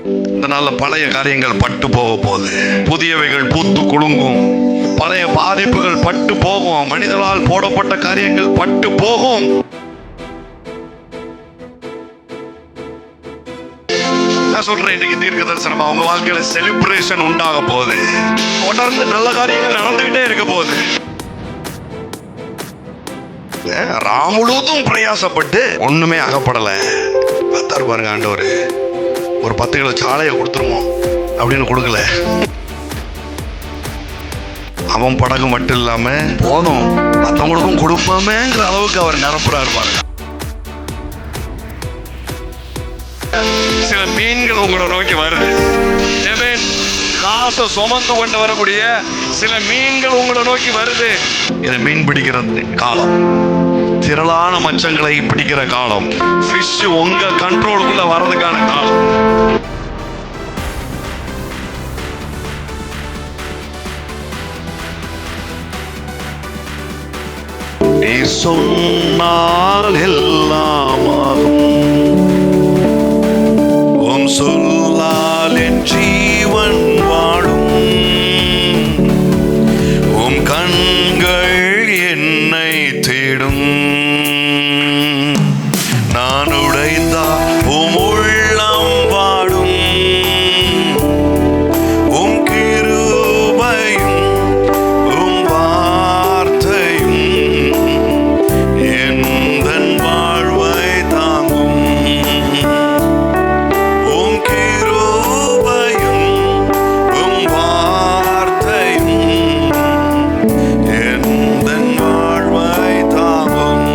இதனால பழைய காரியங்கள் பட்டு போக போகுது, புதியவைகள் பூத்து குலுங்கும். பழைய பாதிப்புகள் பட்டு போகும், மனிதனால் போடப்பட்ட காரியங்கள் பட்டு போகும். நான் சொல்றேன், இன்னைக்கு தீர்க்க தரிசனம் அவங்க வாழ்க்கையில செலிப்ரேஷன் உண்டாக போகுது. தொடர்ந்து நல்ல காரியங்கள் நடந்துகிட்டே இருக்க போகுது. ராமுழுவதும் பிரயாசப்பட்டு ஒண்ணுமே அகப்படல. பார்த்தாரு பாருங்க ஆண்டவர், ஒரு 10 கிலோ சாலையை கொடுத்துருவோம் அப்படின்னு கொடுக்கல. அவன் படகு மட்டும் இல்லாம போதும் மற்றவங்களுக்கும் கொடுப்போமேங்கிற அளவுக்கு அவர் நிரப்புறாரு பாருங்க. சில மீன்கள் உங்களை நோக்கி வருது. காசை சுமந்து கொண்டு வரக்கூடிய சில மீன்கள் உங்களை நோக்கி வருது. இது மீன் பிடிக்கிறது காலம், திரளான மச்சங்களை பிடிக்கிற காலம், ஃபிஷ் உங்க கண்ட்ரோலுக்குள்ள வர்றதுக்கான காலம். நீ சொன்னால் எல்லாம் ஆகும், உம் சொல்லால் என் ஜீவன் வாழும், உம் கண்கள் என்னை தேடும். நான் உடைந்தால் உம் உள்ளம் வாடும், உம் கிருபையும் உம் வார்த்தையும் எந்தன் வாழ்வை தாங்கும். உம் கிருபையும் உம் வார்த்தையும் எந்தன் வாழ்வை தாங்கும்.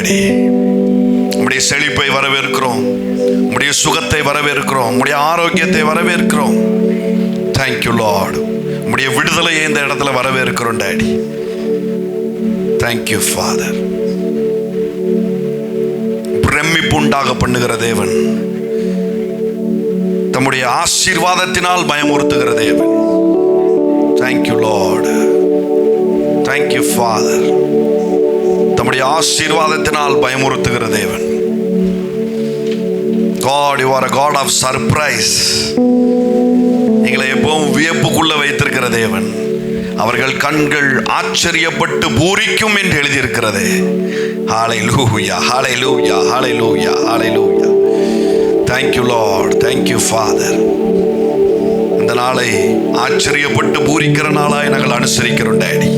டேடி. உம்முடைய செழிப்பை வரவேற்கிறோம், உம்முடைய சுகத்தை வரவேற்கிறோம், உம்முடைய ஆரோக்கியத்தை வரவேற்கிறோம். Thank you Lord. உம்முடைய விடுதலையை இந்த இடத்துல வரவேற்கிறோம் டேடி. Thank you father. பிரமிப்பு உண்டாக பண்ணுகிற தேவன், தம்முடைய ஆசீர்வாதத்தினால் பயமுறுத்துகிற தேவன். Thank you Lord. Thank you father. தம்முடைய ஆசீர்வாதத்தினால் பயமுறுத்துகிற தேவன். God, you are a God of surprise. எங்களை எப்பவும் வியப்புக்குள்ள வைத்திருக்கிற தேவன். அவர்கள் கண்கள் ஆச்சரியப்பட்டு பூரிக்கும் என்று எழுதியிருக்கிறது. ஹalleluya, hallelujah, hallelujah, hallelujah. Thank you Lord, thank you Father. இந்த நாளை ஆச்சரியப்பட்டு பூரிக்கிற நாளாய் நாங்கள் அனுசரிக்கிறோம் டேடி.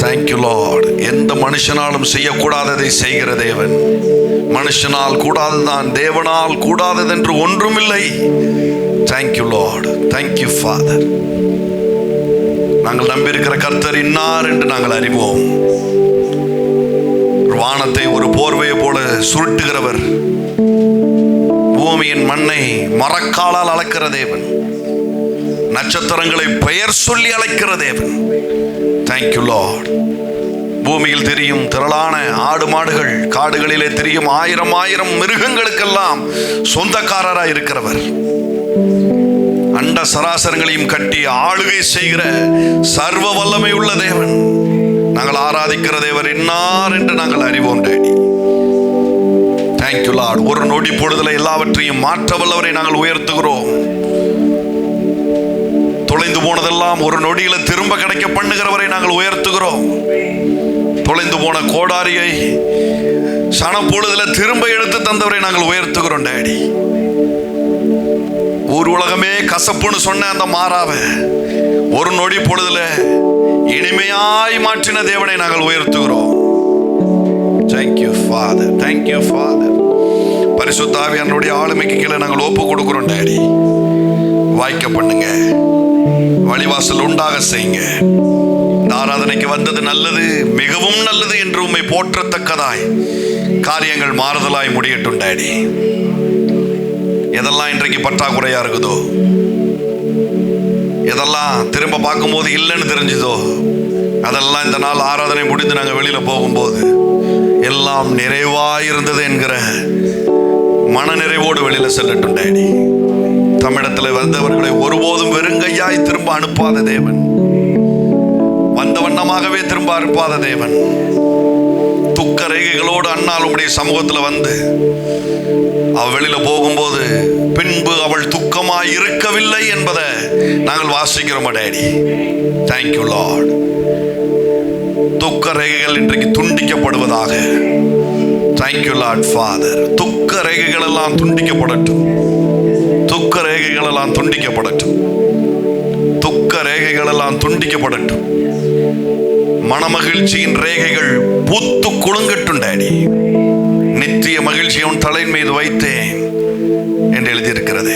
Thank you Lord. எந்த மனுஷனாலும் செய்யக்கூடாததை செய்கிற தேவன். மனுஷனால் கூடாததான், தேவனால் கூடாததென்று ஒன்றுமில்லை. Thank you Lord, thank you Father. நாங்கள் நம்பியிருக்கிற கர்த்தர் இன்னார் என்று நாங்கள் அறிவோம். வானத்தை ஒரு போர்வையை போல சுருட்டுகிறவர், பூமியின் மண்ணை மரக்காலால் அளக்கிற தேவன், நட்சத்திரங்களை பெயர் சொல்லி அழைக்கிற தேவன். Thank you Lord. பூமியில் தெரியும் திரளான ஆடு மாடுகள், காடுகளிலே தெரியும் ஆயிரம் ஆயிரம் மிருகங்களுக்கெல்லாம் சொந்தக்காரராய் இருக்கிறவர். அண்ட சராசரங்களையும் கட்டி ஆளுகை செய்கிற சர்வ வல்லமை உள்ள தேவன். நாங்கள் ஆராதிக்கிற தேவர் இன்னார் என்று நாங்கள் அறிவோம் டேடி. Thank you Lord. ஒரு நொடி பொழுதுல எல்லாவற்றையும் மாற்ற வல்லவரை நாங்கள் உயர்த்துகிறோம். தொலைந்து போனதெல்லாம் ஒரு நொடியில திரும்ப கிடைக்க பண்ணுகிறவரை நாங்கள் உயர்த்துகிறோம். தொலைந்து போன கோடாரியை சனப்பொழுதுல திரும்ப எடுத்து தந்தவரை நாங்கள் உயர்த்துகிறோம் டேடி. ஊர் உலகமே கசப்புன்னு சொன்ன அந்த மாறாவ ஒரு நொடி பொழுதுல இனிமையாய் மாற்றின தேவனை நாங்கள் உயர்த்துகிறோம். Thank you father, thank you father. பரிசுத்த ஆவியானவருடைய ஆளுமைக்கு கீழே நாங்கள் ஒப்பு கொடுக்கிறோம் டேடி. வாய்க்க பண்ணுங்க, வழிவாசல் உண்டாக செய்யுங்க. இந்த ஆராதனைக்கு வந்தது நல்லது, மிகவும் நல்லது என்று உம்மை போற்றத்தக்கதாய் காரியங்கள் மாறுதலாய் முடியட்டும் டேடி. எதெல்லாம் இன்றைக்கு பற்றாக்குறையா இருக்குதோ, எதெல்லாம் திரும்ப பார்க்கும்போது இல்லைன்னு தெரிஞ்சுதோ, அதெல்லாம் இந்த நாள் ஆராதனை முடிந்து நாங்கள் வெளியில போகும்போது எல்லாம் நிறைவாயிருந்தது என்கிற மன நிறைவோடு வெளியில செல்லட்டும் டேடி. தமிழத்தில் வந்தவர்களை ஒருபோதும் வெறுங்கையாய் திரும்ப அனுப்பாத தேவன், வந்த வண்ணமாகவே திரும்ப அனுப்பாத தேவன். துக்க ரேகைகளோடு அண்ணால் உடைய சமூகத்தில் வந்து அவள் வெளியில போகும்போது பின்பு அவள் துக்கமாய் இருக்கவில்லை என்பதை நாங்கள் வாசிக்கிறோம் டேடி. Thank you Lord. துக்க ரேகைகள் இன்றைக்கு துண்டிக்கப்படுவதாக. Thank you Lord father. துக்க ரேகைகள் எல்லாம் துண்டிக்கப்படட்டும். துக்க ரேகைகள் எல்லாம் துண்டிக்கப்படட்டும். துக்க ரேகைகள் எல்லாம் துண்டிக்கப்படட்டும். மனமகிழ்ச்சியின் ரேகைகள் பூத்து குலுங்கட்டும் டேடி. நித்திய மகிழ்ச்சியை உன் தலையின் மீது வைத்தேன் என்று எழுதியிருக்கிறது.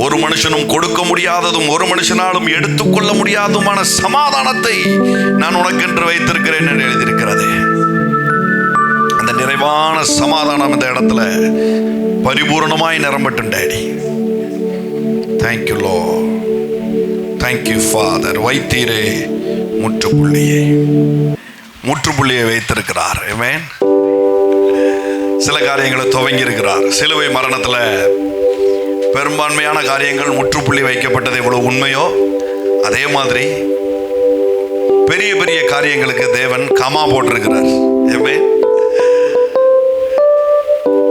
ஒரு மனுஷனும் கொடுக்க முடியாததும் ஒரு மனுஷனாலும் எடுத்துக்கொள்ள முடியாததுமான சமாதானத்தை நான் உனக்கென்று வைத்திருக்கிறேன் என்று எழுதியிருக்கிறது. அந்த நிறைவான சமாதானம் இந்த இடத்துல பரிபூர்ணமாய் நிரம்பட்டும் daddy. Thank you Lord, thank you father. வைத்தீரே முற்றுப்புள்ளியை, முற்றுப்புள்ளியை வைத்திருக்கிறார். ஆமென். சில காரியங்களை துவங்கி இருக்கிறார். சிலுவை மரணத்துல பெரும்பான்மையான காரியங்கள் முற்றுப்புள்ளி வைக்கப்பட்டது எவ்வளவு உண்மையோ அதே மாதிரி பெரிய பெரிய காரியங்களுக்கு தேவன் கமா போட்டிருக்கிறார். ஆமென்.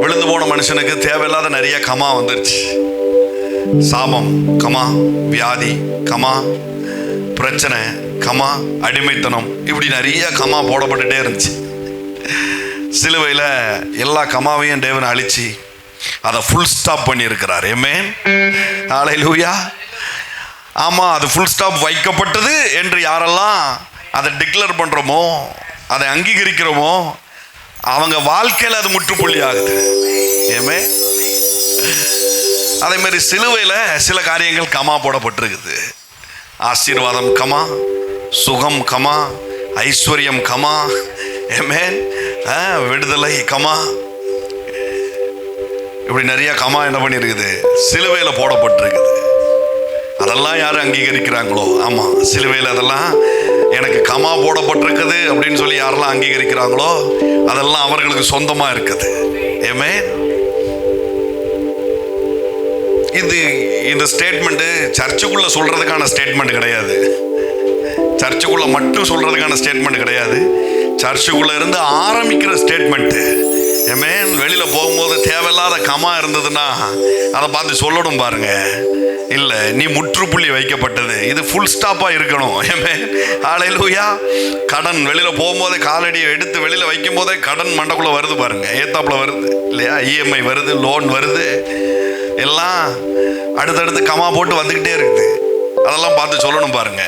விழுந்து போன மனுஷனுக்கு தேவையில்லாத நிறைய கமா வந்துருச்சு. சாபம் கமா, வியாதி கமா, பிரச்சனை கமா, அடிமைத்தனம், இப்படி நிறைய கமா போடப்பட்டுட்டே இருந்துச்சு. சிலுவையில் எல்லா கமாவையும் தேவன் அழிச்சு அதை ஃபுல் ஸ்டாப் பண்ணியிருக்கிறார். ஆமென். ஹல்லேலூயா. ஆமாம், அது ஃபுல் ஸ்டாப் வைக்கப்பட்டது என்று யாரெல்லாம் அதை டிக்ளேர் பண்ணுறோமோ, அதை அங்கீகரிக்கிறோமோ, அவங்க வாழ்க்கையில் அது முற்றுப்புள்ளி ஆகுது. ஆமென். அதே மாதிரி சிலுவையில் சில காரியங்கள் கமா போடப்பட்டிருக்குது. ஆசீர்வாதம் கமா, சுகம் கமா, ஐஸ்வர்யம் கமா, ஆமென். விடுதலை கமா, இப்படி நிறைய கமா என்ன பண்ணியிருக்குது, சிலுவையில போடப்பட்டிருக்குது. அதெல்லாம் யாரு அங்கீகரிக்கிறாங்களோ, ஆமா சிலுவையில் அதெல்லாம் எனக்கு கமா போடப்பட்டிருக்குது அப்படின்னு சொல்லி யாரெல்லாம் அங்கீகரிக்கிறாங்களோ அதெல்லாம் அவர்களுக்கு சொந்தமா இருக்குது. ஆமென். இது இந்த ஸ்டேட்மெண்ட் சர்ச்சுக்குள்ள சொல்றதுக்கான ஸ்டேட்மெண்ட் கிடையாது, சர்ச்சுக்குள்ள மட்டும் சொல்றதுக்கான ஸ்டேட்மெண்ட் கிடையாது, சர்ச்சுக்குள்ள இருந்து ஆரம்பிக்கிற ஸ்டேட்மெண்ட். ஆமென். வெளியில போகும்போது தேவையில்லாத கமா இருந்ததுன்னா அதை பார்த்து சொல்லணும் பாருங்க, இல்ல நீ முற்றுப்புள்ளி வைக்கப்பட்டது, இது ஃபுல் ஸ்டாப்பா இருக்கணும். ஆமென். ஹல்லேலூயா. கடன் வெளியில போகும்போதே காலடியை எடுத்து வெளியில வைக்கும் போதே கடன் மண்டக்குள்ள வருது பாருங்க, ஏத்தாப்புல வருது இல்லையா, இஎம்ஐ வருது, லோன் வருது, எல்லாம் அடுத்தடுத்து கமா போட்டு வந்துகிட்டே இருக்குது. அதெல்லாம் பார்த்து சொல்லணும் பாருங்க.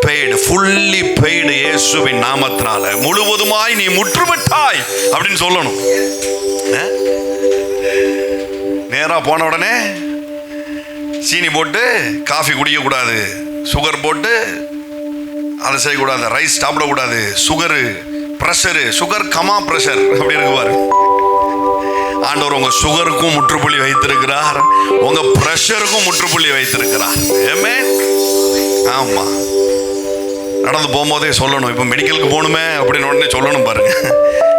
பெய்டு, ஃபுல்லி பெய்டு, இயேசுவின் நாமத்தினால முழுவதுமாய் நீ முற்றுப்பட்டாய் அப்படின்னு சொல்லணும். நேரா போன உடனே சீனி போட்டு காஃபி குடிக்க கூடாது, சுகர் போட்டு அதை செய்யக்கூடாது, ரைஸ் சாப்பிடக்கூடாது, sugar pressure, sugar comma pressure அப்படி இருக்குவாரு. ஆண்டவர் உங்க சுகருக்கும் முற்றுப்புள்ளி வைத்திருக்கிறார், உங்க ப்ரெஷருக்கும் முற்றுப்புள்ளி வைத்திருக்கிறார். ஆமென். ஆமா, நடந்து போகும்போதே சொல்லணும். இப்போ மெடிக்கலுக்கு போகணுமே அப்படின்னு உடனே சொல்லணும் பாருங்க,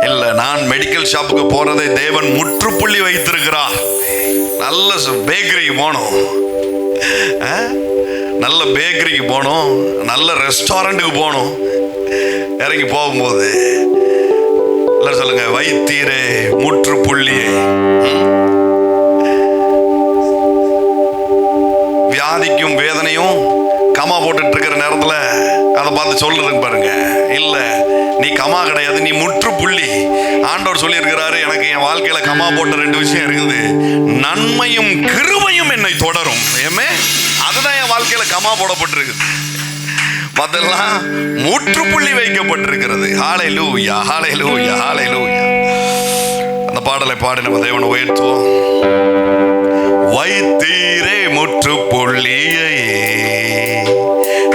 இல்லை நான் மெடிக்கல் ஷாப்புக்கு போறதை தேவன் முற்றுப்புள்ளி வைத்திருக்கிறார். நல்ல பேக்கரிக்கு போகணும், நல்ல பேக்கரிக்கு போகணும், நல்ல ரெஸ்டாரண்ட்டுக்கு போகணும். இறங்கி போகும்போது எல்லாரும் சொல்லுங்க, வைத்தீரே முற்றுப்புள்ளியை. வியாதிக்கும் வேதனையும் கமா போட்டுட்டு இருக்கிற நேரத்துல அதை பார்த்து சொல்றதுக்கு பாருங்க, இல்ல நீ கமா கிடையாது, நீ முற்றுப்புள்ளி. ஆண்டவர் சொல்லி இருக்கிறாரு, எனக்கு என் வாழ்க்கையில கமா போட்ட 2 விஷயம் இருக்குது, நன்மையும் கிருபையும் என்னை தொடரும். ஏமே, அதுதான் என் வாழ்க்கையில கமா போடப்பட்டிருக்குது, அதெல்லாம் முற்றுப்புள்ளி வைக்கப்பட்டிருக்கிறது. ஹல்லேலூயா, ஹல்லேலூயா, ஹல்லேலூயா. அந்த பாடலை பாடி நம்ம தேவனை உயர்த்துவோம். வைத்தீரே முற்றுப்புள்ளியை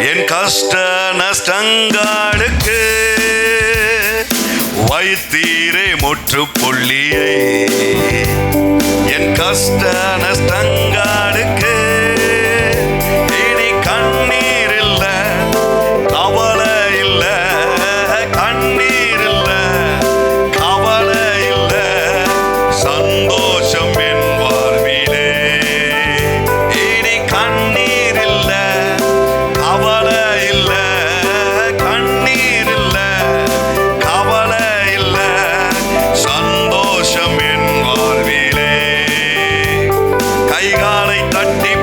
என் கஷ்ட நஷ்டங்களுக்கு, வைத்தீரே முற்றுப்புள்ளியை என் கஷ்ட நஷ்டங்களுக்கு. இனி கண்ணீர் இல்ல, கவலை இல்ல, கண்ணீர் இல்ல, கவலை இல்ல, சந்தோஷம் என் வாழ்விலே. இனி கண்ணீர் இல்ல, கவலை இல்ல, கண்ணீர் இல்ல, கவலை இல்ல, சந்தோஷம் என் வாழ்விலே. கைகாலை தட்டி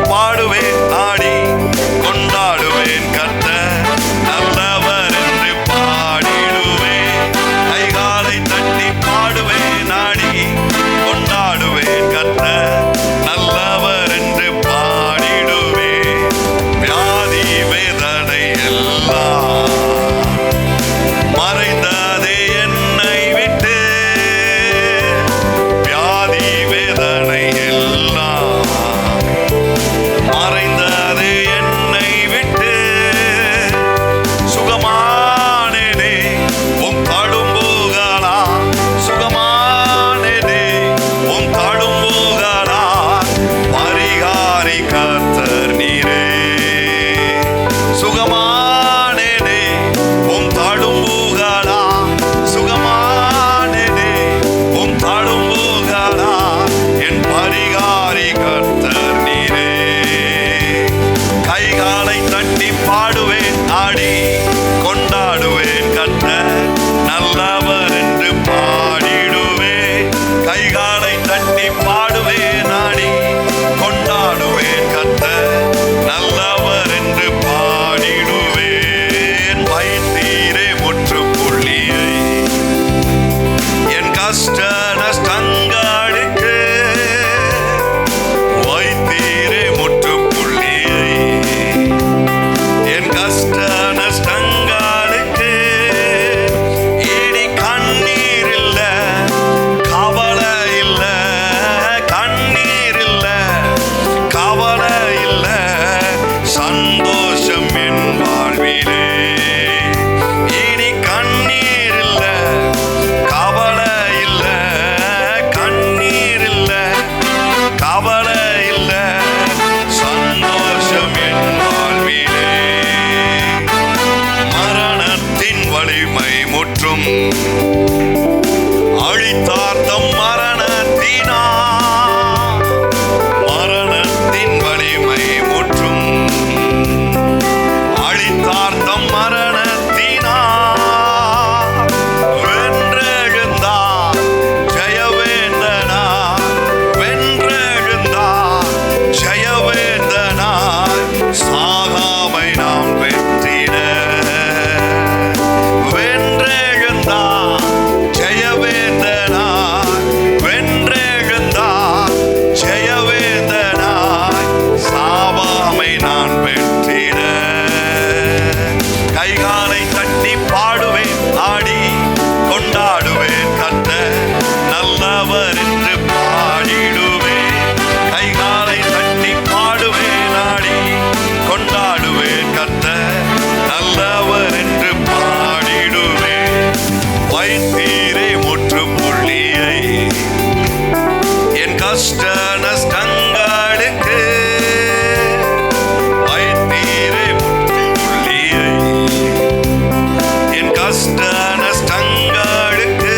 வலிமை முற்றும் அழித்தார் தம் மரணத்தின் வலிமை முற்றும் அழித்தார் தம் வென்றெழுந்தார் ஜெயவேந்தனா வென்றெழுந்தார் ஜெயவேந்தனா சாகாமை நாம் வெற்றிட வென்றெழுந்தார் ஜெயவேந்தனா வென்றெழுந்தார் ஜெயவேந்தனா சாவாமை நான் வெற்றிட கைகாலை தட்டி பாடுவேன் ஆடி கொண்டாடுவேன் கர்த்தர் நல்லவர் என்று பாடிடுவேன் கைகாலை தட்டி பாடுவேன் ஆடி கொண்டாடுவேன் கர்த்தர் நல்லவர் என்று பாடிடுவேன் வைத்தீரே முற்றுப்புள்ளியை என் கஷ்ட நஷ்டங்களுக்கு வைத்தீரே முற்றுப்புள்ளியை என் கஷ்ட நஷ்டங்களுக்கு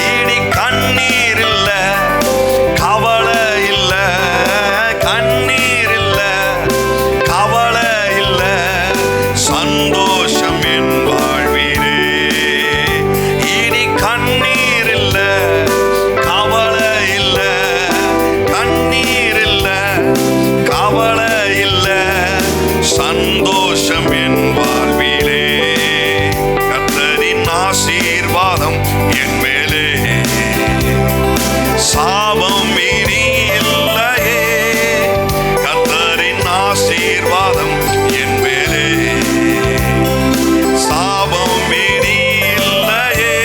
இனி கண்ணீர் இல்ல கவலை இல்ல கண்ணீர் இல்ல கவலை இல்ல சந்தோஷம் என் வாழ்விலே இனி கண்ணீர் இல்ல கவலை இல்ல கண்ணீர் இல்ல கவலை இல்ல சந்தோஷம் என் வாழ்விலே கர்த்தரின் ஆசீர்வாதம் என் மேலே சாபம் இனி இல்லையே கர்த்தரின் ஆசீர்வாதம் என் மேலே சாபம் இனி இல்லையே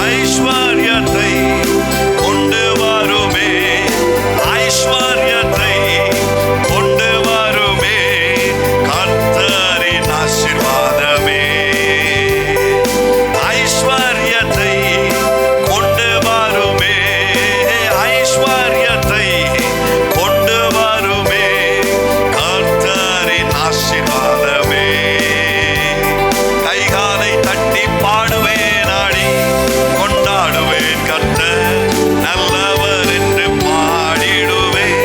ஐஸ்வர்யத்தை கொண்டு வருமே ஐஸ்வர்யத்தை கொண்டு வருமே கர்த்தரின் ஆசீர்வாதமே ஐஸ்வர்யத்தை கொண்டு வருமே ஐஸ்வர்யத்தை கொண்டு வருமே கர்த்தரின் ஆசீர்வாதமே கைகாலை தட்டி பாடுவேன் ஆடி கொண்டாடுவேன் கர்த்தர் நல்லவர் என்று பாடிடுவேன்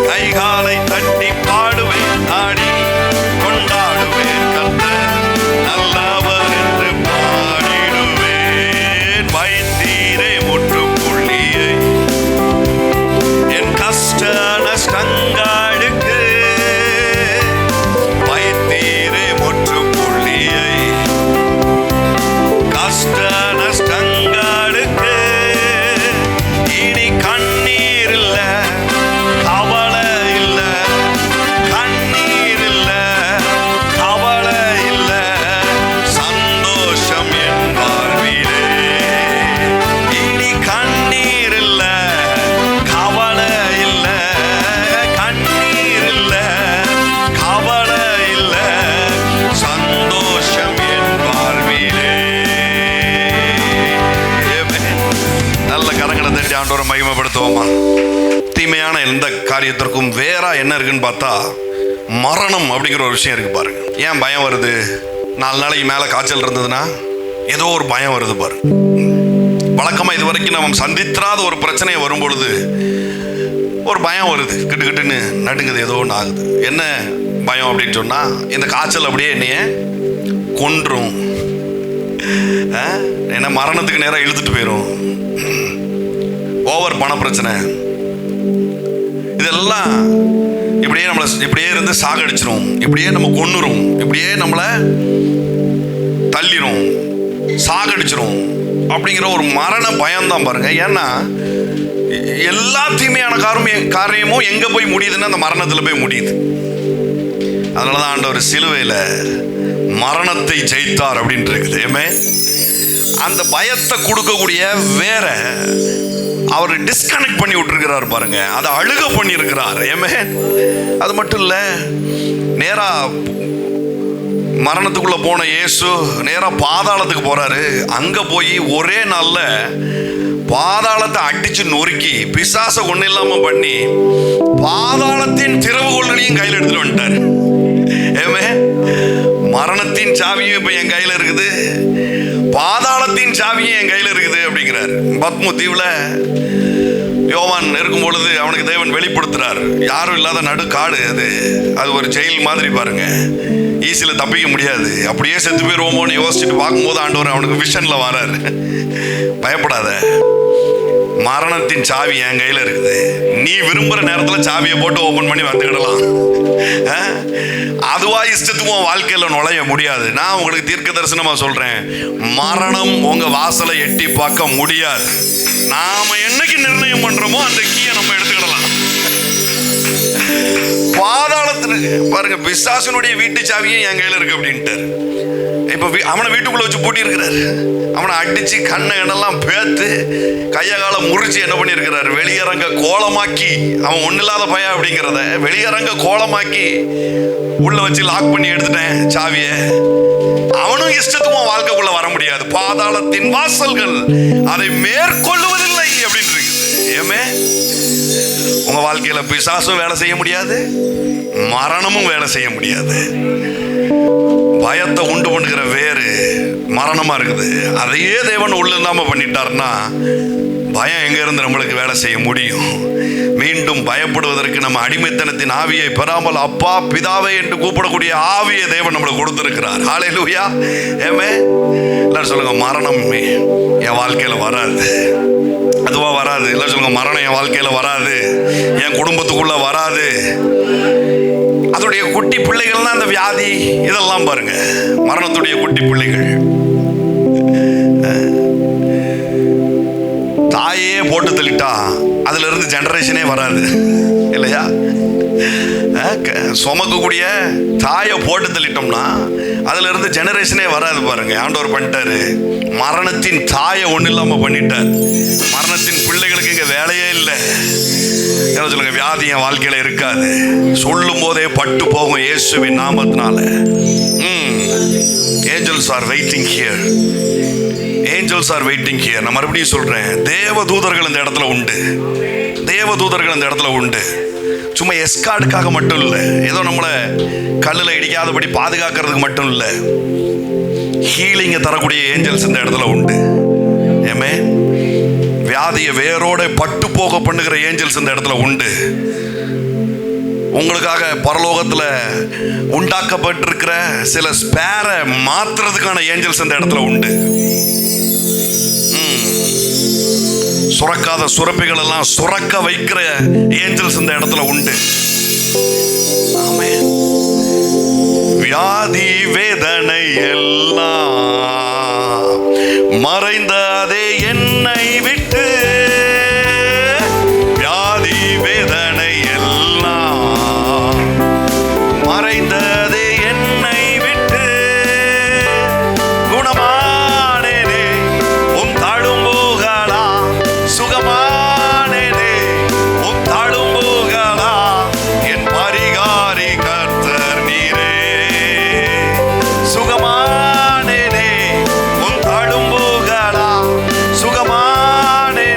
கைகாலை தட்டி பாடுவேன் ஆடி கொண்டாடுவேன் கர்த்தர் நல்லவர் என்று பாடிடுவேன் வைத்தீரே முற்றுப்புள்ளியை என் கஷ்ட நஷ்டங்களுக்கு வைத்தீரே முற்றுப்புள்ளியை கஷ்ட நஷ்டங்களுக்கு இனி கண்ணீர் இல்ல கவலை இல்ல கண்ணீர் இல்ல கவலை இல்ல சந்தோஷம் என் வாழ்விலே இனி கண்ணீர் இல்ல கவலை இல்ல கண்ணீர் இல்ல கவலை இல்ல சந்தோஷம் என் வாழ்விலே நல்ல கரங்களை தட்டி ஆண்டவரை மகிமைப்படுத்துவோமா தீமையான எந்த காரியத்திற்கும் வேற என்ன இருக்குன்னு பார்த்தா மரணம் அப்படிங்கிற ஒரு விஷயம் இருக்கு பாருங்க ஏன் பயம் வருது 4 நாளைக்கு மேல காய்ச்சல் இருந்ததுன்னா ஏதோ ஒரு பயம் வருது பாருங்க வழக்கமா இது வரைக்கும் நம்ம சந்தித்திராத ஒரு பிரச்சனை வரும் பொழுது ஒரு பயம் வருது கிட்டுன்னு நடுங்குது ஏதோ ஒன்று ஆகுது என்ன பயம் அப்படின்னு சொன்னா இந்த காய்ச்சல் அப்படியே என்னைய கொன்றும் என்ன மரணத்துக்கு நேரம் இழுத்துட்டு போயிடும் ஓவர் பண பிரச்சனை இதெல்லாம் இப்படியே நம்மளை இப்படியே இருந்து சாகடிச்சிரும் இப்படியே நம்ம கொன்னுரும் இப்படியே நம்மளை தள்ளிரும் சாகடிச்சிரும் அப்படிங்கிற ஒரு மரண பயம்தான் பாருங்க ஏன்னா எல்லா தீமையான காரியமும் எங்க போய் முடியுதுன்னா அந்த மரணத்துல போய் முடியுது அதனாலதான் ஆண்டவர் சிலுவையில மரணத்தை ஜெயித்தார் அப்படின்னு இருக்குது அந்த பயத்தை கொடுக்கக்கூடிய வேற அவர் டிஸ்கனெக்ட் பண்ணி விட்டுருக்கிறார் பாருங்க அதை அழுக பண்ணி இருக்கிறார் அது மட்டும் இல்ல நேரா மரணத்துக்குள்ள போன இயேசு நேரா பாதாளத்துக்கு போறாரு அங்க போய் ஒரே நாள்ல பாதாளத்தை அடிச்சு நொறுக்கி பிசாசை ஒண்ணு இல்லாம பண்ணி பாதாளத்தின் திறவுகோல்களையும் கையில் எடுத்துட்டு வந்துட்டாரு மரணத்தின் சாவியும் இப்ப என் கையில இருக்குது, பாதாளத்தின் சாவியும் என் கையில இருக்குது அப்படிங்கிறார். பத்மு தீவுல யோவான் இருக்கும் பொழுது அவனுக்கு தேவன் வெளிப்படுத்துறார். யாரும் இல்லாத நடு காடு, அது ஒரு ஜெயில் மாதிரி பாருங்க. ஈஸியில் தப்பிக்க முடியாது. அப்படியே செத்து போயிருவோமோன்னு யோசிச்சுட்டு பார்க்கும்போது ஆண்டவர் அவனுக்கு விஷன்ல வராரு. பயப்படாத, மரணத்தின் சாவி என் கையில இருக்குது. நீ விரும்புற நேரத்தில் சாவியை போட்டு ஓபன் பண்ணி வந்துக்கிடலாம். அதுவா இஷ்டத்துக்கு உன் வாழ்க்கையில நுழைய முடியாது. நான் உங்களுக்கு தீர்க்க தரிசனமா சொல்றேன், மரணம் உங்க வாசலை எட்டி பார்க்க முடியாது. நாம என்னைக்கு நிர்ணயம் பண்றோமோ அந்த கீயை நம்ம எடுத்துக்கிடலாம். பாதாளத்துல பாருங்க, பிசாசனுடைய வீட்டு சாவியும் என் கையில இருக்கு அப்படின்ட்டு. இப்ப அவனை வீட்டுக்குள்ள வச்சு பூட்டி இருக்கிறாரு. அவனை அடிச்சு கண்ணை எண்ணெல்லாம் பேத்து கைய கால முறிச்சு என்ன பண்ணி இருக்கிறாரு, வெளியரங்க கோலமாக்கி, அவன் ஒண்ணு இல்லாத பையன் அப்படிங்கிறத வெளியரங்க கோலமாக்கி உள்ள வச்சு லாக் பண்ணி எடுத்துட்டேன் சாவிய. அவனும் இஷ்டத்துக்கும் வாழ்க்கைக்குள்ள வர முடியாது. பாதாளத்தின் வாசல்கள் அதை மேற்கொள்ளுவதில்லை அப்படின்னு இருக்குது. ஏமே, உங்க வாழ்க்கையில பிசாசும் வேலை செய்ய முடியாது, மரணமும் வேலை செய்ய முடியாது. பயத்தை உண்டு பண்ணுகிற வேறு மரணமா இருக்குது. அதையே தேவன் உள்ள இல்லாம பண்ணிட்டாருன்னா பயம் எங்க இருந்து நம்மளுக்கு வேலை செய்ய முடியும்? மீண்டும் பயப்படுவதற்கு நம்ம அடிமைத்தனத்தின் ஆவியை பெறாமல் அப்பா பிதாவே என்று கூப்பிடக்கூடிய ஆவியை தேவன் நம்மளுக்கு கொடுத்திருக்கிறார். ஹல்லேலூயா. ஏமே, எல்லாரும் சொல்லுங்க, மரணம் என் வாழ்க்கையில வராது. அதுவா வராது. எல்லாரும் சொல்லுங்க, மரணம் என் வாழ்க்கையில வராது, என் குடும்பத்துக்குள்ள வராது. அதோடைய குட்டி பிள்ளைகள் தான் அந்த வியாதி இதெல்லாம் பாருங்க, மரணத்துடைய குட்டி பிள்ளைகள். தாயே போட்டு தள்ளிட்டா அதுல இருந்து ஜெனரேஷனே வராது இல்லையா? சுமக்கக்கூடிய தாயை போட்டு தள்ளிட்டோம்னா அதுல இருந்து ஜெனரேஷனே வராது. பாருங்க, ஆண்டவர் பண்ணிட்டாரு, மரணத்தின் தாயை ஒண்ணு இல்லாம பண்ணிட்டார். மரணத்தின் பிள்ளைகளுக்கு இங்க வேலையே இல்லை. என்ன சொல்லுங்க, வியாதி என் வாழ்க்கையில இருக்காது. சொல்லும் போதே பட்டு போகும் இயேசுவின் நாமத்தினால. Angels are waiting here. Angels are waiting here. நான் மறுபடியும் சொல்றேன், தேவதூதர்கள் இந்த இடத்துல உண்டு. தேவதூதர்கள் இந்த இடத்துல உண்டு. சும்மா எஸ்கார்டுக்காக மட்டும் இல்லை, ஏதோ நம்மளை கல்லுல இடிக்காதபடி பாதுகாக்கிறதுக்கு மட்டும் இல்லை, ஹீலிங்க தரக்கூடிய ஏஞ்சல்ஸ் இந்த இடத்துல உண்டு. ஏமே, வியாதியை வேரோட பட்டு போக பண்ணுகிற ஏஞ்சல்ஸ் இந்த இடத்துல உண்டு. உங்களுக்காக பரலோகத்துல உண்டாக்கப்பட்டிருக்கிற சில ஸ்பேரை மாத்துறதுக்கான ஏஞ்சல்ஸ் இந்த இடத்துல உண்டு. சுரக்காத சுரப்பிகள் எல்லாம் சுரக்க வைக்கிற ஏஞ்சல்ஸ் இந்த இடத்துல உண்டு. ஆமென். வியாதி வேதனை எல்லாம் மறைந்ததே என்னை விட்டு, வியாதி வேதனை எல்லாம் மறைந்ததே என்னை விட்டு, குணமானேனே உம் தாழும்போகளா, சுகமானேனே உம் தாழும்போகளா, என் பரிகாரி கர்த்தர் நீரே. சுகமானேனே உம் தாழும்போகளா, சுகமானேனே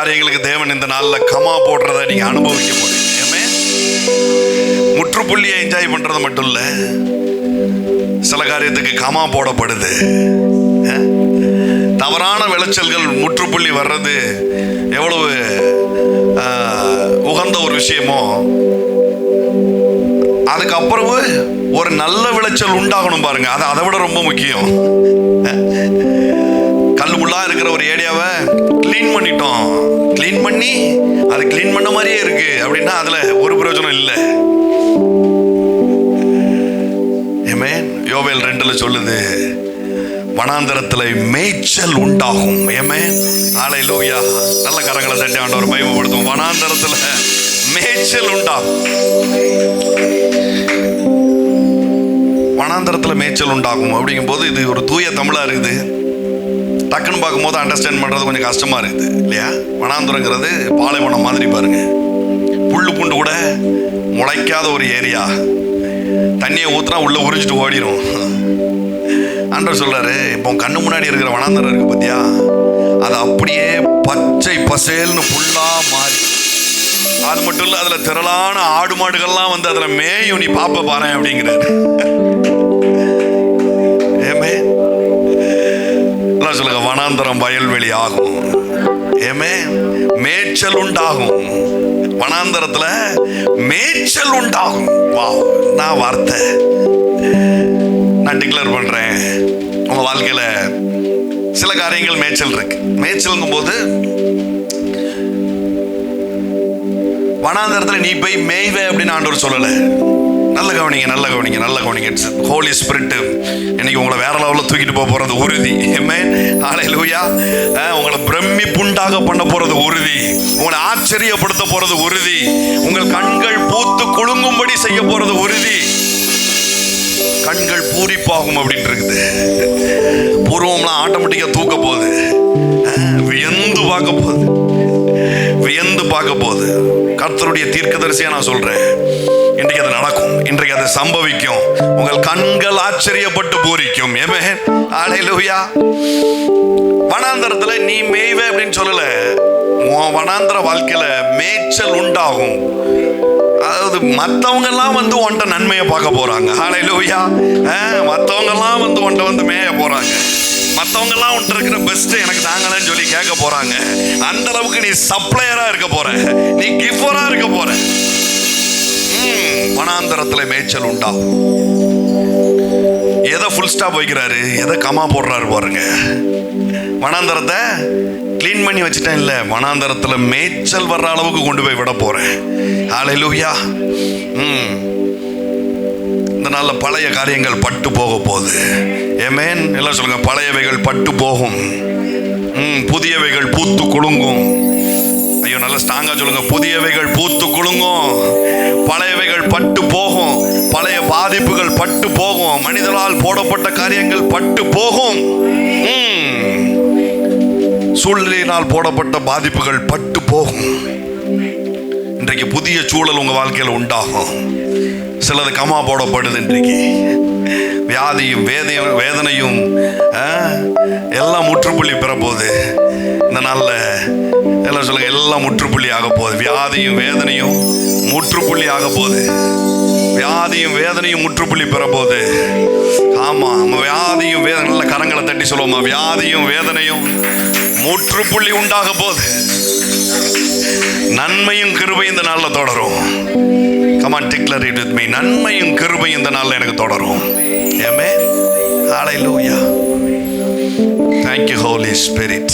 காரியங்களுக்கு தேவன் இந்த நாளில் கமா போடுறத நீங்க அனுபவிக்க போறீங்க. முற்றுப்புள்ளியை என்ஜாய் பண்றது மட்டும் இல்ல, சில காரியத்துக்கு கமா போடப்படுது. தவறான விளைச்சல்கள் முற்றுப்புள்ளி வர்றது எவ்வளவு உகந்த ஒரு விஷயமோ, அதுக்கப்புறம் ஒரு நல்ல விளைச்சல் உண்டாகணும் பாருங்க. அது அதை விட ரொம்ப முக்கியம். கல் முள்ளா இருக்கிற ஒரு ஏரியாவை கிளீன் பண்ணிட்டோம், கிளீன் பண்ணி அது கிளீன் பண்ண மாதிரியே இருக்கு அப்படின்னா அதுல ஒரு பிரயோஜனம் இல்லை. யோவேல் 2 சொல்லுது, வனாந்தரத்துல மேய்ச்சல் உண்டாகும். ஹல்லேலூயா. நல்ல கரங்களை தட்டி ஆண்டவரை மகிமைப்படுத்தும். வனாந்தரத்துல மேய்ச்சல் உண்டாகும். வனாந்தரத்துல மேய்ச்சல் உண்டாகும் அப்படிங்கும் போது இது ஒரு தூய தமிழா இருக்குது. டக்குன்னு பார்க்கும்போது அண்டர்ஸ்டாண்ட் பண்றது கொஞ்சம் கஷ்டமா இருக்குது இல்லையா? வனாந்தரங்கிறது பாலைவனம் மாதிரி பாருங்க, புல்லு பூண்டு கூட முளைக்காத ஒரு ஏரியா. தண்ணியை ஊத்துனா உள்ள உறிஞ்சிட்டு ஓடிடும். ஆண்டவர் சொல்றாரு, இப்போ கண்ணு முன்னாடி இருக்கிற வனாந்தரம் இருக்கு பத்தியா, அது அப்படியே பச்சை பசேல்னு புல்லா மாறி, அது மட்டும் இல்ல அதுல திரளான ஆடு மாடுகள்லாம் வந்து அதுல மேயும், நீ பாப்ப பாரு அப்படிங்கிறாரு. சொல்லுங்க, வனாந்தரம் வயல்வெளி ஆகும். மேய்ச்சல் உண்டாகும். வனாந்தரத்துல மேய்ச்சல் உண்டாகும். நான் வார்த்தை நான் டிக்ளேர் பண்றேன். உங்க வாழ்க்கையில சில காரியங்கள் மேய்ச்சல் இருக்கு. மேய்ச்சல்ங்கும் போது வனாந்தரத்துல நீ போய் மேய்வே அப்படின்னு ஆண்டவர் சொல்லல. நல்ல கவனிங்க, நல்ல கவனிங்க, நல்ல கவனிங்க. ஹோலி ஸ்பிரிட் இன்னைக்கு உங்களை வேற லெவலில் தூக்கிட்டு போக போறது உறுதி. ஹல்லேலூயா. உங்களை பிரமிப்புண்டாக பண்ண போறது உறுதி. உங்களை ஆச்சரியப்படுத்த போறது உறுதி. உங்கள் கண்கள் பூத்து குலுங்கும்படி செய்ய போறது உறுதி. கண்கள் பூரிப்பாகும் அப்படின்னு இருக்குது. பூர்வம்லாம் ஆட்டோமேட்டிக்கா தூக்க போகுது. வியந்து பார்க்க போகுது, வியந்து பார்க்க போகுது. கர்த்தருடைய தீர்க்கதரிசியா நான் சொல்றேன், இன்றைக்கு அது நடக்கும், இன்றைக்கு அது சம்பவிக்கும். உங்கள் கண்கள் ஆச்சரியப்பட்டு பூரிக்கும். ஹல்லேலூயா. வனாந்தரத்துல நீ மேய்வே அப்படின்னு சொல்லல, உன் வனாந்தர வாழ்க்கையில மேய்ச்சல் உண்டாகும். அதாவது மற்றவங்க எல்லாம் வந்து உன்ட்ட நன்மையை பார்க்க போறாங்க. ஹல்லேலூயா. மற்றவங்க எல்லாம் வந்து உன்ட்ட வந்து மேய போறாங்க. மற்றவங்க எல்லாம் உன்ட்ட இருக்கிற பெஸ்ட் எனக்கு தாங்கலன்னு சொல்லி கேட்க போறாங்க. அந்த அளவுக்கு நீ சப்ளையரா இருக்க போற, நீ கிஃபரா இருக்க போற. வனாந்தரத்துல மேய்ச்சல் உண்டாகும். எதை ஃபுல் ஸ்டாப் வைக்கிறாரு, எதை கமா போடுறாரு பாருங்க. வனாந்தரத்தை கிளீன் பண்ணி வச்சுட்டேன் இல்ல, வனாந்தரத்துல மேய்ச்சல் வர்ற அளவுக்கு கொண்டு போய் விட போறேன். ஹல்லேலூயா. இந்த நாள்ல பழைய காரியங்கள் பட்டு போக போகுது. ஆமென். எல்லாம் சொல்லுங்க, பழையவைகள் பட்டு போகும், புதியவைகள் பூத்து குலுங்கும். ஐயோ, நல்ல ஸ்ட்ராங்கா சொல்லுங்க, புதியவைகள் பூத்து குலுங்கும், பழையவைகள் பட்டு போகும், பழைய பாதிப்புகள் பட்டு போகும், மனிதனால் போடப்பட்ட காரியங்கள் பட்டு போகும், சூழ்நிலையினால் போடப்பட்ட பாதிப்புகள் பட்டு போகும். இன்றைக்கு புதிய சூழல் உங்க வாழ்க்கையில் உண்டாகும். சிலது கமா போடப்படுது. இன்றைக்கு வியாதியும் வேதனையும் எல்லாம் முற்றுப்புள்ளி பெற போகுது. இந்த நாள்ல எல்லாம் சொல்லுங்க, எல்லாம் முற்றுப்புள்ளி ஆக போகுது. வியாதியும் வேதனையும் முற்றுப்புள்ளி ஆக போகுது. வியாதியும் வேதனையும் முற்றுப்புள்ளி பெற போகுது. ஆமா, வியாதியும் வேதனை, நல்ல கரங்களை தட்டி சொல்லுவோமா, வியாதியும் வேதனையும் முற்றுப்புள்ளி உண்டாக போகுது. நன்மையும் கிருபையும் இந்த நாள்ல தொடரும். Come on, declare it with me. நன்மையும் கிருபையும் இந்த நாள்ல எனக்கு தொடரும். Amen. Hallelujah. Thank you, Holy Spirit.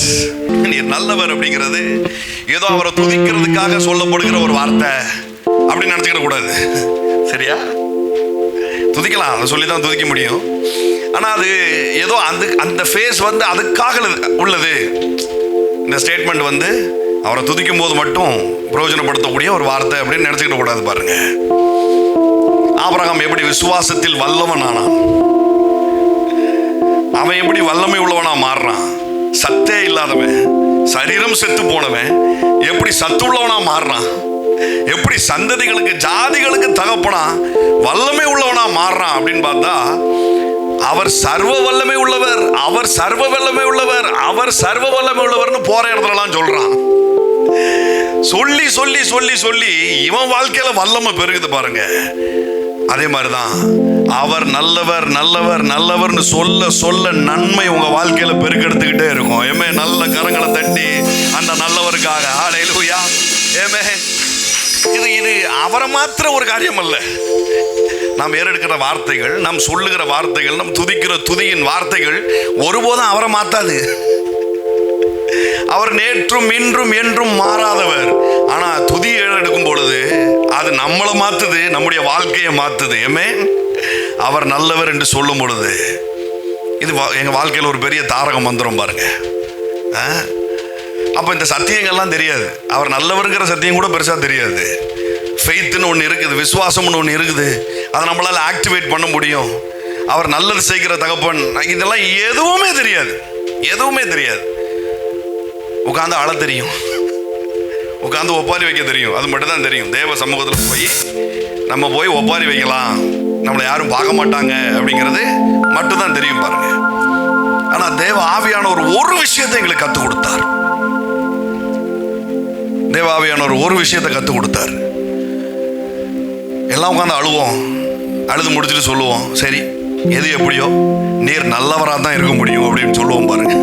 நீர் நல்லவர் அப்படிங்கிறது ஏதோ அவரை துதிக்கிறதுக்காக சொல்லப்படுகிற ஒரு வார்த்தை அப்படின்னு நினைச்சுக்கிட கூடாது. சரியா? துதிக்கலாம், அதை சொல்லி தான் துதிக்க முடியும். ஆனா அது ஏதோ அந்த ஃபேஸ் வந்து அதுக்காக உள்ளது. இந்த ஸ்டேட்மெண்ட் வந்து அவரை துதிக்கும் போது மட்டும் பிரயோஜனப்படுத்தக்கூடிய ஒரு வார்த்தை அப்படின்னு நினைச்சுக்கிட கூடாது. பாருங்க, ஆபிரகாம் எப்படி விசுவாசத்தில் வல்லவன் ஆனான், அவன் எப்படி வல்லமை உள்ளவனா மாறுறான். சத்தே இல்லாதவன், சரீரம் செத்து போனவன் எப்படி சத்துள்ளவனா மாறுறான், எப்படி சந்ததிகளுக்கு ஜாதிகளுக்கு தகப்பனா வல்லமை உள்ளவனா மாறுறான் அப்படின்னு பார்த்தா, அவர் சர்வ வல்லமை உள்ளவர், அவர் சர்வ வல்லமை உள்ளவர், அவர் சர்வ வல்லமை உள்ளவர்னு போற இடத்துலலாம் சொல்றான். சொல்லி சொல்லி சொல்லி சொல்லி இவன் வாழ்க்கையில வல்லமை பெருகுது பாருங்க. அதே மாதிரிதான் அவர் நல்லவர் நல்லவர் நல்லவர்னு சொல்ல சொல்ல நன்மை உங்க வாழ்க்கையில பெருக்கெடுத்துக்கிட்டே இருக்கும். ஏமே நல்ல கரங்களை தட்டி அந்த நல்லவருக்காக ஹல்லேலூயா. ஏமே இது அவரை மாத்திர ஒரு காரியம் அல்ல. நாம் ஏறெடுக்கிற வார்த்தைகள், நாம் சொல்லுகிற வார்த்தைகள், நாம் துதிக்கிற துதியின் வார்த்தைகள் ஒருபோதும் அவரை மாத்தாது. அவர் நேற்றும் இன்றும் என்றும் மாறாதவர். ஆனா துதி ஏறெடுக்கும் பொழுது அது நம்மளை மாத்துது, நம்முடைய வாழ்க்கையை மாத்துது. ஏமே அவர் நல்லவர் என்று சொல்லும் பொழுது இது எங்க வாழ்க்கையில் ஒரு பெரிய தாரக மந்திரம் பாருங்க. அப்போ இந்த சத்தியங்கள்லாம் தெரியாது. அவர் நல்லவருங்கிற சத்தியம் கூட பெருசாக தெரியாது. ஃபெய்த்துன்னு ஒன்று இருக்குது, விசுவாசம்னு ஒன்று இருக்குது, அதை நம்மளால் ஆக்டிவேட் பண்ண முடியும். அவர் நல்லது செய்கிற தகப்பன், இதெல்லாம் எதுவுமே தெரியாது, எதுவுமே தெரியாது. உட்காந்து அழ தெரியும், உட்காந்து ஒப்பாரி வைக்க தெரியும், அது மட்டும் தான் தெரியும். தேவ சமூகத்தில் போய் நம்ம போய் ஒப்பாரி வைக்கலாம், நம்மளை யாரும் பார்க்க மாட்டாங்க அப்படிங்கிறது மட்டும்தான் தெரியும் பாருங்க. ஆனால் தேவ ஆவியானவர் ஒரு விஷயத்தை எங்களுக்கு கற்றுக் கொடுத்தார். தேவாவியானவர் ஒரு விஷயத்தை கற்றுக் கொடுத்தார். எல்லாம் உட்காந்து அழுவோம், அழுது முடிச்சுட்டு சொல்லுவோம், சரி எது எப்படியோ நீர் நல்லவராக தான் இருக்க முடியும் அப்படின்னு சொல்லுவோம் பாருங்க.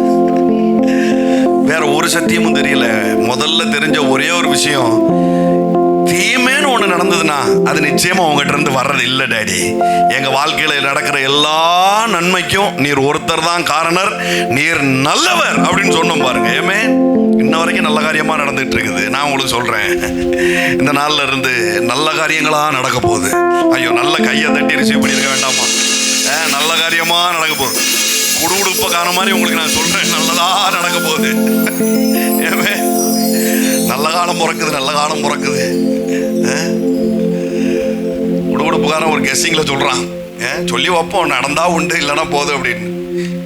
வேற ஒரு சத்தியமும் தெரியல. முதல்ல தெரிஞ்ச ஒரே ஒரு விஷயம், தீமைன்னு ஒன்று நடந்ததுன்னா அது நிச்சயமா உங்ககிட்ட இருந்து வர்றது இல்லை டாடி. எங்க வாழ்க்கையில நடக்கிற எல்லா நன்மைக்கும் நீர் ஒருத்தர் தான் காரணர், நீர் நல்லவர் அப்படின்னு சொன்னோம் பாருங்க. ஏமே இன்ன வரைக்கும் நல்ல காரியமா நடந்துட்டு இருக்குது. நான் உங்களுக்கு சொல்றேன், இந்த நாள்ல இருந்து நல்ல காரியங்களா நடக்க போகுது. ஐயோ, நல்ல கையை தட்டி ரிசீவ் பண்ணிருக்க வேண்டாமா? நல்ல காரியமா நடக்க போகுது. குடுகுடுப்பக்கான மாதிரி உங்களுக்கு நான் சொல்றேன், நல்லதா நடக்க போகுது. ஏமே நல்ல காலம் பிறக்குது, நல்ல காலம் பிறக்குது. குடுகுடுப்புக்காரன் ஒரு கெஸ்ஸிங்ல சொல்றான், சொல்லி வைப்போம் நடந்தா உண்டு இல்லைன்னா போதும் அப்படின்னு.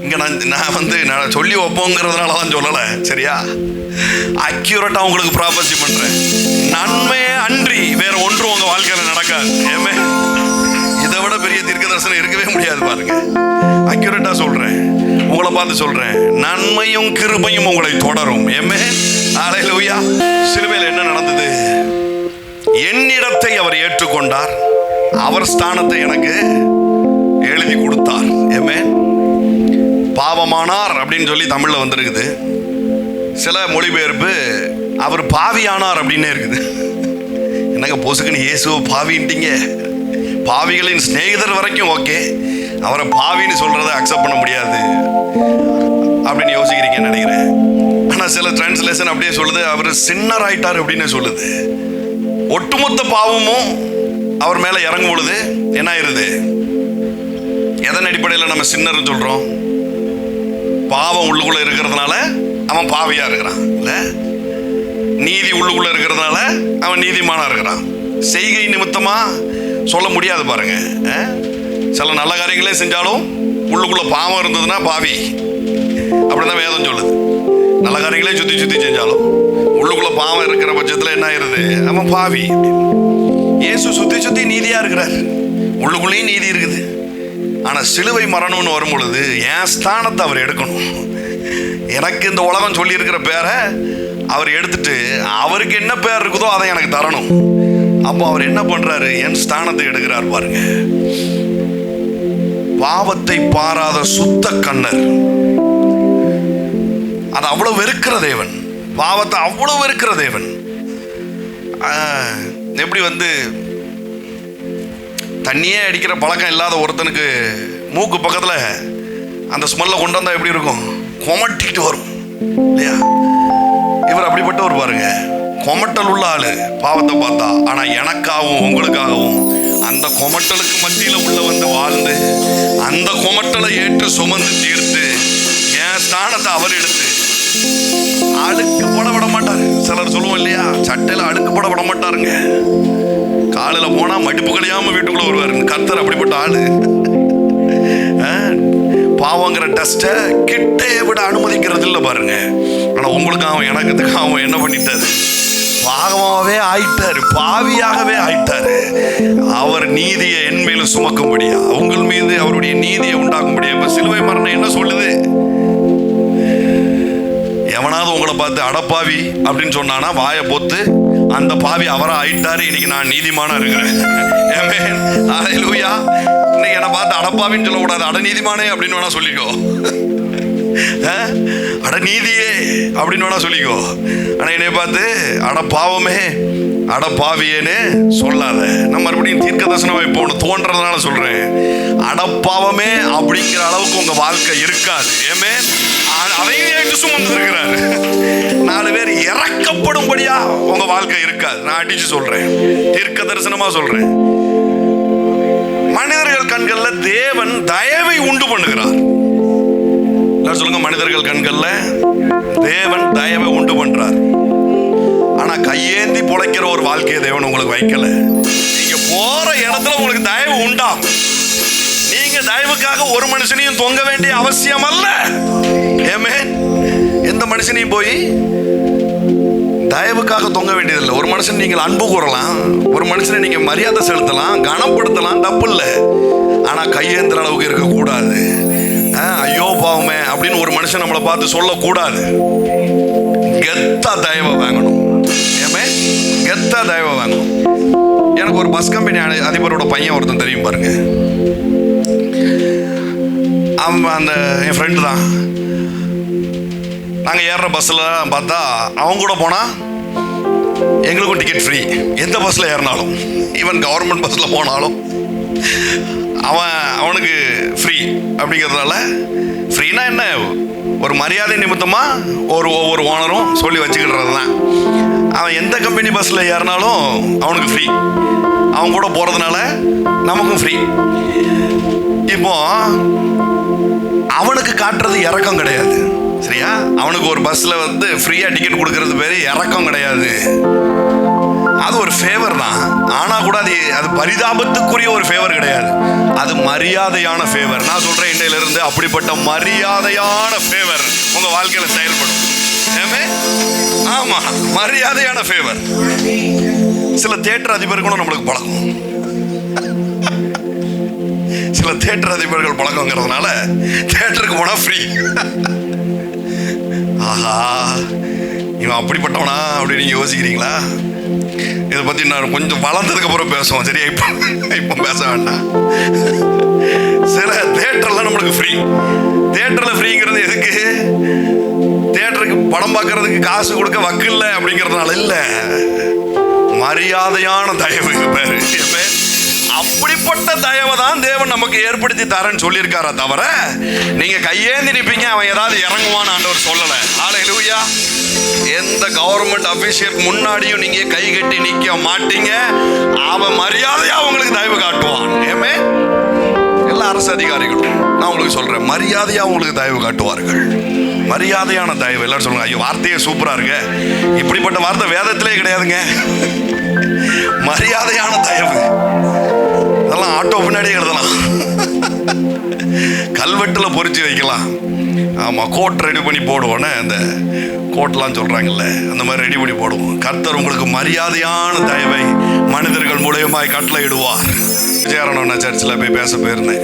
இங்க நான் சொல்லி வைப்போங்கிறதுனால தான் சொல்லலை, சரியா? அக்யூரேட்டா உங்களுக்கு ப்ராபசி பண்றேன். நன்மையே அன்றி வேற ஒன்றும் உங்க வாழ்க்கையில நடக்காது. ஏமே இதை விட பெரிய தீர்க்க தரிசனம் இருக்கவே முடியாது பாருங்க. அக்யூரேட்டா சொல்றேன், உங்களை பார்த்து சொல்றேன், நன்மையும் கிருபையும் உங்களை தொடரும். ஏமே ஹல்லேலூயா. சிலுவையில் என்ன நடந்தது? என்னிடத்தை அவர் ஏற்றுக்கொண்டார், அவர் ஸ்தானத்தை எனக்கு எழுதி கொடுத்தார். ஏமே பாவமானார் அப்படின்னு சொல்லி தமிழ்ல வந்திருக்குது. சில மொழிபெயர்ப்பு அவர் பாவியானார் அப்படின்னே இருக்குது. என்னங்க போசுக்குன்னு இயேசுவை பாவின்ட்டீங்க? பாவிகளின் சிநேகிதர் வரைக்கும் ஓகே, அவரை பாவின்னு சொல்றதை அக்செப்ட் பண்ண முடியாது அப்படின்னு யோசிக்கிறீங்கன்னு நினைக்கிறேன். ஆனால் சில டிரான்ஸ்லேஷன் அப்படியே சொல்லுது, அவர் சின்னர் ஆயிட்டார் அப்படின்னு சொல்லுது. ஒட்டுமொத்த பாவமும் அவர் மேல இறங்கும் பொழுது என்ன ஆயிருது? எதன் அடிப்படையில் நம்ம சின்னர்னு சொல்றோம்? பாவம் உள்ளுக்குள்ள இருக்கிறதுனால அவன் பாவியா இருக்கிறான், இல்ல நீதி உள்ளுக்குள்ள இருக்கிறதுனால அவன் நீதிமானா இருக்கிறான். செய்கை நிமித்தமா சொல்ல முடியாது பாருங்க. சில நல்ல காரியங்களே செஞ்சாலும் உள்ளுக்குள்ள பாவம் இருந்ததுன்னா பாவி, அப்படிதான் வேதம் சொல்லுது. நல்ல காரியங்களே சுத்தி சுத்தி செஞ்சாலும் உள்ளுக்குள்ள பாவம் இருக்கிற பட்சத்துல என்ன ஆயிருது? அவன் பாவி. இயேசு சுத்தி சுத்தி நீதியா இருக்கிறார், உள்ளுக்குள்ளேயும் நீதி இருக்குது. ஆனா சிலுவை மரணம்னு வரும் பொழுது என் ஸ்தானத்தை அவர் எடுக்கணும். எனக்கு இந்த உலகம் சொல்லி இருக்கிற பேரை அவர் எடுத்துட்டு அவருக்கு என்ன பேர் இருக்குதோ அதை எனக்கு தரணும். அப்போ அவர் என்ன பண்றாரு? என் ஸ்தானத்தை எடுக்கிறார் பாருங்க. பாவத்தை பாராத சுத்த கண்ணர். அது அவ்வளவு வெறுக்கிற தேவன், பாவத்தை அவ்வளவு வெறுக்கிற தேவன். எப்படி தண்ணியே அடிக்கிற பழக்கம் இல்லாத ஒருத்தனுக்கு மூக்கு பக்கத்துல அந்த ஸ்மெல்ல கொண்டு வந்தா எப்படி இருக்கும்? கொமட்டிட்டு வரும் இல்லையா? இவர் அப்படிப்பட்டவர் பாருங்க, கொமட்டல் உள்ள ஆளு பாவத்தை பார்த்தா. ஆனா எனக்காகவும் உங்களுக்காகவும் அந்த கொமட்டலுக்கு மத்தியில உள்ள வாழ்ந்து அந்த கொமட்டலை ஏற்று சுமந்து தீர்த்து என் ஸ்தானத்தை அவர் எடுத்து அழுக்கு போட விட மாட்டாரு. சிலர் சொல்லுவோம் இல்லையா, சட்டையில அழுக்கு போட விட மாட்டாருங்க. காலையில போனா மடிப்பு கழியாம வீட்டுக்குள்ள வருவாரு. கர்த்தர் அப்படிப்பட்ட ஆளு. பாவங்கிற டஸ்ட்டை கிட்டே விட அனுமதிக்கிறது இல்லை பாருங்க. ஆனா உங்களுக்காகவும் எனக்குக்காகவும் என்ன பண்ணிட்டாரு? பாவமாவே ஆயிட்டாரு, பாவியாகவே ஆயிட்டாரு. அவர் நீதியை என் மேல சுமக்கும்படியா, உங்கள் மீது அவருடைய நீதியை உண்டாக்கும்படியா. இப்ப சிலுவை மரணம் என்ன சொல்லுது? எவனாவது உங்களை பார்த்து அடப்பாவி அப்படின்னு சொன்னானா வாயை பொத்து, அந்த பாவி அவரா ஆயிட்டாரு, இன்னைக்கு நான் நீதிமானா இருக்கிறேன். ஆமென், ஹல்லேலூயா. இன்னைக்கு என்னை பார்த்து அடப்பாவின்னு சொல்லக்கூடாது, அட நீதிமானே அப்படின்னு வேணா சொல்லிக்கோ, அட நீதியே அப்படின்னு வேணா சொல்லிக்கோ. ஆனா என்னைய பார்த்து அட பாவமே அட பாவியேன்னு சொல்லாத. நான் மறுபடியும் தீர்க்க தரிசனம் இப்போ ஒன்று தோன்றதுனால சொல்றேன், அடப்பாவமே அப்படிங்கிற அளவுக்கு உங்க வாழ்க்கை இருக்காது. ஏமே அதையும் ஏற்று சுமந்து இருக்கிறாரு. 4 பேர் இறக்கப்படும்படியா உங்க வாழ்க்கை இருக்காது. நான் அடிச்சு சொல்றேன், தீர்க்க தரிசனமா சொல்றேன். மனிதர்கள் கண்கள்ல தேவன் தயவை உண்டு பண்ணுகிறார். சொல்லுங்க, மனிதர்கள் கண்கள்ல தேவன் தயவை உண்டு பண்றார். ஆனா கையேந்தி பொழைக்கிற ஒரு வாழ்க்கையை தேவன் உங்களுக்கு வைக்கல. நீங்க போற இடத்துல உங்களுக்கு தயவு உண்டா? நீங்க தயவுக்காக ஒரு மனுஷனையும் தொங்க வேண்டிய அவசியம் அல்ல. ஆமென். எந்த மனுஷனையும் போய் தயவுக்காக தொங்க வேண்டியதில்லை. ஒரு மனுஷன் நீங்கள் அன்பு கூறலாம், ஒரு மனுஷனை நீங்க மரியாதை செலுத்தலாம், கனப்படுத்தலாம், தப்பு இல்லை. ஆனா கையேந்திர அளவுக்கு இருக்கக்கூடாது. ஐயோ பாவமே அப்படின்னு ஒரு மனுஷன் நம்மளை பார்த்து சொல்லக்கூடாது. கெத்தா தயவை வாங்கணும். ஏமே கெத்தா தயவை வாங்கணும். எனக்கு ஒரு பஸ் கம்பெனி அதிபரோட பையன் ஒருத்தன் தெரியும் பாருங்க. அவன் அந்த என் ஃப்ரெண்டு தான். நாங்கள் ஏறுற பஸ்ஸில் பார்த்தா அவங்க கூட போனால் எங்களுக்கும் டிக்கெட் ஃப்ரீ. எந்த பஸ்ஸில் ஏறினாலும், ஈவன் கவர்மெண்ட் பஸ்ஸில் போனாலும் அவனுக்கு ஃப்ரீ. அப்படிங்கிறதுனால ஃப்ரீனா என்ன, ஒரு மரியாதை நிமித்தமாக ஒவ்வொரு ஓனரும் சொல்லி வச்சுக்கிடுறது தான். அவன் எந்த கம்பெனி பஸ்ஸில் ஏறினாலும் அவனுக்கு ஃப்ரீ. அவன் கூட போகிறதுனால நமக்கும் ஃப்ரீ. இப்போ அவனுக்கு காட்டுறது இறக்கம் கிடையாது, சரியா? அவனுக்கு ஒரு பஸ்ஸில் வந்து ஃப்ரீயாக டிக்கெட் கொடுக்கறது பேர் இறக்கம் கிடையாது. அது ஒரு ஃபேவர் தான். ஆனால் கூட அது பரிதாபத்துக்குரிய ஒரு ஃபேவர் கிடையாது. அது மரியாதையான ஃபேவர். நான் சொல்கிறேன், இன்றையிலிருந்து அப்படிப்பட்ட மரியாதையான ஃபேவர் உங்கள் வாழ்க்கையில் செயல்படும். ஆமாம், மரியாதையான ஃபேவர். சில தியேட்டர் அதிபர்களும் நம்மளுக்கு பழக்கம். சில தியேட்டர் அதிபர்கள் பழக்கங்கிறதுனால தியேட்டருக்கு போனால் ஃப்ரீ. ஆஹா, இவன் அப்படிப்பட்டவனா அப்படின்னு நீங்கள் யோசிக்கிறீங்களா? இதை பற்றி நான் கொஞ்சம் வளர்ந்ததுக்கு அப்புறம் பேசுவோம், சரியா? இப்போ பேச வேண்டாம். சில தியேட்டர்லாம் நம்மளுக்கு ஃப்ரீ. தியேட்டரில் ஃப்ரீங்கிறது எதுக்கு? தியேட்டருக்கு படம் பார்க்கறதுக்கு காசு கொடுக்க வக்கில்ல அப்படிங்கிறதுனால இல்லை, மரியாதையான தயவு பேரு. அப்படிப்பட்ட தயவை தான் தேவன் நமக்கு ஏற்படுத்தி தரேன்னு சொல்லியிருக்காரா தவிர நீங்க கையேந்தி நிற்பீங்க அவன் ஏதாவது இறங்குவான்னு ஆண்டவர் சொல்லல. ஹல்லேலூயா. எந்த கவர்மெண்ட் அபிஷியல் முன்னாடியும் நீங்க கை கட்டி நிக்க மாட்டீங்க. அவன் மரியாதையா உங்களுக்கு தயவு காட்டுவான். ஏமே எல்லா அரசு அதிகாரிகளும் நான் உங்களுக்கு சொல்றேன், மரியாதையா உங்களுக்கு தயவு காட்டுவார்கள். மரியாதையான தயவு. எல்லாரும் சொல்லுங்க, ஐயோ வார்த்தையே சூப்பரா இருக்கு. இப்படிப்பட்ட வார்த்தை வேதத்திலே கிடையாதுங்க. மரியாதையான தயவு அதெல்லாம் ஆட்டோ பின்னாடியே எழுதலாம், கல்வெட்டில் பொறிச்சு வைக்கலாம். ஆமாம், கோட் ரெடி பண்ணி போடுவோன்னே அந்த கோட்லாம் சொல்கிறாங்கல்ல, அந்த மாதிரி ரெடி பண்ணி போடுவோம். கர்த்தர் உங்களுக்கு மரியாதையான தயவை மனிதர்கள் மூலியமாய் கட்டளையிடுவார். விஜயாரணா சர்ச்சில் போய் பேச போயிருந்தேன்.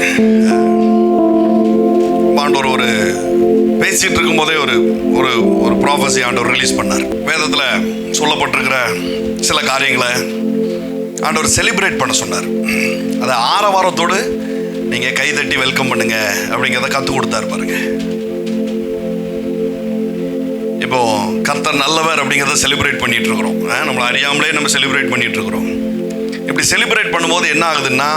ஆண்டவர் ஒரு பேசிட்டு இருக்கும் போதே ஒரு ஒரு ஒரு ப்ராஃபஸி ஆண்டவர் ரிலீஸ் பண்ணார். வேதத்தில் சொல்லப்பட்டிருக்கிற சில காரியங்களை ஆண்டவர் செலிப்ரேட் பண்ண சொன்னார். அதை ஆரவாரத்தோடு நீங்கள் கைதட்டி வெல்கம் பண்ணுங்க அப்படிங்கிறத கற்றுக் கொடுத்தாரு பாருங்க. இப்போ கர்த்தர் நல்லவர் அப்படிங்கிறத செலிப்ரேட் பண்ணிட்டு இருக்கிறோம். நம்மளை அறியாமலே நம்ம செலிப்ரேட் பண்ணிட்டு இருக்கிறோம். இப்படி செலிப்ரேட் பண்ணும்போது என்ன ஆகுதுன்னா,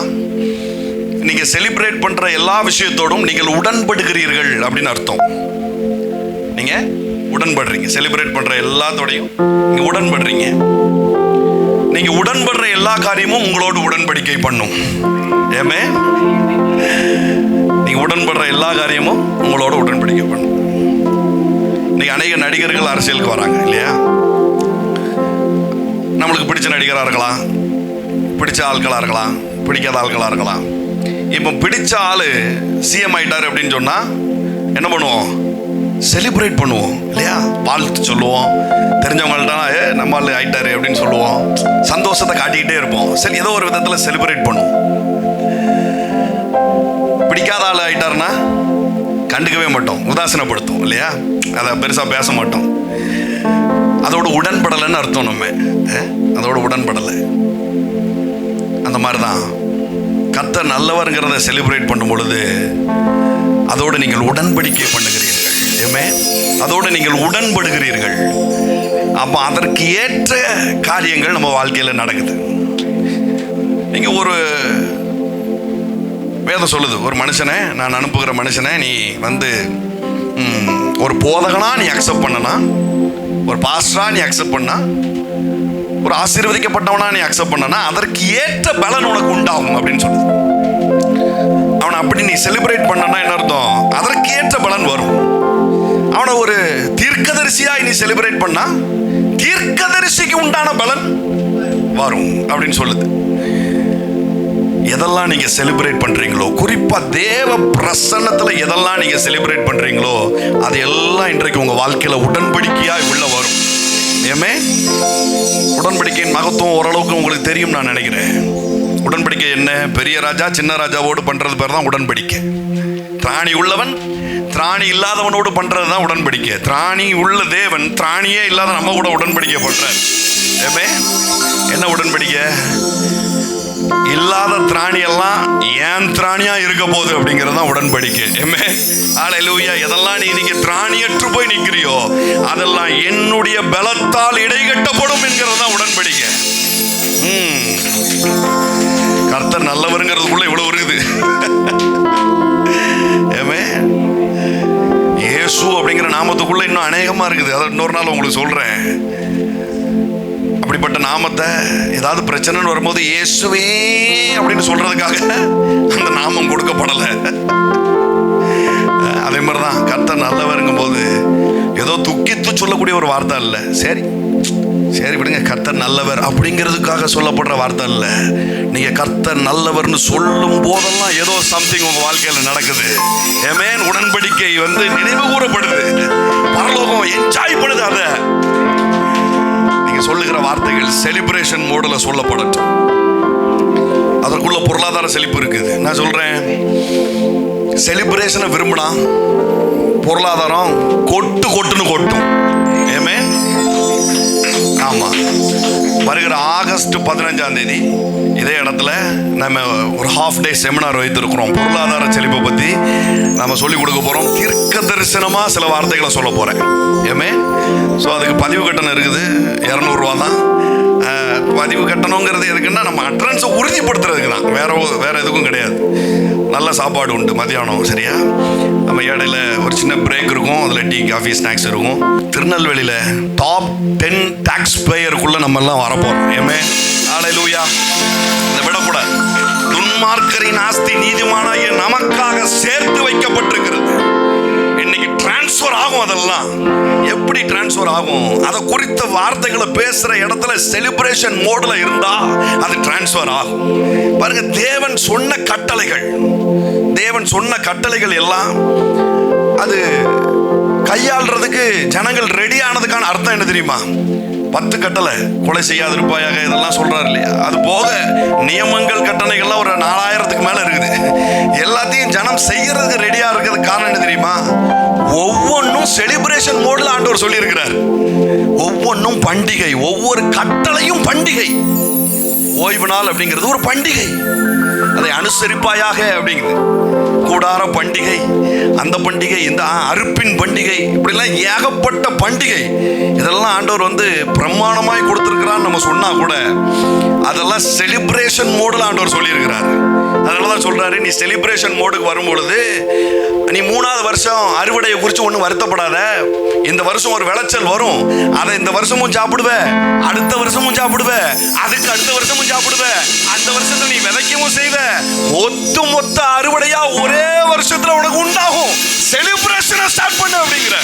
நீங்கள் செலிப்ரேட் பண்ணுற எல்லா விஷயத்தோடும் நீங்கள் உடன்படுகிறீர்கள் அப்படின்னு அர்த்தம். நீங்கள் உடன்படுறீங்க, செலிப்ரேட் பண்ணுற எல்லாத்தோடையும் நீங்கள் உடன்படுறீங்க. நீங்கள் உடன்படுற எல்லா காரியமும் உங்களோடு உடன்படிக்கை பண்ணும். ஏமே நீங்கள் உடன்படுற எல்லா காரியமும் உங்களோட உடன்படிக்கை பண்ணும். இன்னைக்கு அநேக நடிகர்கள் அரசியலுக்கு வராங்க இல்லையா? நம்மளுக்கு பிடிச்ச நடிகராக இருக்கலாம், பிடிச்ச ஆட்களாக இருக்கலாம், பிடிக்காத ஆட்களாக இருக்கலாம். இப்போ பிடிச்ச ஆள் சிஎம் ஆயிட்டார் அப்படின்னு சொன்னால் என்ன பண்ணுவோம்? செலிப்ரேட் பண்ணுவோம் இல்லையா? வாழ்த்து சொல்லுவோம், தெரிஞ்சவங்கள்ட்ட நம்ம ஆள் ஆயிட்டாரு அப்படின்னு சொல்லுவோம், சந்தோஷத்தை காட்டிக்கிட்டே இருப்போம். சரி, ஏதோ ஒரு விதத்தில் செலிப்ரேட் பண்ணுவோம். பிடிக்காத ஆள் ஆயிட்டாருன்னா கண்டுக்கவே மாட்டோம், உதாசீனப்படுத்தும் இல்லையா? அதை பெருசாக பேச மாட்டோம். அதோட உடன்படலைன்னு அர்த்தம். நம்ம அதோட உடன்படலை. அந்த மாதிரி தான் கர்த்தர் நல்லவர்ங்கிறத செலிப்ரேட் பண்ணும் பொழுது அதோடு நீங்கள் உடன்படிக்கை பண்ணுகிறீர்கள். அதோடு நீங்கள் உடன்படுகிறீர்கள். அப்போ அதற்கு ஏற்ற காரியங்கள் நம்ம வாழ்க்கையில் நடக்குது. நீங்கள் ஒரு வேதம் சொல்லுது, ஒரு மனுஷனை, நான் அனுப்புகிற மனுஷனை நீ வந்து ஒரு போதகனா நீ அக்செப்ட் பண்ணனா, ஒரு பாஸ்டரா நீ அக்செப்ட் பண்ணா, ஒரு ஆசீர்வதிக்கப்பட்டவனா நீ அக்செப்ட் பண்ணனா அதற்கு ஏற்ற பலன் உனக்கு உண்டாகும் அப்படின்னு சொல்லுது. அவனை அப்படி நீ செலிப்ரேட் பண்ணனா என்ன அர்த்தம்? அதற்கு ஏற்ற பலன் வரும். அவனை ஒரு தீர்க்கதரிசியா நீ செலிப்ரேட் பண்ணா தீர்க்கதரிசிக்கு உண்டான பலன் வரும் அப்படின்னு சொல்லுது. எதெல்லாம் நீங்க செலிப்ரேட் பண்றீங்களோ, குறிப்பா தேவ பிரசன்னத்துல எதெல்லாம் நீங்க செலிப்ரேட் பண்றீங்களோ அது எல்லாம் இன்றைக்கு உங்க வாழ்க்கையில உடன்படிக்கையா உள்ள வரும். ஏமே உடன்படிக்கையின் மகத்துவம் ஓரளவுக்கு உங்களுக்கு தெரியும் நான் நினைக்கிறேன். உடன்படிக்கை என்ன? பெரிய ராஜா சின்ன ராஜாவோடு பண்றது பேர் தான் உடன்படிக்கை. திராணி உள்ளவன் திராணி இல்லாதவனோடு பண்றது தான் உடன்படிக்கை. திராணி உள்ள தேவன் திராணியே இல்லாத நம்ம கூட உடன்படிக்கை பண்றார். ஏமே என்ன உடன்படிக்கை? இல்லாத திராணி எல்லாம் ஏன் திராணியா இருக்க போகுது அப்படிங்கிறது தான் உடன்படிக்கை. ஏமே ஹல்லேலூயா. எதெல்லாம் நீங்க திராணியற்று போய் நிற்கிறியோ அதெல்லாம் என்னுடைய பலத்தால் இடைகட்டப்படும் என்கிறது தான் உடன்படிக்கை. கர்த்தர் நல்லவருங்கிறதுக்குள்ள இவ்வளவு இருக்குது. ஏமே இயேசு அப்படிங்கிற நாமத்துக்குள்ள இன்னும் அநேகமா இருக்குது. அதை இன்னொரு நாள் உங்களுக்கு சொல்றேன். அப்படிப்பட்ட நாமத்தை ஏதாவது பிரச்சனைன்னு வரும்போது இயேசுவே அப்படின்னு சொல்றதுக்காக அந்த நாமம் கொடுக்கப்படலை. அதே மாதிரிதான் கர்த்தர் நல்லவருங்கும் போது ஏதோ துக்கித்து சொல்லக்கூடிய ஒரு வார்த்தை இல்லை. சரி சரி விடுங்க, கர்த்தர் நல்லவர் அப்படிங்கிறதுக்காக சொல்லப்படுற வார்த்தை இல்லை. நீங்க கர்த்தர் நல்லவர்னு சொல்லும் போதெல்லாம் ஏதோ சம்திங் உங்க வாழ்க்கையில நடக்குது. ஆமென். உடன்படிக்கை வந்து நினைவு கூறப்படுது, பரலோகம் என்ஜாய் பண்ணுது. அதை நீங்க சொல்லுகிற வார்த்தைகள் செலிப்ரேஷன் மோடுல சொல்லப்படட்டும். அதற்குள்ள பொருளாதார செழிப்பு இருக்குது. நான் சொல்றேன், செலிப்ரேஷனை விரும்பினா பொருளாதாரம் கொட்டுன்னு கொட்டும். ஆமென். ஆமா, வருகிற ஆகஸ்ட் 15ஆம் தேதி இதே இடத்துல நம்ம ஒரு ஹாஃப் டே செமினார் வைத்திருக்கிறோம். பொருளாதார செழிப்பை பத்தி நம்ம சொல்லிக் கொடுக்க போறோம். தீர்க்க தரிசனமா சில வார்த்தைகளை சொல்ல போறேன். ஏமே ஸோ அதுக்கு பதிவு கட்டணம் இருக்குது, 200 ரூபா தான். பதிவு கட்டணங்கிறது எதுக்குன்னா நம்ம அட்ரன்ஸை உறுதிப்படுத்துறதுக்கு தான், வேற எதுக்கும் கிடையாது. நல்ல சாப்பாடு உண்டு மதியானம், சரியா? நம்ம இடையில ஒரு சின்ன பிரேக் இருக்கும், அதில் டீ காஃபி ஸ்நாக்ஸ் இருக்கும். திருநெல்வேலியில் டாப் 10 டாக்ஸ் பேயருக்குள்ள நம்ம எல்லாம் வரப்போறோம். ஏமே ஹல்லேலூயா. இதை விடக்கூடாது. துன்மார்க்கரின் ஆஸ்தி நீதிமானாகிய நமக்காக சேர்த்து வைக்கப்பட்டிருக்கிறது. இன்னைக்கு டிரான்ஸ்ஃபர் ஆகும். அதெல்லாம் எப்படி டிரான்ஸ்ஃபர் ஆகும்? அதை குறித்த வார்த்தைகளை பேசுற இடத்துல செலிப்ரேஷன் மோட்ல இருந்தா அது டிரான்ஸ்ஃபர் ஆகும். பாருங்க, தேவன் சொன்ன கட்டளைகள் எல்லாம் அது கையாளுறதுக்கு ஜனங்கள் ரெடி ஆனதுக்கான அர்த்தம் என்ன தெரியுமா? 10 கட்டளை, கொலை செய்யாதிருப்பாயாக, இதெல்லாம் சொல்றாரு இல்லையா? அது போக நியமங்கள் கட்டளைகள்லாம் ஒரு 4000க்கு மேல இருக்குது. எல்லாத்தையும் ஜனம் செய்யறதுக்கு ரெடியா இருக்கிறதுக்கு காரணம் என்ன தெரியுமா? ஒவ்வொன்றும் செலிப்ரேஷன் மோட்ல ஆண்டவர் சொல்லி இருக்கிறார். ஒவ்வொன்றும் பண்டிகை, ஒவ்வொரு கட்டளையும் பண்டிகை. ஓய்வு நாள் அப்படிங்கிறது ஒரு பண்டிகை, அதை அனுசரிப்பாயாக அப்படிங்கிறது. கூடார பண்டிகை, அந்த பண்டிகை, இந்த அறுப்பின் பண்டிகை, இப்படிலாம் ஏகப்பட்ட பண்டிகை. இதெல்லாம் ஆண்டவர் வந்து பிரமாணமாய் கொடுத்திருக்கிறான்னு நம்ம சொன்னா கூட அதெல்லாம் செலிப்ரேஷன் மோடில் ஆண்டவர் சொல்லியிருக்கிறார். அதனாலதான் சொல்றாரு, நீ செலிப்ரேஷன் மோடுக்கு வரும்பொழுது நீ 3ஆவது வருஷம் அறுவடையை குறித்து ஒன்றும் வருத்தப்படாத. இந்த வருஷம் ஒரு விளைச்சல் வரும், அதை இந்த வருஷமும் சாப்பிடுவ, அடுத்த வருஷமும் சாப்பிடுவ, அதுக்கு அடுத்த வருஷமும் சாப்பிடுவ, அந்த வருஷத்துல நீ விதைக்கவும் செய்வ, மொத்த அறுவடையா ஒரே வருஷத்துல உனக்கு உண்டாகும். செலிப்ரேஷனை ஸ்டார்ட் பண்ணு அப்படிங்கிற.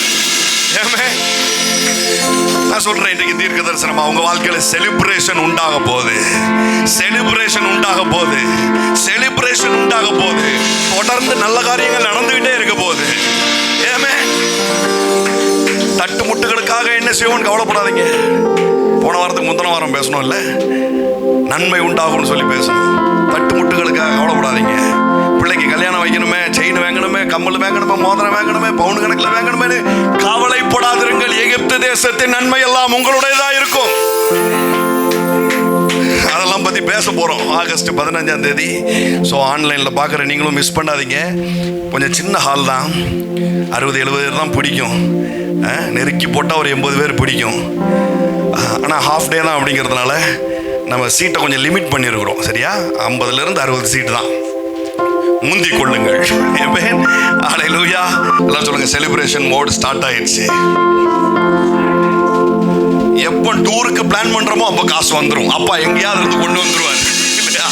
நான் சொல்றேன், இன்றைக்கு தீர்க்க தரிசனமா உங்க வாழ்க்கையில செலிப்ரேஷன் உண்டாக போகுது. செலிப்ரேஷன் உண்டாக போகுது. செலிப்ரேஷன் உண்டாக போகுது. தொடர்ந்து நல்ல காரியங்கள் நடந்துகிட்டே இருக்க போகுது. ஏமே தட்டு முட்டுகளுக்காக என்ன செய்வோம்னு கவலைப்படாதீங்க. போன வாரத்துக்கு முந்தின வாரம் பேசணும் இல்ல, நன்மை உண்டாகும்னு சொல்லி பேசணும். தட்டு முட்டுகளுக்காக கவலைப்படாதீங்க. பிள்ளைக்கு கல்யாணம் வைக்கணுமே, செயின் வாங்கணுமே, கம்மல் வாங்கணுமே, மோதிரம் வாங்கணுமே, பவுன் கணக்கில் வாங்கணுமே, கவலைப்படாதிருங்கள். எகிப்து தேசத்தின் நன்மை எல்லாம் உங்களுடையதா இருக்கும். அதெல்லாம் பத்தி பேச போறோம் ஆகஸ்ட் 15ஆம் தேதி. ஸோ ஆன்லைன்ல பார்க்குற நீங்களும் மிஸ் பண்ணாதீங்க. கொஞ்சம் சின்ன ஹால் தான், 60-70 பேர் தான் பிடிக்கும். நெருக்கி போட்டால் ஒரு 80 பேர் பிடிக்கும். ஆனால் ஹாஃப் டே தான் அப்படிங்கிறதுனால நம்ம சீட்டை கொஞ்சம் லிமிட் பண்ணியிருக்கிறோம். சரியா, 50லேருந்து 60 சீட்டு தான். முந்தி கொள்ளுங்கள். ஹல்லேலூயா. எல்லாம் சொல்லுங்க, செலிப்ரேஷன் மோட் ஸ்டார்ட் ஆயிடுச்சு. எப்போ டூருக்கு பிளான் பண்றோமோ அப்போ காசு வந்துடும். அப்பா எங்கேயாவது இருந்து கொண்டு வந்துருவாரு இல்லையா?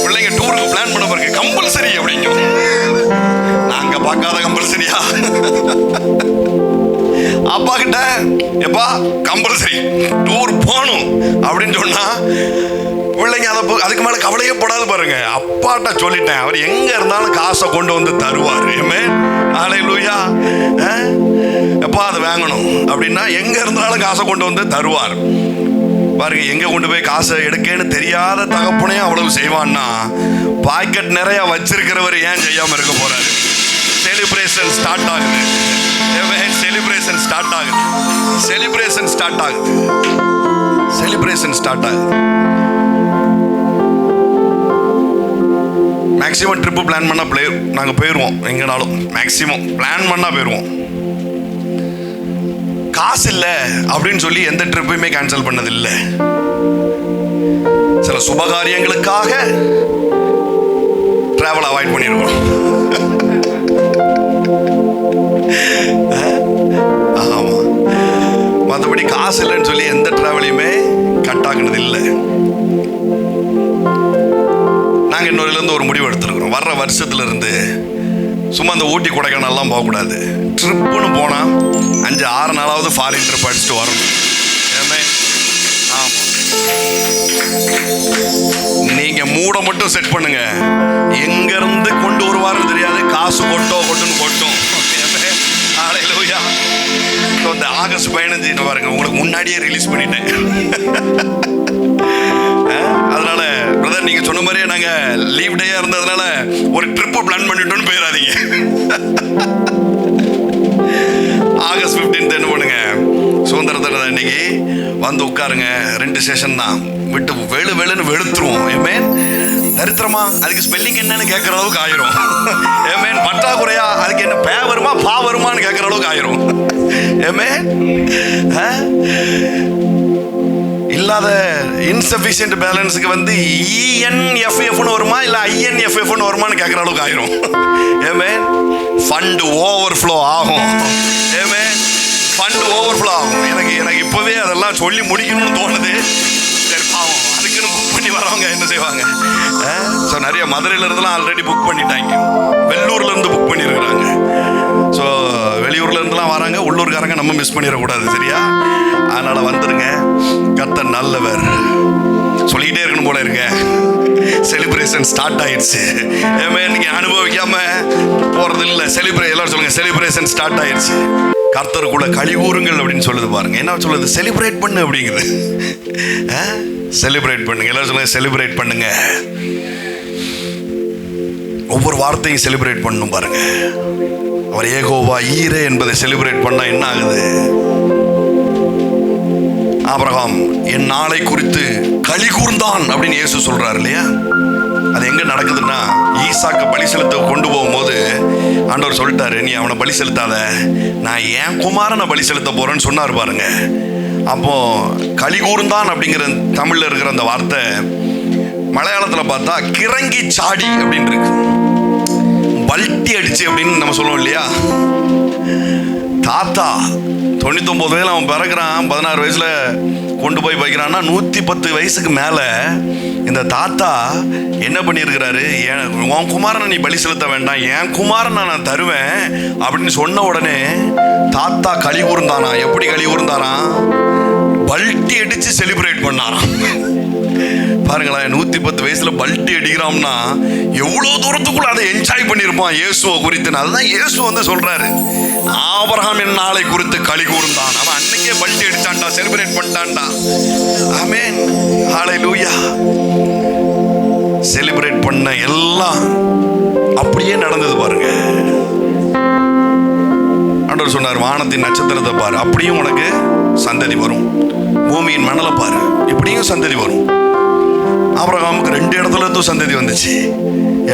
பிள்ளைங்க டூருக்கு பிளான் பண்ண பிறகு கம்பல்சரி அப்படிங்கும். நாங்க பார்க்காத கம்பல்சரியா? அப்பா கிட்ட எப்பா கம்பல்சரி டூர் போகணும் அப்படின்னு சொன்னா பிள்ளைங்க அதுக்கு மேல கவலையே படாது பாருங்க. அப்பாட்ட சொல்லிட்டேன், அவர் எங்க இருந்தாலும் காசை கொண்டு வந்து தருவார். ஹல்லேலூயா. எப்பா அதை வாங்கணும் அப்படின்னா எங்க இருந்தாலும் காசை கொண்டு வந்து தருவார். பாருங்க, எங்க கொண்டு போய் காசை எடுக்கன்னு தெரியாத தகப்பனே அவ்வளவு செய்வான்னா, பாக்கெட் நிறைய வச்சிருக்கிறவர் ஏன் செய்யாம இருக்க போறாரு? செலிப்ரேஷன் ஸ்டார்ட் ஆகுது. செலிப்ரேஷன் ஸ்டார்ட் ஆகுது. செலிப்ரேஷன் ஸ்டார்ட் ஆகுது. செலிப்ரேஷன் ஸ்டார்ட் ஆகுது. மேக்ஸிமம் ட்ரிப்பு பிளான் பண்ணா நாங்கள் போயிடுவோம். எங்கனாலும் மேக்ஸிமம் பிளான் பண்ணா போயிடுவோம். காசு இல்லை அப்படின்னு சொல்லி எந்த ட்ரிப்பையுமே கேன்சல் பண்ணது இல்லை. சில சுபகாரியங்களுக்காக டிராவல் அவாய்ட் பண்ணிருக்கோம். ஆமா, மற்றபடி காசு இல்லைன்னு சொல்லி எந்த டிராவலையுமே கட் ஆகுனது இல்லை. நாங்கள் இன்னொருலேருந்து ஒரு முடிவு எடுத்துருக்குறோம். வர்ற வருஷத்துலேருந்து சும்மா அந்த ஊட்டி கொடைக்கானல்லாம் போகக்கூடாது. ட்ரிப்புன்னு போனால் 5-6 நாளாவது ஃபாரின் ட்ரிப் அடிச்சுட்டு வரணும். ஆமாம், நீங்கள் மூட மட்டும் செட் பண்ணுங்க. எங்கேருந்து கொண்டு வருவாருன்னு தெரியாது. காசு கொட்டுன்னு கொட்டும். ஹல்லேலூயா. இந்த ஆகஸ்ட் 15 பாருங்க, உங்களுக்கு முன்னாடியே ரிலீஸ் பண்ணிட்டேன். அதனால பிரதர், நீங்க சொன்ன மாதிரியே நாங்க லீவ் டேயா இருந்ததுனால ஒரு ட்ரிப் பிளான் பண்ணிட்டோம்னு போயிடாதீங்க. ஆகஸ்ட் 15 என்ன பண்ணுங்க, சுதந்திர தின அன்னைக்கு வந்து உட்காருங்க. 2 செஷன் தான், விட்டு வெளுன்னு வெளுத்துருவோம். தரித்திரமா அதுக்கு ஸ்பெல்லிங் என்னன்னு கேட்கற அளவுக்கு ஆயிரும். பற்றாக்குறையா அதுக்கு என்ன பே வருமா பா வருமானு கேட்கற அளவுக்கு ஆயிரும். இல்லாத இன்சஃபிஷியன்ட் பேலன்ஸுக்கு வந்து ENFFன்னு வருமா இல்ல INFFன்னு வருமானு கேட்கற அளவுக்கு ஆயிரும். ஃபண்ட் ஓவர்ஃப்ளோ ஆகும். ஃபண்ட் ஓவர்ஃப்ளோ ஆகும். எனக்கு இப்பவே அதெல்லாம் சொல்லி முடிக்கணும்னு தோணுது. சரி, பாவம், அதுக்குன்னு புக் பண்ணி வரவங்க என்ன செய்வாங்க? ஸோ நிறைய மதுரையில இருந்தெல்லாம் ஆல்ரெடி புக் பண்ணிட்டாங்க. வெள்ளூர்ல இருந்து புக் பண்ணியிருக்கிறாங்க. ஸோ வெளியூர்ல இருந்துலாம் வராங்க. உள்ளூர்காரங்க நம்ம மிஸ் பண்ணிடக்கூடாது. சரியா? அதனால வந்துருங்க. கர்த்தர் நல்லவர். சொல்லிக்கிட்டே இருக்கணும் போல இருக்க. செலிப்ரேஷன் ஸ்டார்ட் ஆயிடுச்சு. நீங்க அனுபவிக்காம போறது இல்லை. எல்லாரும் சொல்லுங்க, செலிப்ரேஷன் ஸ்டார்ட் ஆயிடுச்சு. கர்த்தருக்குள்ள களி கூறுங்கள் அப்படின்னு சொல்லுது பாருங்க. என்ன சொல்லுது? செலிப்ரேட் பண்ணு அப்படிங்குது. செலிப்ரேட் பண்ணுங்க. எல்லாரும் சொல்லுங்க, செலிப்ரேட் பண்ணுங்க. ஒவ்வொரு வார்த்தையும் செலிப்ரேட் பண்ணணும் பாருங்க. அவர் யெகோவா ஈரே என்பதை செலிப்ரேட் பண்ணா என்ன ஆகுது? ஆபிரகாம் என் நாளை குறித்து களி கூர்ந்தான் அப்படின்னு இயேசு சொல்றாரு இல்லையா? அது எங்க நடக்குதுன்னா, ஈசாக்க பலி செலுத்த கொண்டு போகும்போது ஆண்டவர் சொல்லிட்டாரு, நீ அவனை பலி செலுத்தாத, நான் என் குமாரனை பலி செலுத்த போறேன்னு சொன்னார் பாருங்க. அப்போ களி கூர்ந்தான் அப்படிங்கிற தமிழ்ல இருக்கிற அந்த வார்த்தை மலையாளத்துல பார்த்தா கிறங்கி சாடி அப்படின்னு இருக்கு. பல்ட்டி அடிச்சு அப்படின்னு நம்ம சொல்லுவோம் இல்லையா? தாத்தா 99 வயசுல அவன் பிறகுறான், 16 வயசுல கொண்டு போய் வைக்கிறான்னா 110 வயசுக்கு மேல இந்த தாத்தா என்ன பண்ணியிருக்கிறாரு? உன் குமாரனை நீ பலி செலுத்த வேண்டாம், என் குமாரனை நான் தருவேன் அப்படின்னு சொன்ன உடனே தாத்தா களி கூர்ந்தானா. எப்படி களி கூர்ந்தாராம்? பல்ட்டி அடிச்சு செலிப்ரேட் பண்ணாராம். பாருங்களேன், 110 வயசுல பல்ட்டி அடிக்கிறான்னா எவ்வளவு தூரத்துக்குள்ள அதை என்ஜாய் பண்ணிருப்பான் இயேசுவை குறித்து. அதுதான் இயேசு வந்து சொல்றாரு, ஆபிரகாம் என் நாளை குறித்து களி கூர்ந்தான். அவன் அன்னைக்கே பல்ட்டி அடிச்சான்டா, செலிப்ரேட் பண்ணிட்டான்டா. ஆமென், ஹல்லேலூயா. செலிப்ரேட் பண்ண எல்லாம் ஆண்டவர் சொன்னார், வானத்தின் நட்சத்திரத்தை பாரு, அப்படியும் உனக்கு சந்ததி வரும். பூமியின் மணலை பாரு, இப்படியும் சந்ததி வரும். ஆபிரகாமுக்கு 2 இடத்துல இருந்தும் சந்ததி வந்துச்சு.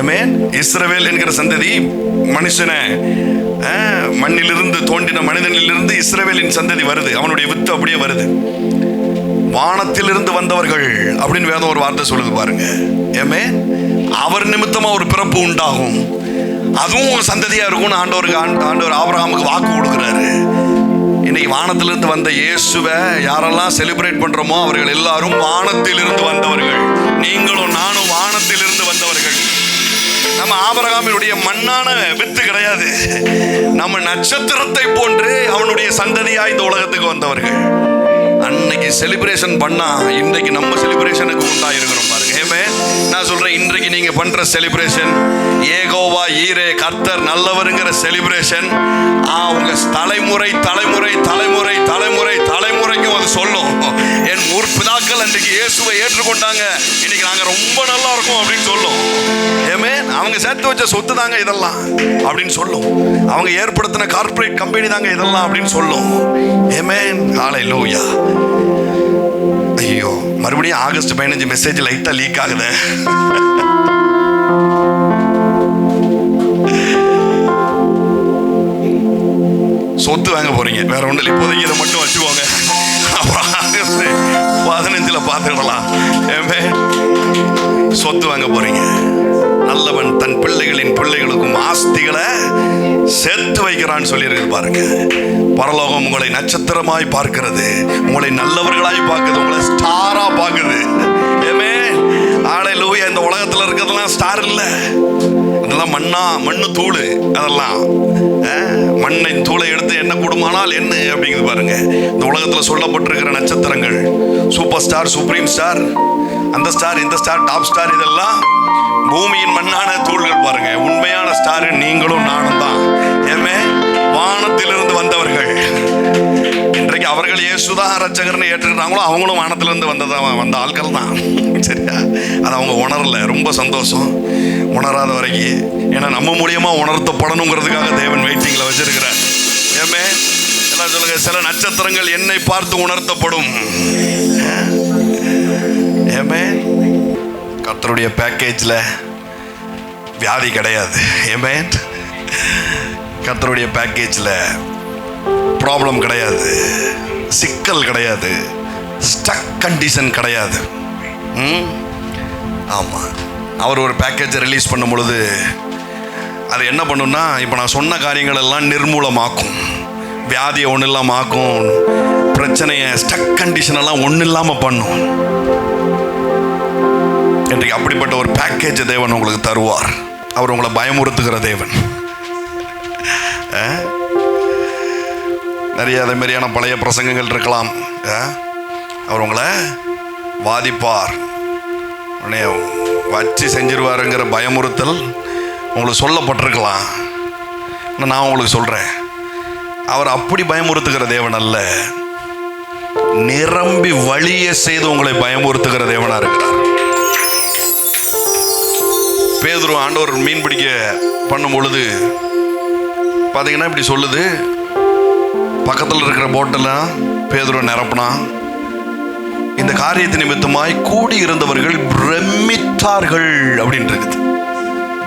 ஆமென். இஸ்ரவேல் என்கிற சந்ததி மனுஷனை மண்ணிலிருந்து தோன்றின மனிதனிலிருந்து இஸ்ரவேலின் சந்ததி வருது. அவனுடைய வித்து அப்படியே வருது. வானத்திலிருந்து வந்தவர்கள் அப்படின்னு வேதம் ஒரு வார்த்தை சொல்லுது பாருங்க. ஆமென். அவர் நிமித்தமா ஒரு பிறப்பு உண்டாகும், அதுவும் ஒரு சந்ததியா இருக்கும்னு ஆண்டவர் ஆபிரகாமுக்கு வாக்கு கொடுக்கிறாரு. இன்னைக்கு வானத்திலிருந்து வந்த இயேசுவை யாரெல்லாம் செலிப்ரேட் பண்றோமோ அவர்கள் எல்லாரும் வானத்திலிருந்து வந்தவர்கள். நீங்களும் நானும் வானத்திலிருந்து வந்தவர்கள். நம்ம ஆபிரகாமினுடைய மண்ணான வித்து கிடையாது. நம்ம நட்சத்திரத்தை போன்று அவனுடைய சந்ததியா இந்த உலகத்துக்கு வந்தவர்கள். அன்னைக்கு செலிப்ரேஷன் பண்ணா இன்றைக்கு நம்ம செலிப்ரேஷனுக்கு உண்டாயிருக்கிறோம் பாருங்க. நான் சொல்றேன், இன்றைக்கு நீங்க பண்ற செலிப்ரேஷன் யெகோவா ஈரே, கர்த்தர் நல்லவருங்கிற செலிப்ரேஷன் உங்க தலைமுறை தலைமுறை தலைமுறை தலைமுறை தலைமுறைக்கும் அது சொல்லும். என் முற்பிதாக்கள் அன்றைக்கு இயேசுவை ஏற்றுக்கொண்டாங்க, இன்னைக்கு நாங்க ரொம்ப நல்லா இருக்கோம் அப்படின்னு சொல்லும். ஆமென். அவங்க சேர்த்து வச்ச சொத்து தாங்க இதெல்லாம் அப்படின்னு சொல்லும். அவங்க ஏற்படுத்தின கார்ப்பரேட் கம்பெனி தாங்க இதெல்லாம் அப்படின்னு சொல்லும். ஆமென். ஹல்லேலூயா. ஐயோ, மறுபடியும் ஆகஸ்ட் 15 மெசேஜ் லைட்டா லீக் ஆகுது. சொத்து வாங்க போறீங்க, வேற ஒண்ணு இல்லை. இப்போதைக்கு இதை மட்டும் வச்சுக்கோங்க, அப்புறம் ஆகஸ்ட் 15 பார்த்துக்கலாம். சொத்து வாங்க போறீங்க. நல்லவன் தன் பிள்ளைகளின் பிள்ளைகளுக்கும் ஆஸ்திகளை சேர்த்து வைக்கிறான்னு சொல்லியிருக்கு பாருங்க. பரலோகம் உங்களை நட்சத்திரமாய் பார்க்கிறது, உங்களை நல்லவர்களாய் பார்க்குது, உங்களை ஸ்டாரா பார்க்குது. ஹல்லேலூயா. இந்த உலகத்துல இருக்கிறதெல்லாம் ஸ்டார் இல்ல, அதெல்லாம் மண்ணு தூள். அதெல்லாம் மண்ணின் தூளை எடுத்து என்ன கூடுமானால் என்ன அப்படிங்குது பாருங்க. இந்த உலகத்துல சொல்லப்பட்டிருக்கிற நட்சத்திரங்கள், சூப்பர் ஸ்டார், சுப்ரீம் ஸ்டார், அந்த ஸ்டார், இந்த ஸ்டார், டாப் ஸ்டார், இதெல்லாம் பூமியின் மண்ணான தூள்கள் பாருங்க. உண்மையான ஸ்டார் நீங்களும் நானும் தான். வானத்திலிருந்து வந்தவர்கள். இன்றைக்கு அவர்கள் இயேசுதான் ரட்சகர்னு ஏற்றுக்கிறாங்களோ அவங்களும் வானத்திலிருந்து வந்த ஆட்கள் தான். சரியா? அது அவங்க உணரல. ரொம்ப சந்தோஷம் உணராத வரைக்கும். ஏன்னா நம்ம மூலியமா உணர்த்தப்படணுங்கிறதுக்காக தேவன் வெயிட்டிங்ல வச்சிருக்கிறார். எல்லாம் சொல்லுங்க, சில நட்சத்திரங்கள் என்னை பார்த்து உணர்த்தப்படும். கர்த்தருடைய பேக்கேஜ்ல வியாதி கிடையாது. கர்த்தருடைய பேக்கேஜ்ல ப்ராப்ளம் கிடையாது, சிக்கல் கிடையாது, ஸ்டக் கண்டிஷன் கிடையாது. ஆமா, அவர் ஒரு பேக்கேஜை ரிலீஸ் பண்ணும் பொழுது அது என்ன பண்ணும்னா, இப்போ நான் சொன்ன காரியங்கள் எல்லாம் நிர்மூலமாக்கும், வியாதியை ஒன்றும் இல்லாமல் ஆக்கும், பிரச்சனையை ஸ்டக் கண்டிஷன் எல்லாம் ஒன்றும் இல்லாமல் பண்ணும். இன்றைக்கு அப்படிப்பட்ட ஒரு பேக்கேஜ் தேவன் உங்களுக்கு தருவார். அவர் உங்களை பயமுறுத்துகிற தேவன். நிறைய அதே மாதிரியான பழைய பிரசங்கங்கள் இருக்கலாம். அவர் உங்களை வாதிப்பார், வச்சு செஞ்சிருவாருங்கிற பயமுறுத்தல் உங்களுக்கு சொல்லப்பட்டிருக்கலாம். நான் உங்களுக்கு சொல்றேன், அவர் அப்படி பயமுறுத்துகிற தேவன் அல்ல, நிரம்பி வழிய செய்து உங்களை பயமுறுத்துகிற தேவனா இருக்கிறார். பேதுரு ஆண்டவர் மீன் பிடிக்க பண்ணும் பொழுது பார்த்தீங்கன்னா இப்படி சொல்லுது, பக்கத்தில் இருக்கிற போட்டெல்லாம் பேதுரு நிரப்பினா, இந்த காரியத்தின் நிமித்தமாய் கூடி இருந்தவர்கள் பிரமித்தார்கள் அப்படின்னு இருக்குது,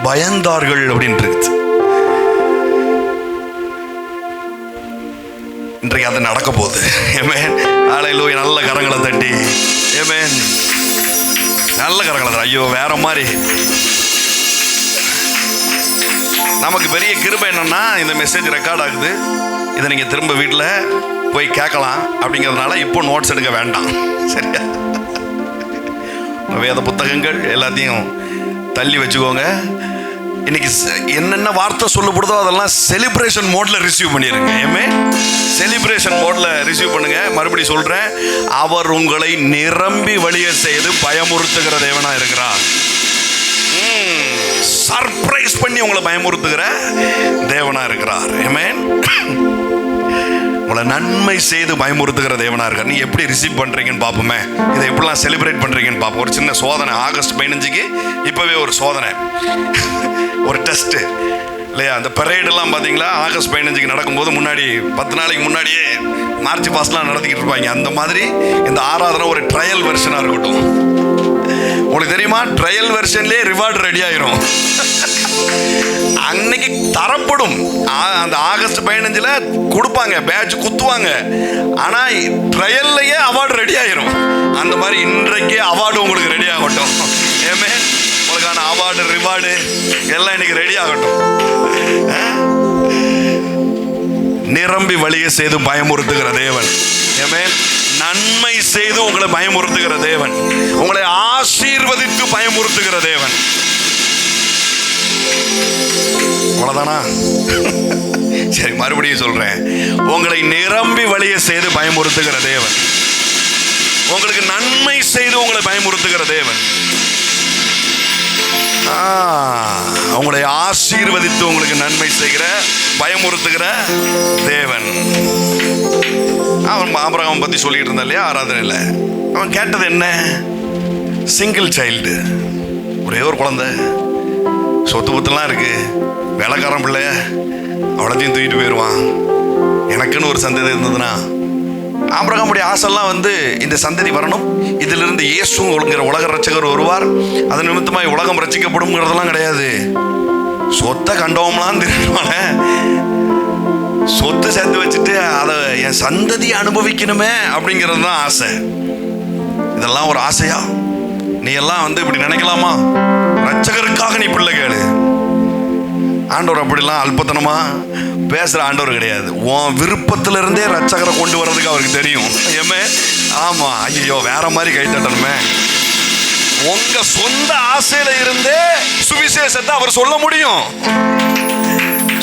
பயந்தார்கள் அப்படின்னு இருக்குது. இன்றைக்கு அது நடக்க போகுது. ஹல்லேலூயா. நல்ல கரங்களை தட்டி நல்ல கரங்களை தட்டி. ஐயோ, வேற மாதிரி நமக்கு பெரிய கிருபை என்னன்னா, இந்த மெசேஜ் ரெக்கார்ட் ஆகுது, இதை நீங்க திரும்ப வீட்டில் போய் கேட்கலாம். அப்படிங்கிறதுனால இப்போ நோட்ஸ் எடுக்க வேண்டாம். சரியா? வேத புத்தகங்கள் எல்லாத்தையும் தள்ளி வச்சுக்கோங்க. இன்னைக்கு என்னென்ன வார்த்தை சொல்லப்படுதோ அதெல்லாம் செலிப்ரேஷன் மோட்ல ரிசீவ் பண்ணிருங்க. செலிப்ரேஷன் மோட்ல ரிசீவ் பண்ணுங்க. மறுபடியும் சொல்றேன், அவர் உங்களை நிரம்பி வழிய செய்து பயமுறுத்துகிற தேவனா இருக்கிறார். சர்ப்ரைஸ் பண்ணி உங்களை பயமுறுத்துகிற தேவனா இருக்கிறார். ஆமென். உங்களை நன்மை செய்து பயமுறுத்துகிற தேவனா இருக்கார். நீங்க எப்படி ரிசீவ் பண்றீங்கன்னு பார்ப்போமே, இதை எப்படிலாம் செலிப்ரேட் பண்றீங்கன்னு பார்ப்போம். ஒரு சின்ன சோதனை. ஆகஸ்ட் 15க்கு இப்பவே ஒரு சோதனை, ஒரு டெஸ்ட். இல்லையா? அந்த பரேடெல்லாம் பார்த்தீங்களா, ஆகஸ்ட் 15 நடக்கும்போது முன்னாடி 10 நாளைக்கு முன்னாடியே மார்ச் பாஸ்ட்லாம் நடத்திக்கிட்டு இருப்பாங்க. அந்த மாதிரி இந்த ஆராதனை ஒரு ட்ரையல் வெர்ஷனாக இருக்கட்டும். உங்களுக்கு தெரியுமா, ட்ரையல் வெர்ஷன்லேயே ரிவார்டு ரெடி ஆயிரும். அன்னைக்கு தரப்படும். அந்த ஆகஸ்ட் 15 கொடுப்பாங்க, பேட்ச் குத்துவாங்க. ஆனா ட்ரையல்லையே அவார்டு ரெடி ஆயிரும். அந்த மாதிரி இன்றைக்கே அவார்டு உங்களுக்கு ரெடி ஆகட்டும். ஏமே, உங்களுக்கான அவார்டு ரிவார்டு எல்லாம் இன்னைக்கு ரெடி ஆகட்டும். நிரம்பி வழிய செய்து பயமுறுத்துகிற தேவன். ஏமே, நன்மை செய்து உங்களை பயமுறுத்துகிற தேவன், உங்களை ஆசீர்வதித்து பயமுறுத்துகிற தேவன். அவ்வளவுதானா? சரி, மறுபடியும் சொல்றேன். உங்களை நிரம்பி வழிய செய்து பயமுறுத்துகிற தேவன், உங்களுக்கு நன்மை செய்து உங்களை பயமுறுத்துகிற தேவன், உங்களை ஆசீர்வதித்து உங்களுக்கு நன்மை செய்கிற பயமுறுத்துகிற தேவன். அவன் ஆபிரகாம் பத்தி சொல்லிட்டு இருந்தா இல்லையா ஆராதனையில்? அவன் கேட்டது என்ன? சிங்கிள் சைல்டு, ஒரே ஒரு குழந்தை, சொத்து பத்துலாம் இருக்கு, வேலைக்காரன் பிள்ளை, அவ்வளோத்தையும் தூக்கிட்டு போயிடுவான். எனக்குன்னு ஒரு சந்ததி இருந்ததுன்னா, ஆபிரகாமுடைய ஆசைலாம் இந்த சந்ததி வரணும், இதிலிருந்து இயேசுங்கிற உலக ரட்சகர் வருவார், அதன் நிமித்தமாய் உலகம் ரட்சிக்கப்படும்ங்கிறதெல்லாம் கிடையாது. சொத்தை கண்டோம்லாம் தெரியுமான, சொத்து சேர்த்து வச்சுட்டு அதை என் சந்ததி அனுபவிக்கணுமே அப்படிங்கிறது தான் ஆசை. இதெல்லாம் ஒரு ஆசையா? நீ எல்லாம் இப்படி நினைக்கலாமா? ரட்சகருக்காக நீ பிள்ளை கேளு. ஆண்டவர் அப்படிலாம் அல்பத்தனமா பேசுற ஆண்டவர் கிடையாது. உன் விருப்பத்திலிருந்தே ரட்சகரை கொண்டு வர்றதுக்கு அவருக்கு தெரியும். ஏமே, ஆமா, ஐயோ வேற மாதிரி கை தட்டணுமே. உங்க சொந்த ஆசையில இருந்தே சுவிசேஷத்தை அவர் சொல்ல முடியும்.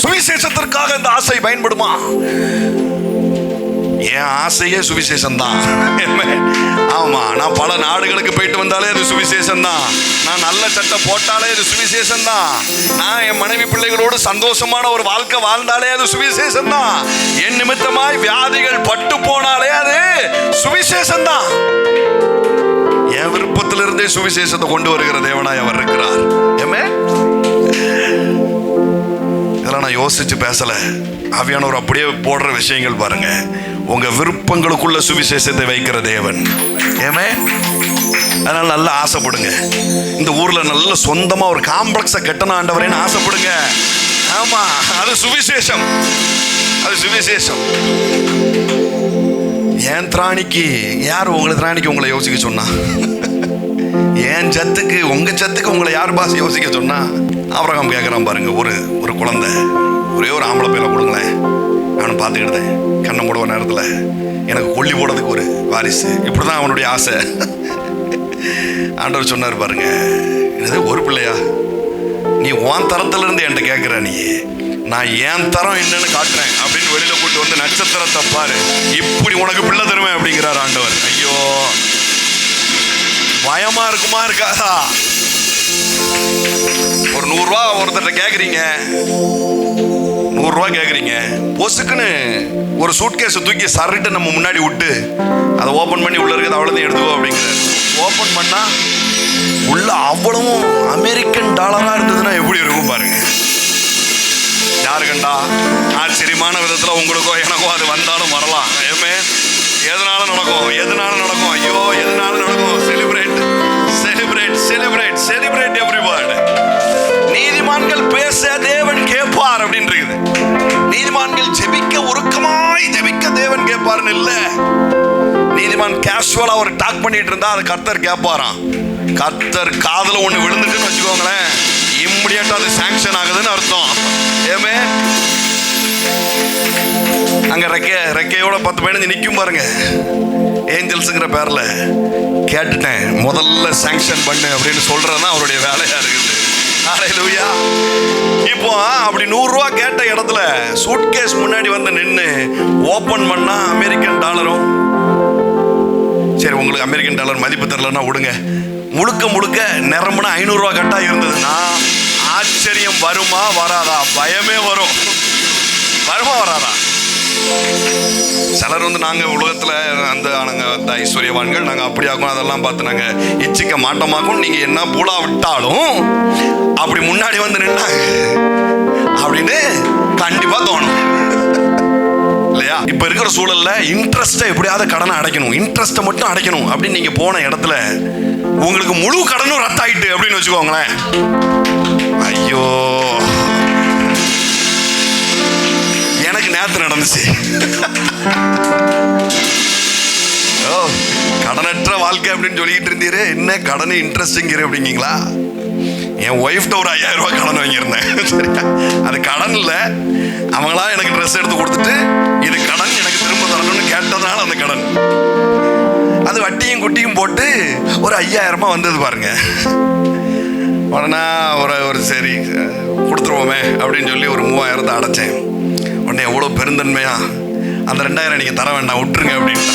சுவிசேஷத்திற்காக இந்த ஆசை பயன்படுமா? என் ஆசையே சுவிசேஷம் தான். ஆமா, நான் பல நாடுகளுக்கு போயிட்டு வந்தாலே அது சுவிசேஷம் தான். நான் நல்ல சட்டை போட்டாலே அது சுவிசேஷம் தான். நான் என் மனைவி பிள்ளைகளோடு சந்தோஷமான ஒரு வாழ்க்கை வாழ்ந்தாலே அது சுவிசேஷம் தான். என் நிமித்தமாய் வியாதிகள் பட்டு போனாலே அது சுவிசேஷம் தான். என் விருப்பத்திலிருந்தே சுவிசேஷத்தை கொண்டு வருகிற தேவனாய் அவர் இருக்கிறார். ஏமே, இதெல்லாம் நான் யோசிச்சு பேசல. ஆவியானவர் அப்படியே போடுற விஷயங்கள் பாருங்க. உங்க விருப்பங்களுக்குள்ள சுவிசேஷத்தை வைக்கிற தேவன். ஏமே, அதனால நல்லா ஆசைப்படுங்க. இந்த ஊர்ல நல்ல சொந்தமா ஒரு காம்ப்ளெக்ஸை கட்டணும் ஆண்டவரேன்னு ஆசைப்படுங்க. ஆமா, அது சுவிசேஷம், அது சுவிசேஷம். என் திராணிக்கு யார் உங்களை திராணிக்கு உங்களை யோசிக்க சொன்னா? என் சத்துக்கு உங்க சத்துக்கு உங்களை யார் பாஸ் யோசிக்க சொன்னா? ஆபிரகாம் கேட்குறான் பாருங்க, ஒரு குழந்தை, ஒரே ஒரு ஆம்பளை பையில கொடுங்களேன், நானும் பார்த்துக்கிட்டேன். கண்ணை மூடுவ நேரத்தில் எனக்கு கொல்லி போடுறதுக்கு ஒரு வாரிசு. இப்படிதான் அவனுடைய ஆசை. ஆண்டவர் சொன்னார் பாருங்க, இது ஒரு பிள்ளையா? நீ உன் தரத்துல இருந்து என்கிட்ட கேட்குற, நீ நான் என் தரம் என்னன்னு காட்டுறேன் அப்படின்னு வெளியில கூட்டு நட்சத்திரத்தை பாரு, இப்படி உனக்கு பிள்ளை தருவேன் அப்படிங்கிறார் ஆண்டவர். ஐயோ, பயமா இருக்குமா இருக்காதா? ஒரு 100 ரூபா ஒருத்தர்கிட்ட கேட்குறீங்க, 100 ரூபா கேட்குறீங்க, பொசுக்குன்னு ஒரு சூட்கேஸை தூக்கி சர்றிட்டு நம்ம முன்னாடி விட்டு அதை ஓப்பன் பண்ணி உள்ள இருக்கிறது அவ்வளோதையும் எடுத்துக்கோ அப்படிங்கிறார். ஓப்பன் பண்ணா உள்ள அவ்வளவும் அமெரிக்கன் டாலரா இருந்ததுன்னா எப்படி இருக்கும் பாருங்க. யாருக்கண்டா ஆச்சரியமான விதத்தில் உங்களுக்கோ எனக்கோ அது வந்தாலும் வரலாம். ஏமே, எதனால நடக்கும், எதனால நடக்கும், ஐயோ எதனால நடக்கும். Celebrate celebrate celebrate celebrate every word. நீதிமான்கள் பேச தேவன் கேட்பார் அப்படின்னு இருக்குது. நீதிமான்கள் ஜெபிக்க உருக்கமாய் ஜெபிக்க தேவன் கேட்பார்னு இல்ல. நீதிமான் கேஷுவலா ஒரு டாக் பண்ணிட்டு இருந்தா அது கர்த்தர் கேட்பாராம். கர்த்தர் காதுல ஒண்ணு விழுந்துட்டுன்னு வச்சுக்கோங்களேன், இம்மிடியேட்டா அது சாங்ஷன் ஆகுதுன்னு அர்த்தம். ஏமே, அங்க ரெக்கையோட 10-15 நிற்கும் பாருங்க, ஏஞ்சல்ஸுங்கிற பேர்ல. கேட்டுட்டேன், முதல்ல சாங்ஷன் பண்ணு அப்படின்னு சொல்றதுதான் அவருடைய வேலையா இருக்குது. ஹல்லேலூயா. இப்போ அப்படி 100 ரூபா கேட்ட இடத்துல சூட்கேஸ் முன்னாடி வந்து நின்று ஓபன் பண்ணா அமெரிக்கன் டாலரும். சரி, உங்களுக்கு அமெரிக்கன் டாலர் மதிப்பு தரலன்னா விடுங்க, முழுக்க முழுக்க நிரம்புனா 500 ரூபா கட்டா இருந்ததுன்னா ஆச்சரியம் வருமா வராதா? பயமே வரும். வருமா வராதா? சிலர் நாங்கள் உலகத்தில் அந்த ஐஸ்வர்யவான்கள், நாங்கள் அப்படி ஆகும் அதெல்லாம் பார்த்து நாங்கள் இச்சிக்க மாட்டோமாக்கும். நீங்கள் என்ன பூலா விட்டாலும் அப்படி முன்னாடி வந்து நின்னாங்க, அப்படின்னு கண்டிப்பா தோணும் இல்லையா? இப்ப இருக்கிற சூழல்ல இன்ட்ரெஸ்ட்டை எப்படியாவது கடனை அடைக்கணும், இன்ட்ரெஸ்ட்டை மட்டும் அடைக்கணும் அப்படின்னு நீங்க போன இடத்துல உங்களுக்கு முழு கடனும் ரத்தாயிட்டு அப்படின்னு வச்சுக்கோங்களேன். ஐயோ, எனக்கு நேத்து நடந்துச்சு. கடனற்ற வாழ்க்கை அப்படின்னு சொல்லிட்டு இருந்தீரு, என்ன கடனு இன்ட்ரெஸ்டிங் அப்படிங்களா? என் ஒய்ஃப்ட ஒரு 5000 ரூபாய் கடன் வாங்கியிருந்தேன். சரியா? அது கடன் இல்லை, அவங்களா எனக்கு ட்ரெஸ் எடுத்து கொடுத்துட்டு இது கடன் எனக்கு திரும்ப தரணும்னு கேட்டதுனால அந்த கடன். அது வட்டியும் குட்டியும் போட்டு ஒரு 5000 வந்தது பாருங்க. உடனே ஒரு சரி கொடுத்துருவோமே அப்படின்னு சொல்லி ஒரு 3000 அடைச்சேன். உடனே எவ்வளோ பெருந்தன்மையா, அந்த 2000 நீங்க தர வேண்டாம் விட்டுருங்க அப்படின்னு.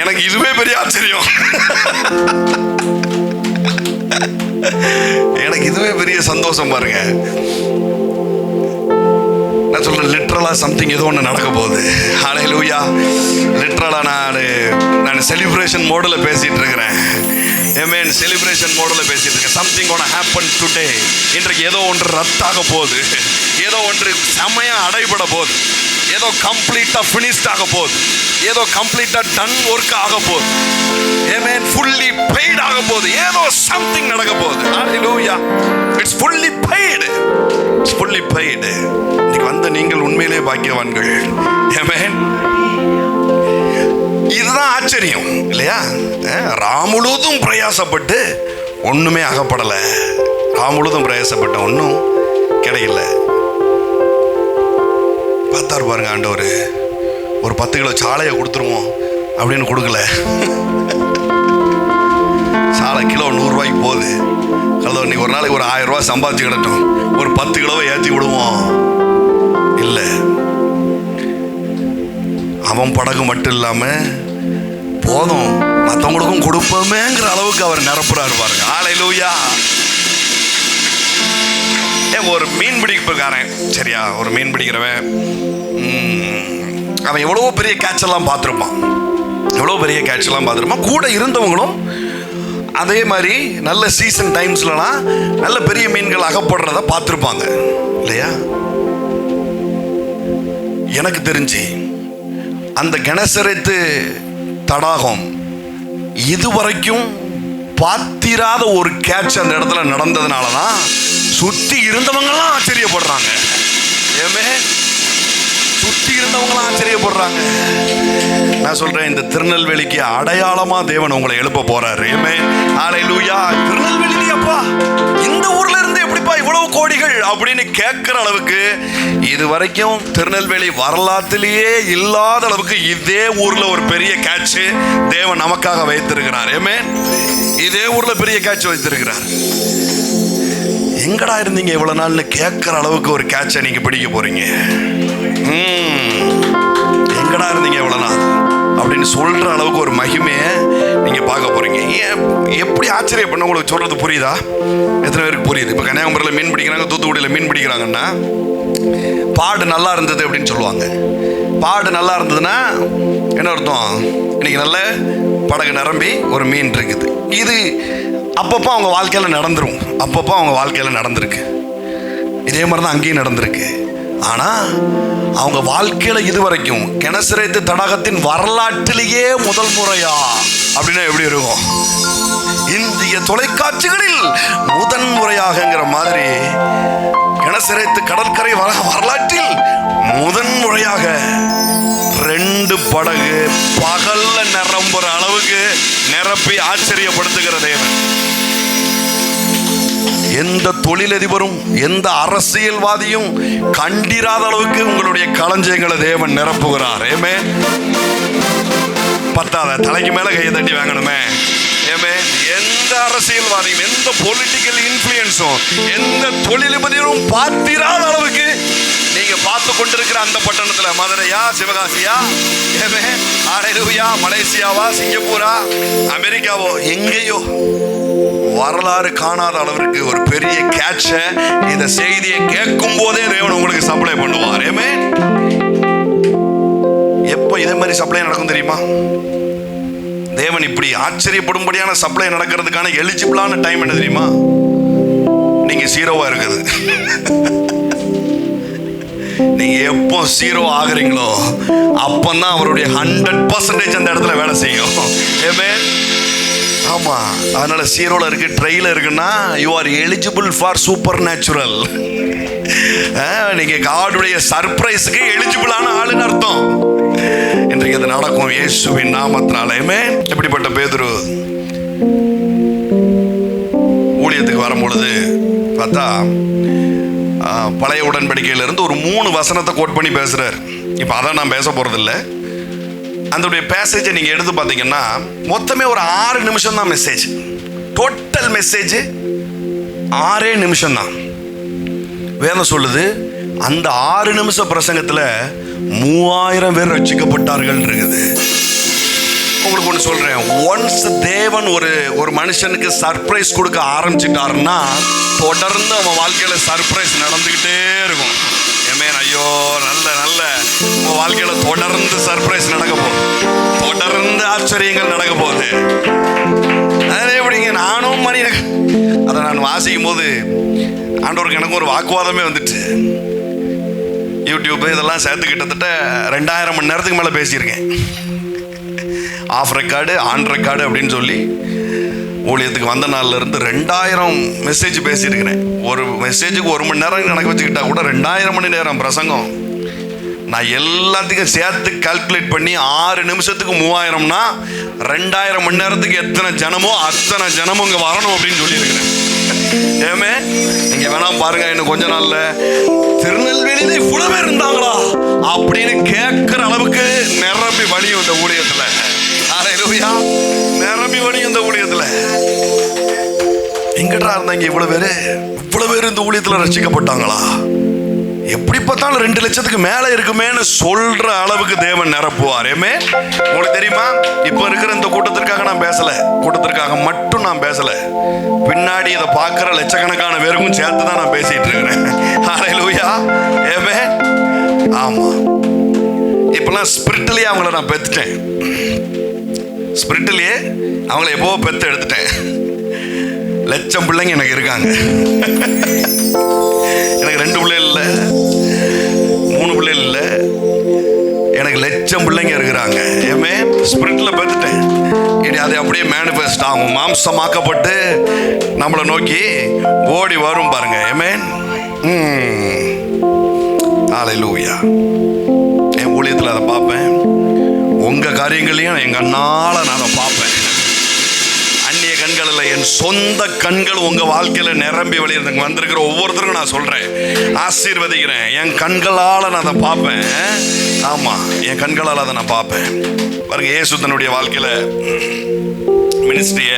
எனக்கு இதுவே பெரிய ஆச்சரியம். எனக்கு இதுவே பெரிய சந்தோஷம் பாருங்க. நான் சொல்றேன், லிட்டரலா சம்திங் ஏதோ ஒன்று நடக்க போகுது. ஹல்லேலூயா. லிட்டரலா நான் செலிப்ரேஷன் மோடில் பேசிட்டு இருக்கிறேன். ஆமென். செலிப்ரேஷன் மோடில் பேசிட்டு இருக்கேன். Something gonna happen today. இன்றைக்கு ஏதோ ஒன்று ரத்தாக போகுது, ஏதோ ஒன்று செமையா அடைபட போகுது, ஏதோ கம்ப்ளீட்டா ஃபினிஷ்ட் ஆக போகுது, ஏதோ கம்ப்ளீட்டா டன் ஒர்க் ஆக போகுது. ஆமென். ஃபுல்லி பெய்ட் ஆக போகுது, ஏதோ சம்திங் நடக்க போகுது. Hallelujah. It's fully paid. It's fully paid. இன்னைக்கு வந்த நீங்கள் உண்மையிலே பாக்கியவான்கள். ஆமென். இதுதான் ஆச்சரியம் இல்லையா? ராமுழுதும் பிரயாசப்பட்டு ஒண்ணுமே அகப்படல. ராமுழுதும் பிரயாசப்பட்ட ஒன்றும் கிடைக்கல. பார்த்தாரு பாருங்க ஆண்டவர், ஒரு 10 கிலோ சாலையை கொடுத்துருவோம் அப்படின்னு கொடுக்கல. சாலை கிலோ 100 ரூபாய்க்கு போகுது. நீ ஒரு நாளைக்கு ஒரு 1000 ரூபாய் சம்பாதிச்சு கிடட்டும், ஒரு 10 கிலோவை ஏற்றி விடுவோம். இல்லை, அவன் படகு மட்டும் இல்லாம போதும் மற்றவங்களுக்கும் கொடுப்போமேங்கிற அளவுக்கு அவர் நிரப்புறாரு பாருங்க. ஹல்லேலூயா. ஒரு மீன் பிடிக்கிறவன், சரியா, ஒரு மீன் பிடிக்கிறவன் அவன் எவ்வளவோ பெரிய கேட்ச் எல்லாம் பார்த்துருப்பான், எவ்வளோ பெரிய கேட்ச் எல்லாம் பார்த்துருப்பான். கூட இருந்தவங்களும் அதே மாதிரி நல்ல சீசன் டைம்ஸ்லாம் நல்ல பெரிய மீன்கள் அகப்படுறத பார்த்துருப்பாங்க இல்லையா? எனக்கு தெரிஞ்சு அந்த கெனசரேத்து தடாகம் இதுவரைக்கும் பார்த்திராத ஒரு கேட்ச் அந்த இடத்துல நடந்ததுனால தான் சுத்தி இருந்தவங்கலாம் ஆச்சரியப்படுறாங்க. ஏமே, சுத்தி இருந்தவங்களாம் ஆச்சரியப்படுறாங்க. நான் சொல்றேன், இந்த திருநெல்வேலிக்கு அடையாளமா தேவன் உங்களை எழுப்ப போறாரு. ஏமே, ஹல்லேலூயா. திருநெல்வேலியப்பா, இந்த ஊர்ல இருந்து எப்படிப்பா இவ்வளவு கோடிகள் அப்படின்னு கேட்கிற அளவுக்கு இது வரைக்கும் திருநெல்வேலி வரலாற்றிலேயே இல்லாத அளவுக்கு இதே ஊர்ல ஒரு பெரிய கேட்ச் தேவன் நமக்காக வைத்திருக்கிறார். ஏமே, இதே ஊர்ல பெரிய கேட்ச் வைத்திருக்கிறார். எங்கடா இருந்தீங்க இவ்வளவு நாள்னு கேட்கிற அளவுக்கு ஒரு கேட்சை நீங்க பிடிக்க போறீங்க. எங்கடா இருந்தீங்க இவ்வளவு நாள் அப்படின்னு சொல்ற அளவுக்கு ஒரு மகிமையை நீங்க பார்க்க போறீங்க. எப்படி ஆச்சரியம் பண்ண உங்களுக்கு சொல்றது புரியுதா? எத்தனை பேருக்கு புரியுது? இப்ப கன்னியாகுமரியில் மீன் பிடிக்கிறாங்க, தூத்துக்குடியில் மீன் பிடிக்கிறாங்கன்னா பாடு நல்லா இருந்தது அப்படின்னு சொல்லுவாங்க. பாடு நல்லா இருந்ததுன்னா என்ன அர்த்தம்? இன்னைக்கு நல்ல படகு நிரம்பி ஒரு மீன் இருக்குது. இது அப்பப்போ அவங்க வாழ்க்கையில நடந்துரும், அப்பப்போ அவங்க வாழ்க்கையில நடந்திருக்கு. இதே மாதிரி தான் அங்கேயும் நடந்திருக்கு. ஆனா அவங்க வாழ்க்கையில இதுவரைக்கும் கெனசரேத்து தடாகத்தின் வரலாற்றிலேயே முதல் முறையா அப்படின்னா எப்படி இருக்கும்? இந்திய தொலைக்காட்சிகளில் முதன் முறையாகங்கிற மாதிரி கெனசரேத்து கடற்கரை வரலாற்றில் முதன் முறையாக 2 படகு பகல்ல நிரம்புற அளவுக்கு நிரப்பி ஆச்சரியப்படுத்துகிற தேவன். எந்த தொழிலதிபரும் எந்த அரசியல்வாதியும் கண்டிராத அளவுக்கு உங்களுடைய களஞ்சியங்களை தேவன் நிரப்புகிறார். ஏமே, பத்தாத தலைக்கு மேல கையை தட்டி வாங்கணுமே. ஏமே, எந்த அரசியல்வாதியும் எந்த பொலிட்டிக்கல் இன்ஃப்ளூயன்ஸும் எந்த தொழிலதிபதியும் பார்த்திராத அளவுக்கு நீங்க பார்த்து கொண்டிருக்கிற அந்த பட்டணத்துல, மதுரையா, சிவகாசியா, ஏமே, ஹல்லேலூயா, மலேசியாவா, சிங்கப்பூரா, அமெரிக்காவோ, எங்கேயோ வரலாறு காணாத அளவிற்கு ஒரு பெரிய கேட்ச இந்த செய்தியை கேட்கும் போதே தேவன் உங்களுக்கு சப்ளை பண்ணுவார். ஏமே, எப்போ இதே மாதிரி சப்ளை நடக்கும் தெரியுமா? தேவன் இப்படி ஆச்சரியப்படும்படியான சப்ளை நடக்கிறதுக்கான எலிஜிபிளான டைம் என்ன தெரியுமா? நீங்க ஜீரோவா இருக்குது. நீங்க எப்போ ஜீரோ ஆகுறீங்களோ அப்பதான் அவருடைய 100% அந்த இடத்துல வேலை செய்யும். ஆமா, அதனால ஜீரோல இருக்கு, ட்ரைல இருக்குன்னா you are eligible for super natural. நீங்க காடுடைய சர்ப்ரைஸ்க்கு எலிஜிபிளான ஆளுன்னு அர்த்தம். இன்றைக்கு அது நடக்கும் இயேசுவின் நாமத்தினால. எப்படிப்பட்ட பேதுரு ஊழியத்துக்கு வரும்பொழுது பார்த்தா பழைய உடன்படிக்கையிலிருந்து ஒரு 3 வசனத்தை கோட் பண்ணி பேசுறாரு. இப்போ அதான் நான் பேச போறது இல்லை. அந்த பேசேஜை நீங்க எடுத்து பார்த்தீங்கன்னா மொத்தமே ஒரு 6 நிமிஷம் தான் மெசேஜ். டோட்டல் மெசேஜ் 6 நிமிஷம் தான். வேதம் சொல்லுது அந்த 6 நிமிஷ பிரசங்கத்துல 3000 பேர் ரட்சிக்கப்பட்டார்கள் இருக்குது. உங்களுக்கு ஒன்று சொல்றேன், ஒன்ஸ் தேவன் ஒரு மனுஷனுக்கு சர்ப்ரைஸ் கொடுக்க ஆரம்பிச்சிட்டாருன்னா தொடர்ந்து அவன் வாழ்க்கையில சர்ப்ரைஸ் நடந்துகிட்டே இருக்கும். ஐயோ, நல்ல நல்ல உன் வாழ்க்கையில தொடர்ந்து சர்ப்ரைஸ் நடக்க போகுது, தொடர்ந்து ஆச்சரியங்கள் நடக்க போகுது. அதே எப்படிங்க, நானும் மணி அதை நான் வாசிக்கும் போது ஆண்டவருக்கு எனக்கும் ஒரு வாக்குவாதமே வந்துட்டு. யூடியூப் இதெல்லாம் சேர்த்து கிட்டத்தட்ட 2000 மணி நேரத்துக்கு மேலே பேசியிருக்கேன். ஆஃப் ரெக்கார்டு, ஆன் ரெக்கார்டு அப்படின்னு சொல்லி ஊழியத்துக்கு வந்த நாள்ல இருந்து 2000 மெசேஜ் பேசியிருக்கிறேன். ஒரு மெசேஜுக்கு 1 மணி நேரம் கணக்கு வச்சுக்கிட்டா கூட 2000 மணி நேரம் பிரசங்கம். நான் எல்லாத்துக்கும் சேர்த்து கால்குலேட் பண்ணி 6 நிமிஷத்துக்கு 3000னா 2000 மணி நேரத்துக்கு எத்தனை ஜனமோ அத்தனை ஜனமும் இங்கே வரணும் அப்படின்னு சொல்லியிருக்கிறேன். ஏமே நீங்க வேணாம் பாருங்க, இன்னும் கொஞ்ச நாள்ல திருநெல்வேலியில இவ்வளவு பேர் இருந்தாங்களா அப்படின்னு கேட்கிற அளவுக்கு நிரம்பி வழியும் இந்த ஊழியத்துல. ஹல்லேலூயா, நிரம்பி வழியும் இந்த ஊழியத்துல. எங்கடா இருந்தாங்க இவ்வளவு பேர் இந்த ஊழியத்துல ரட்சிக்கப்பட்டாங்களா? எப்படி பார்த்தாலும் 2 லட்சத்துக்கு மேல இருக்குமேன்னு சொல்ற அளவுக்கு தேவன் நிரப்புவார். உங்களுக்கு தெரியுமா, இப்ப இருக்கிற இந்த கூட்டத்திற்காக நான் பேசல, கூட்டத்திற்காக மட்டும் நான் பேசல, பின்னாடி இதை பார்க்கிற லட்சக்கணக்கான பேருக்கும் சேர்த்து தான் நான் பேசிட்டு இருக்கிறேன். ஹல்லேலூயா. ஆமா, இப்பெல்லாம் ஸ்பிரிட்லயே அவங்கள நான் பெத்துட்டேன். ஸ்பிரிட்லயே அவங்கள எப்போ பெத்து எடுத்துட்டேன். லட்சம் பிள்ளைங்க எனக்கு இருக்காங்க. எனக்கு 2 பிள்ளைகள் இல்லை, 3 பிள்ளைகள் இல்லை, எனக்கு லட்சம் பிள்ளைங்க இருக்கிறாங்க. ஸ்பிரிட்ல பெத்துட்டேன். இனி அதை அப்படியே மேனிஃபெஸ்ட் ஆகும், மாம்சமாக்கப்பட்டு நம்மளை நோக்கி ஓடி வரும் பாருங்க. ஹல்லேலூயா. என் ஊழியத்தில் அதை பார்ப்பேன், உங்க காரியங்களையும் எங்க கண்ணால நான் அதை பார்ப்பேன். அந்நிய கண்கள் இல்லை, என் சொந்த கண்கள் உங்க வாழ்க்கையில நிரம்பி வெளியிருந்து வந்திருக்கிற ஒவ்வொருத்தருக்கும் நான் சொல்றேன், ஆசீர்வதிக்கிறேன். என் கண்களால் நான் அதை பார்ப்பேன். ஆமா, என் கண்களால் அதை நான் பார்ப்பேன். பாருங்க, இயேசு தன்னுடைய வாழ்க்கையில மினிஸ்ட்ரிய,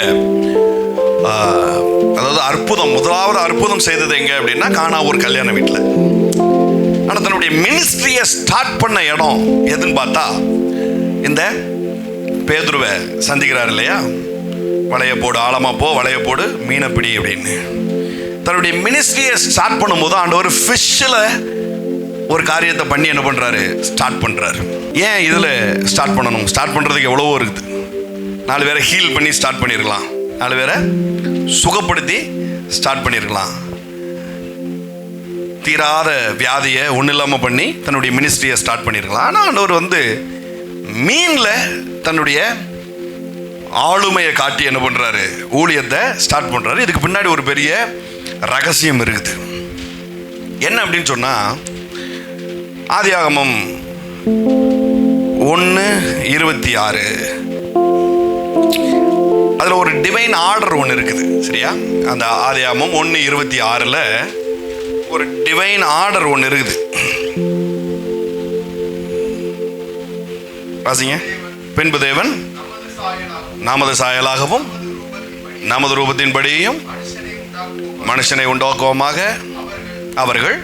அதாவது முதலாவது அற்புதம் செய்தது எங்க அப்படின்னா கானா ஒரு கல்யாண வீட்டில். ஆனா தன்னுடைய மினிஸ்ட்ரியை ஸ்டார்ட் பண்ண இடம் எதுன்னு பார்த்தா இந்த பேதுருவை சந்திக்கிறார் இல்லையா, வளைய போடு, ஆழமா போ, வளைய போடு, மீனை பிடி அப்படின்னு. தன்னுடைய மினிஸ்ட்ரியை ஸ்டார்ட் பண்ணும்போது ஆண்டவர் ஃபிஷ்ஷில் ஒரு காரியத்தை பண்ணி என்ன பண்றாரு, ஸ்டார்ட் பண்றாரு. ஏன் இதுல ஸ்டார்ட் பண்ணணும்? ஸ்டார்ட் பண்றதுக்கு எவ்வளவோ இருக்குது. 4 பேரை ஹீல் பண்ணி ஸ்டார்ட் பண்ணிருக்கலாம், 4 பேரை சுகப்படுத்தி ஸ்டார்ட் பண்ணிருக்கலாம், தீராத வியாதியை ஒன்றும் இல்லாமல் பண்ணி தன்னுடைய மினிஸ்ட்ரியை ஸ்டார்ட் பண்ணிருக்கலாம். ஆனால் ஆண்டவர் மீன்ல தன்னுடைய ஆளுமையை காட்டி என்ன பண்றாரு, ஊழியத்தை ஸ்டார்ட் பண்றாரு. இதுக்கு பின்னாடி ஒரு பெரிய ரகசியம் இருக்குது. என்ன அப்படின்னு சொன்னா, ஆதியாகமம் 1:26 அதுல ஒரு டிவைன் ஆர்டர் ஒன்று இருக்குது. சரியா? அந்த ஆதியாகமம் 1:26 ஒரு டிவைன் ஆர்டர் ஒன்று இருக்குது. வாசிங்க. பின்பு தேவன் நமது சாயலாகவும் நமது ரூபத்தின்படியும் மனுஷனை உண்டாக்குவோமாக, அவர்கள்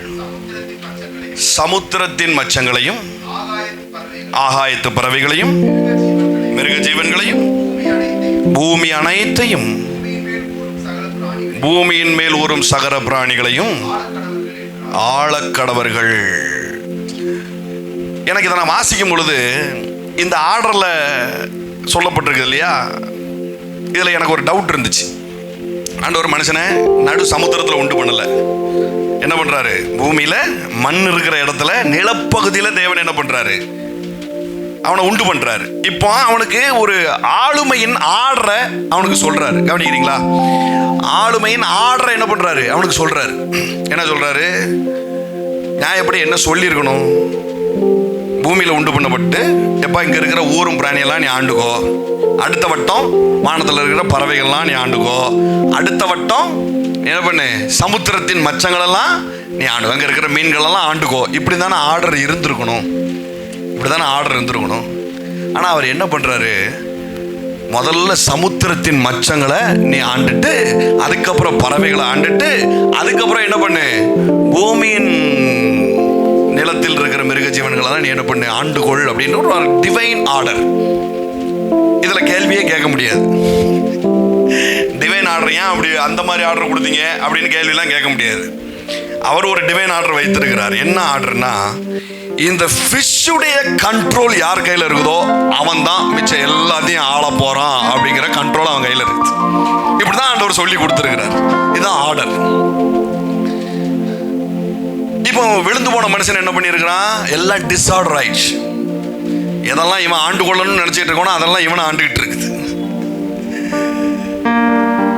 சமுத்திரத்தின் மச்சங்களையும் ஆகாயத்து பறவைகளையும் மிருக ஜீவன்களையும் பூமி அனைத்தையும் பூமியின் மேல் ஊறும் சகல பிராணிகளையும் ஆளக்கடவர்கள். எனக்கு இதை நான் வாசிக்கும் பொழுது இந்த ஆர்டரில் சொல்லப்பட்டிருக்கு இல்லையா, இதில் எனக்கு ஒரு டவுட் இருந்துச்சு. ஆண்டவர் மனுஷனை நடு சமுத்திரத்தில் உண்டு பண்ணல. என்ன பண்றாரு? பூமியில மண் இருக்கிற இடத்துல நிலப்பகுதியில தேவன் என்ன பண்றாரு? அவனை உண்டு பண்றாரு. இப்போ அவனுக்கு ஒரு ஆளுமையின் ஆர்டரை அவனுக்கு சொல்றாரு. கவனிக்கிறீங்களா? ஆளுமையின் ஆர்டரை என்ன பண்றாரு? அவனுக்கு சொல்றாரு. என்ன சொல்றாரு? நான் எப்படி என்ன சொல்லியிருக்கணும்? பூமியில உண்டு பண்ணப்பட்டு எப்பா இங்க இருக்கிற ஊரும் பிராணியெல்லாம் நீ ஆண்டுக்கோ, அடுத்த வட்டம் வானத்தில் இருக்கிற பறவைகள்லாம் நீ ஆண்டுக்கோ, அடுத்த வட்டம் என்ன பண்ணு சமுத்திரத்தின் மச்சங்களெல்லாம் நீ ஆண்டு, அங்கே இருக்கிற மீன்களெல்லாம் ஆண்டுக்கோ. இப்படி தானே ஆர்டர் இருந்திருக்கணும். இப்படி தானே ஆர்டர் இருந்திருக்கணும். ஆனால் அவர் என்ன பண்ணுறாரு? முதல்ல சமுத்திரத்தின் மச்சங்களை நீ ஆண்டுட்டு, அதுக்கப்புறம் பறவைகளை ஆண்டுட்டு, அதுக்கப்புறம் என்ன பண்ணு பூமியின் நிலத்தில் இருக்கிற மிருக ஜீவன்களெல்லாம் நீ என்ன பண்ணு ஆண்டுகொள் அப்படின்னு ஒரு டிவைன் ஆர்டர். இதில் கேள்வியே கேட்க முடியாது. டிவைன் ஆர்டர் ஏன் அப்படி அந்த மாதிரி ஆர்டர் கொடுத்தீங்க அப்படின்னு கேள்வியெல்லாம் கேட்க முடியாது. அவர் ஒரு டிவைன் ஆர்டர் வைத்திருக்கிறார். என்ன ஆர்டர்னா, இந்த ஃபிஷ்ஷுடைய கண்ட்ரோல் யார் கையில் இருக்குதோ அவன் தான் மிச்சம் எல்லாத்தையும் ஆள போறான் அப்படிங்கிற கண்ட்ரோல் அவன் கையில் இருக்கு. இப்படிதான் ஆண்டவர் சொல்லி கொடுத்துருக்கிறார். இதுதான் ஆர்டர். இப்போ விழுந்து போன மனுஷன் என்ன பண்ணியிருக்கிறான்? எல்லாம் டிஸ்ஆர்டர் ஆயிடுச்சு. எதெல்லாம் இவன் ஆண்டு கொள்ளணும்னு நினைச்சிட்டு இருக்கோனா அதெல்லாம் இவனை ஆண்டுகிட்டு இருக்குது.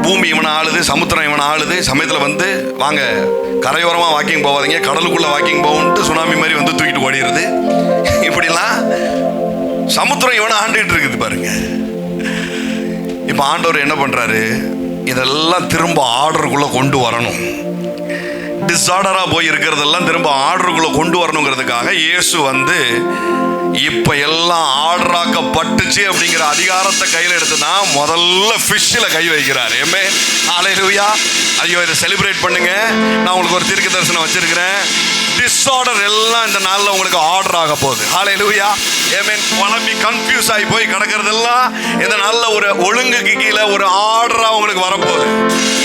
பூமி இவனை ஆளுது, சமுத்திரம் இவனை ஆளுது. சமயத்தில் வந்து வாங்க கரையோரமாக வாக்கிங் போவாதீங்க, கடலுக்குள்ள வாக்கிங் போகும்ட்டு சுனாமி மாதிரி வந்து தூக்கிட்டு ஓடிடுது. இப்படிலாம் சமுத்திரம் இவனை ஆண்டுகிட்டு இருக்குது பாருங்க. இப்போ ஆண்டவர் என்ன பண்றாரு? இதெல்லாம் திரும்ப ஆர்டருக்குள்ள கொண்டு வரணும். டிஸ்ஆர்டராக போய் இருக்கிறதெல்லாம் திரும்ப ஆர்டருக்குள்ள கொண்டு வரணுங்கிறதுக்காக இயேசு வந்து இப்ப எல்லாம் ஆர்டராக்கப்பட்டுச்சு அப்படிங்கிற அதிகாரத்தை கையில் எடுத்துதான் முதல்ல ஃபிஷ்ஷில் கை வைக்கிறார். ஏமே ஹல்லேலூயா. ஐயோ, இதை செலிப்ரேட் பண்ணுங்க. நான் உங்களுக்கு ஒரு தீர்க்க தரிசனம் வச்சிருக்கிறேன். டிஸ்ஆர்டர் எல்லாம் இந்த நாளில் உங்களுக்கு ஆர்டர் ஆக போகுது. ஹல்லேலூயா. ஏமேன். குழம்பி கன்ஃபியூஸ் ஆகி போய் கிடக்கிறதெல்லாம் இந்த நாளில் ஒரு ஒழுங்குக்கு கீழே ஒரு ஆர்டரா உங்களுக்கு வரப்போகுது.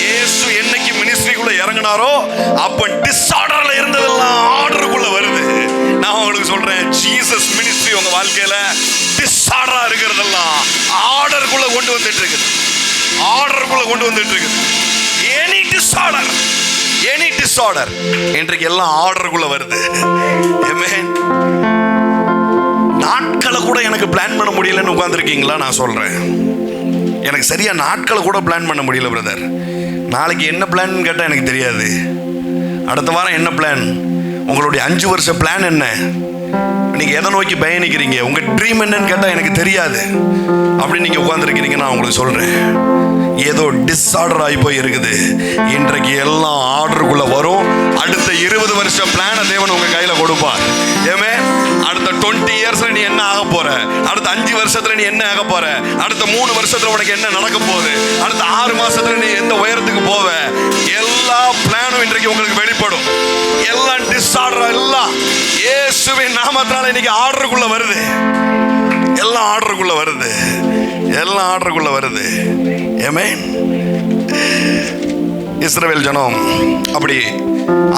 இயேசு என்னைக்கு மினிஸ்ட்ரிக்குள்ள இறங்கினாரோ அப்ப டிஸ்ஆர்டர்ல இருந்ததெல்லாம் ஆர்டருக்குள்ள வருது. நான் உங்களுக்கு சொல்றேன், ஜீசஸ் மினிஸ்ட்ரி உங்க வாழ்க்கையில டிஸ்ஆர்டரா இருக்கிறதெல்லாம் ஆர்டருக்குள்ள கொண்டு வந்துட்டு இருக்குது. ஆர்டருக்குள்ள கொண்டு வந்துட்டு இருக்குது. எனி டிஸ்ஆர்டர் இன்றைக்கு எல்லாம் ஆர்டருக்குள்ள வருது. ஆமென். நாட்களை கூட எனக்கு பிளான் பண்ண முடியலன்னு உட்கார்ந்துருக்கீங்களா? நான் சொல்றேன், எனக்கு சரியா நாட்களை கூட பிளான் பண்ண முடியல பிரதர். நாளைக்கு என்ன பிளான் கேட்டால் எனக்கு தெரியாது. அடுத்த வாரம் என்ன பிளான்? உங்களுடைய 5 வருஷ பிளான் என்ன? நீங்கள் எதை நோக்கி பயணிக்கிறீங்க? உங்கள் ட்ரீம் என்னன்னு கேட்டால் எனக்கு தெரியாது. அப்படி நீங்கள் உட்காந்துருக்கிறீங்க. நான் உங்களுக்கு சொல்கிறேன், ஏதோ டிஸ்ஆர்டர் ஆகி போய் இருக்குது. இன்றைக்கு எல்லாம் ஆர்டருக்குள்ளே வரும். அடுத்த 20 வருஷ பிளானை தேவன் உங்கள் கையில் கொடுப்பார். ஏமே, அடுத்த 20 இயர்ஸில் நீ என்ன ஆக போற? அடுத்த 5 வருஷத்துல நீ என்ன ஆக போற? அடுத்த 3 வருஷத்துல உனக்கு என்ன நடக்க போகுது? அடுத்த 6 மாசத்துல நீ எந்த உயரத்துக்கு போவ? எல்லா பிளானும் இன்றைக்கு உங்களுக்கு வெளிப்படும். எல்லாம் டிஸ்ஆர்டர், எல்லாம் இயேசுவின் நாமத்தினால இன்னைக்கு ஆர்டருக்குள்ள வருது. எல்லாம் ஆர்டருக்குள்ள வருது. எல்லாம் ஆர்டருக்குள்ள வருது. ஆமென். இஸ்ரவேல் ஜனம் அப்படி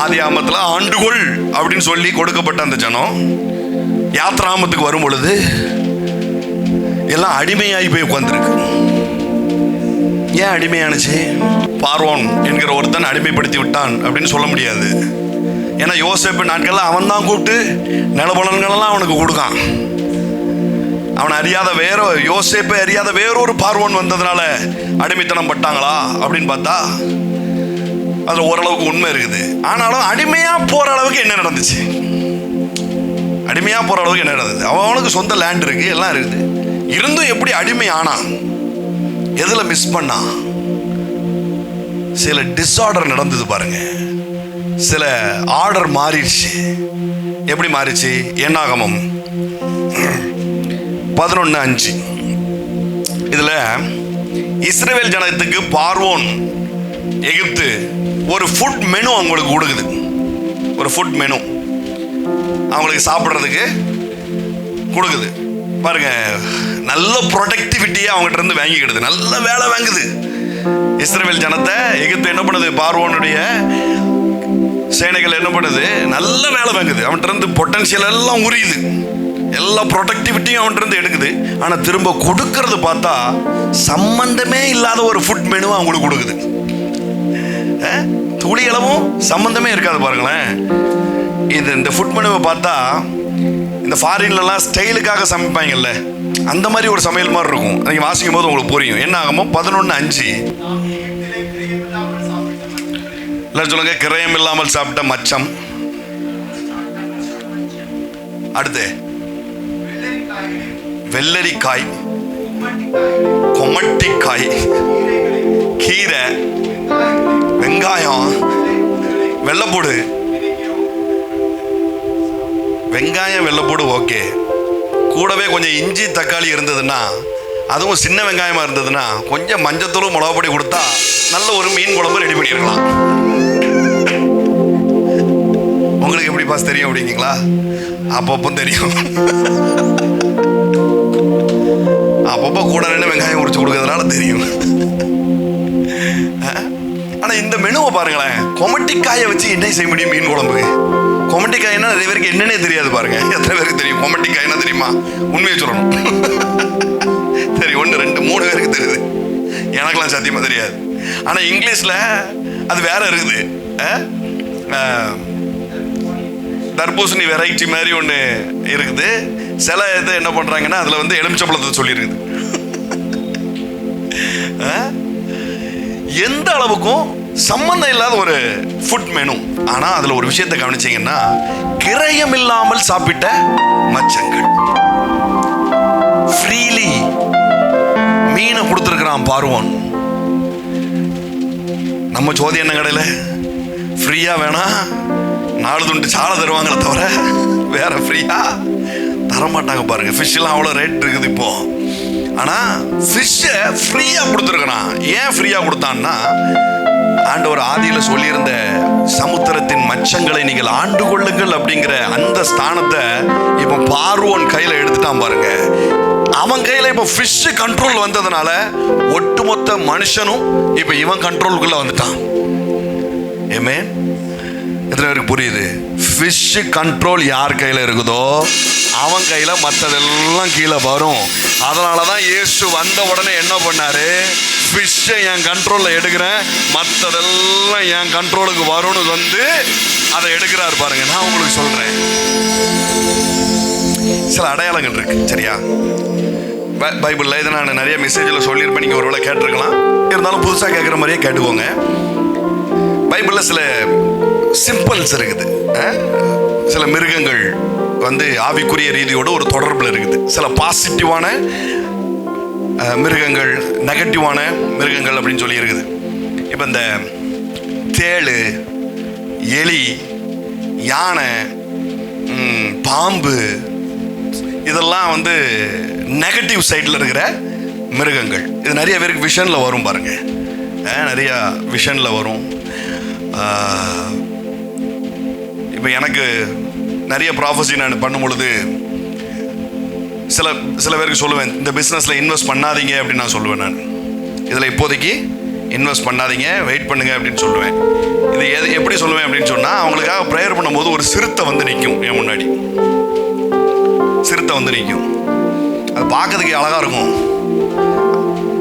ஆதியாகமத்துல ஆண்டுகொள் அப்படின்னு சொல்லி கொடுக்கப்பட்ட அந்த ஜனம் யாத்ராமத்துக்கு வரும் பொழுது எல்லாம் அடிமையாகி போய் உட்கார்ந்துருக்கு. ஏன் அடிமையானுச்சு? பார்வோன் என்கிற ஒருத்தன் அடிமைப்படுத்தி விட்டான் அப்படின்னு சொல்ல முடியாது. ஏன்னா யோசேப்பு நாட்கள்ல அவன் தான் கூப்பிட்டு நிலபலன்களெல்லாம் அவனுக்கு கொடுக்கான். அவன் அறியாத யோசேப்பை அறியாத வேறொரு பார்வோன் வந்ததுனால அடிமைத்தனம் பட்டாங்களா அப்படின்னு பார்த்தா அதுல ஓரளவுக்கு உண்மை இருக்குது. ஆனாலும் அடிமையா போற அளவுக்கு என்ன நடந்துச்சு? அடிமையா போற அளவுக்கு என்ன நடந்தது? அவனுக்கு சொந்த லேண்ட் இருக்கு, எல்லாம் இருக்குது. இருந்தும் எப்படி அடிமை ஆனா? எதுல மிஸ் பண்ணா? சில டிஸ்ஆர்டர் நடந்தது பாருங்க. சில ஆர்டர் மாறிடுச்சு. எப்படி மாறிச்சு? என்னாகமம் 11:5. இதுல இஸ்ரவேல் ஜனத்துக்கு பார்வோன் எகிப்து ஒரு ஃபுட் மெனு அவங்களுக்கு கொடுக்குது. ஒரு ஃபுட் மெனு அவங்களுக்கு சாப்பிட்றதுக்கு கொடுக்குது பாருங்க. நல்ல ப்ரொடக்டிவிட்டியை அவங்ககிட்ட இருந்து வாங்கிக்கிடுது. நல்ல வேலை வாங்குது. இஸ்ரவேல் ஜனத்தை எகிப்து என்ன பண்ணுது? பார்வோனுடைய சேனைகள் என்ன பண்ணுது? நல்ல வேலை வாங்குது. அவன்கிட்ட இருந்து பொட்டன்ஷியல் எல்லாம் உரியுது. எல்லா ப்ரொடக்டிவிட்டியும் அவன்கிட்ட இருந்து எடுக்குது. ஆனால் திரும்ப கொடுக்கறது பார்த்தா சம்பந்தமே இல்லாத ஒரு ஃபுட் மெனுவை அவங்களுக்கு கொடுக்குது. துளி அளவும் சம்பந்தமே இருக்காது பாருங்களேன். இந்த ஃபுட் மெனுவை பார்த்தா இந்த ஃபாரின்லலாம் ஸ்டைலுக்காக சமைப்பாங்கல்ல, அந்த மாதிரி ஒரு சமையல் மாதிரி இருக்கும். நீங்கள் வாசிக்கும் போது உங்களுக்கு புரியும். என்ன ஆகுமோ 11:5 இல்லை சொல்லுங்க, கிரயம் இல்லாமல் சாப்பிட்ட மச்சம். அடுத்து வெள்ளரிக்காய், கொமட்டிக்காய், கீரை, வெங்காயம், வெள்ளைப்பூடு. வெங்காயம் வெள்ளைப்பூடு ஓகே, கூடவே கொஞ்சம் இஞ்சி தக்காளி இருந்ததுன்னா, அதுவும் சின்ன வெங்காயமாக இருந்ததுன்னா கொஞ்சம் மஞ்சத்தூள் மிளகாப்பொடி கொடுத்தா நல்ல ஒரு மீன் குழம்பு ரெடி பண்ணியிருக்கலாம். உங்களுக்கு எப்படி பாஸ் தெரியும் அப்படிங்களா? அப்பப்போ தெரியும். அப்பப்போ கூட 2 வெங்காயம் உரிச்சு கொடுக்கறதுனால தெரியும். ஆனால் இந்த மெனுவை பாருங்களேன், கொமட்டிக்காயை வச்சு என்ன செய்ய முடியும் மீன் குழம்பு? கொமட்டிக்காய்னா நிறைய பேருக்கு என்னன்னே தெரியாது பாருங்க. எத்தனை பேருக்கு தெரியும் கொமட்டிக்காய்னா? தெரியுமா? உண்மையை சொல்லணும். சரி, 1 2 3 பேருக்கு தெரியுது. எனக்கெல்லாம் சத்தியமாக தெரியாது. ஆனால் இங்கிலீஷில் அது வேற இருக்குது. தர்பூசணி வெரைட்டி மாதிரி ஒன்று இருக்குது. சில இது என்ன பண்ணுறாங்கன்னா அதில் வந்து எலுமிச்சம்பழத்தை சொல்லியிருக்குது. எந்த அளவுக்கும் சம்பந்தம் இல்லாத ஒரு ஃபுட் மெனு. ஆனால் அதில் ஒரு விஷயத்தை கவனிச்சிங்கன்னா, கிரயம் இல்லாமல் சாப்பிட்ட மச்சங்கள். ஃப்ரீலி மீனை கொடுத்துருக்கிறான் பார்வோன். நம்ம சோதி என்ன கடையில் ஃப்ரீயாக வேணா 4 துண்டு சாலை தருவாங்களே தவிர வேற ஃப்ரீயா தரமாட்டாங்க பாருங்க. ஃபிஷ்ஷெல்லாம் அவ்வளோ ரேட் இருக்குது இப்போ. ஆனால் ஃபிஷ்ஷை ஃப்ரீயாக கொடுத்துருக்கறான். ஏன் ஃப்ரீயாக கொடுத்தான்னா, ஆண்டவர் ஆதியில் சொல்லியிருந்த சமுத்திரத்தின் மச்சங்களை நீங்கள் ஆண்டு கொள்ளுங்கள் அப்படிங்கிற அந்த ஸ்தானத்தை இப்போ பார்வோன் கையில் எடுத்துட்டான் பாருங்க. அவன் கையில் இப்போ ஃபிஷ் கண்ட்ரோல் வந்ததுனால ஒட்டுமொத்த மனுஷனும் இப்போ இவன் கண்ட்ரோலுக்குள்ள வந்துட்டான். ஏமே, எத்தனை பேருக்கு புரியுது? ஃபிஷ் கண்ட்ரோல் யார் கையில் இருக்குதோ அவன் கையில் மற்றதெல்லாம் கீழே வரும். அதனால தான் இயேசு வந்த உடனே என்ன பண்ணாரு? ஃபிஷ்ஷை என் கண்ட்ரோலில் எடுக்கிறேன், மற்றதெல்லாம் என் கண்ட்ரோலுக்கு வரும்னு வந்து அதை எடுக்கிறார் பாருங்க. நான் உங்களுக்கு சொல்கிறேன், சில அடையாளங்கள் இருக்கு. சரியா? பைபிளில் இதை நான் நிறைய மெசேஜில் சொல்லியிருப்பேன், நீங்கள் ஒருவேளை கேட்டிருக்கலாம். இருந்தாலும் புதுசாக கேட்குற மாதிரியே கேட்டுக்கோங்க. பைபிளில் சில சிம்பிள்ஸ் இருக்குது. சில மிருகங்கள் வந்து ஆவிக்குரிய ரீதியோட ஒரு தொடர்பில் இருக்குது. சில பாசிட்டிவான மிருகங்கள், நெகட்டிவான மிருகங்கள் அப்படின்னு சொல்லி இருக்குது. இப்போ இந்த தேள், எலி, யானை, பாம்பு, இதெல்லாம் வந்து நெகட்டிவ் சைடில் இருக்கிற மிருகங்கள். இது நிறைய பேருக்கு விஷனில் வரும் பாருங்க. நிறையா விஷனில் வரும். இப்போ எனக்கு நிறைய ப்ராஃபஸி நான் பண்ணும் பொழுது சில பேருக்கு சொல்லுவேன், இந்த பிஸ்னஸில் இன்வெஸ்ட் பண்ணாதீங்க அப்படின்னு நான் சொல்லுவேன். நான் இதில் இப்போதைக்கு இன்வெஸ்ட் பண்ணாதீங்க, வெயிட் பண்ணுங்க அப்படின்னு சொல்லுவேன். இது எப்படி சொல்லுவேன் அப்படின்னு சொன்னால், அவங்களுக்காக ப்ரேயர் பண்ணும்போது ஒரு சிறுத்தை வந்து நிற்கும் என் முன்னாடி. சிறுத்தை வந்து நிற்கும். அது பார்க்கறதுக்கு அழகாக இருக்கும்,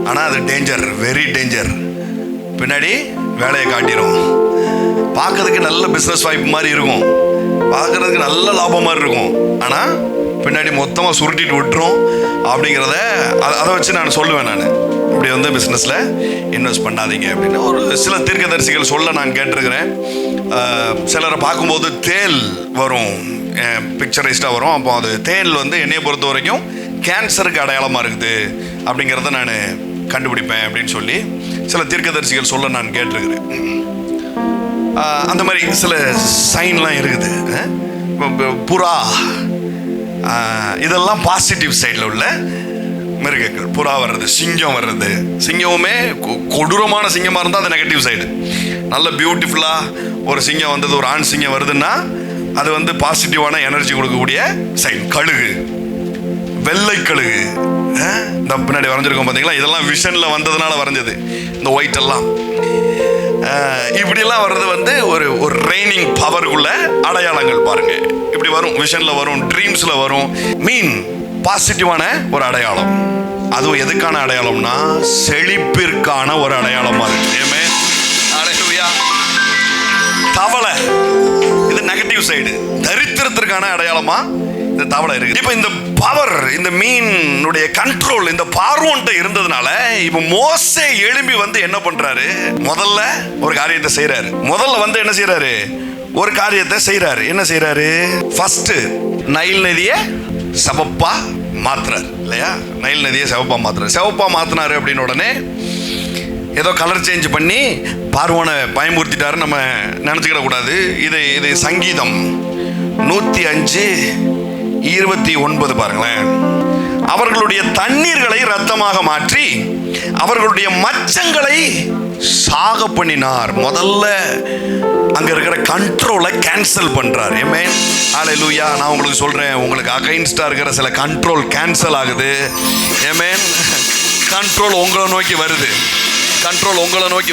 ஆனால் அது டேஞ்சர், வெரி டேஞ்சர். பின்னாடி வேலையை காட்டிடும். பார்க்கறதுக்கு நல்ல பிஸ்னஸ் வாய்ப்பு மாதிரி இருக்கும், பார்க்கறதுக்கு நல்ல லாபம் மாதிரி இருக்கும், ஆனால் பின்னாடி மொத்தமாக சுருட்டிட்டு விட்டுரும். அப்படிங்கிறத அதை வச்சு நான் சொல்லுவேன். நான் இப்படி வந்து பிஸ்னஸில் இன்வெஸ்ட் பண்ணாதீங்க அப்படின்னு ஒரு சில தீர்க்கதரிசிகள் சொல்ல நான் கேட்டிருக்கிறேன். சிலரை பார்க்கும்போது தேள் வரும், பிக்சரைஸ்டாக வரும். அப்போ அது தேள் வந்து என்னையை பொறுத்த வரைக்கும் கேன்சருக்கு அடையாளமாக இருக்குது அப்படிங்கிறத நான் கண்டுபிடிப்பேன் அப்படின்னு சொல்லி சில தீர்க்கதரிசிகள் சொல்ல நான் கேட்டிருக்கிறேன். அந்த மாதிரி சில சைன்லாம் இருக்குது. புறா, இதெல்லாம் பாசிட்டிவ் சைடில் உள்ள மிருகங்கள். புறா வர்றது, சிங்கம் வர்றது. சிங்கமுமே கொடூரமான சிங்கமாக இருந்தால் அது நெகட்டிவ் சைடு. நல்ல பியூட்டிஃபுல்லாக ஒரு சிங்கம் வந்தது, ஒரு ஆண் சிங்கம் வருதுன்னா அது வந்து பாசிட்டிவான எனர்ஜி கொடுக்கக்கூடிய சைன். கழுகு, வெள்ளை கழுகு, இந்த பின்னாடி வரைஞ்சிருக்கோம் பார்த்தீங்களா? இதெல்லாம் விஷனில் வந்ததுனால வரைஞ்சது. இந்த ஒயிட் எல்லாம் இப்படிலாம் வர்றது வந்து ஒரு ரெய்னிங் பவருக்குள்ள அடையாளங்கள் பாருங்க. இப்படி வரும், விஷனில் வரும், ட்ரீம்ஸில் வரும். மீன் பாசிட்டிவான ஒரு அடையாளம். அதுவும் எதுக்கான அடையாளம்னா செழிப்பிற்கான ஒரு அடையாளமா இருக்கு. ஆமென், ஹல்லேலூயா. தரித்திரத்துக்கான அடையாளமா இந்த தவளை இருக்கு. இப்ப இந்த பவர், இந்த மீனுடைய கண்ட்ரோல் இந்த பார்வோன்ட்ட இருந்ததுனால இப்ப மோசே எழும்பி வந்து என்ன பண்றாரு? முதல்ல ஒரு காரியத்தை செய்யறாரு. என்ன செய்யறாரு? ஒரு காரியத்தை செய்யறாரு. என்ன செய்யறாரு? ஃபர்ஸ்ட் நைல் நதியை சிவப்பா மாத்துறாரு இல்லையா? நைல் நதியை சிவப்பா மாத்தினாரு அப்படின்னு உடனே ஏதோ கலர் சேஞ்ச் பண்ணி பார்வோனை பயமுறுத்திட்டாரு நம்ம நினைச்சுக்கிட கூடாது. இது சங்கீதம் 105:29 பாருங்களேன். அவர்களுடைய தண்ணீர்களை ரத்தமாக மாற்றி அவர்களுடைய மச்சங்களை சாக பண்ணினார். முதல்ல அங்க இருக்கிற கண்ட்ரோலை கேன்சல் பண்றார். ஆமென், ஹல்லேலூயா. நான் உங்களுக்கு சொல்றேன், உங்களுக்கு அகைன்ஸ்டா இருக்கிற சில கண்ட்ரோல் கேன்சல் ஆகுது. ஆமென். கண்ட்ரோல் உங்களை நோக்கி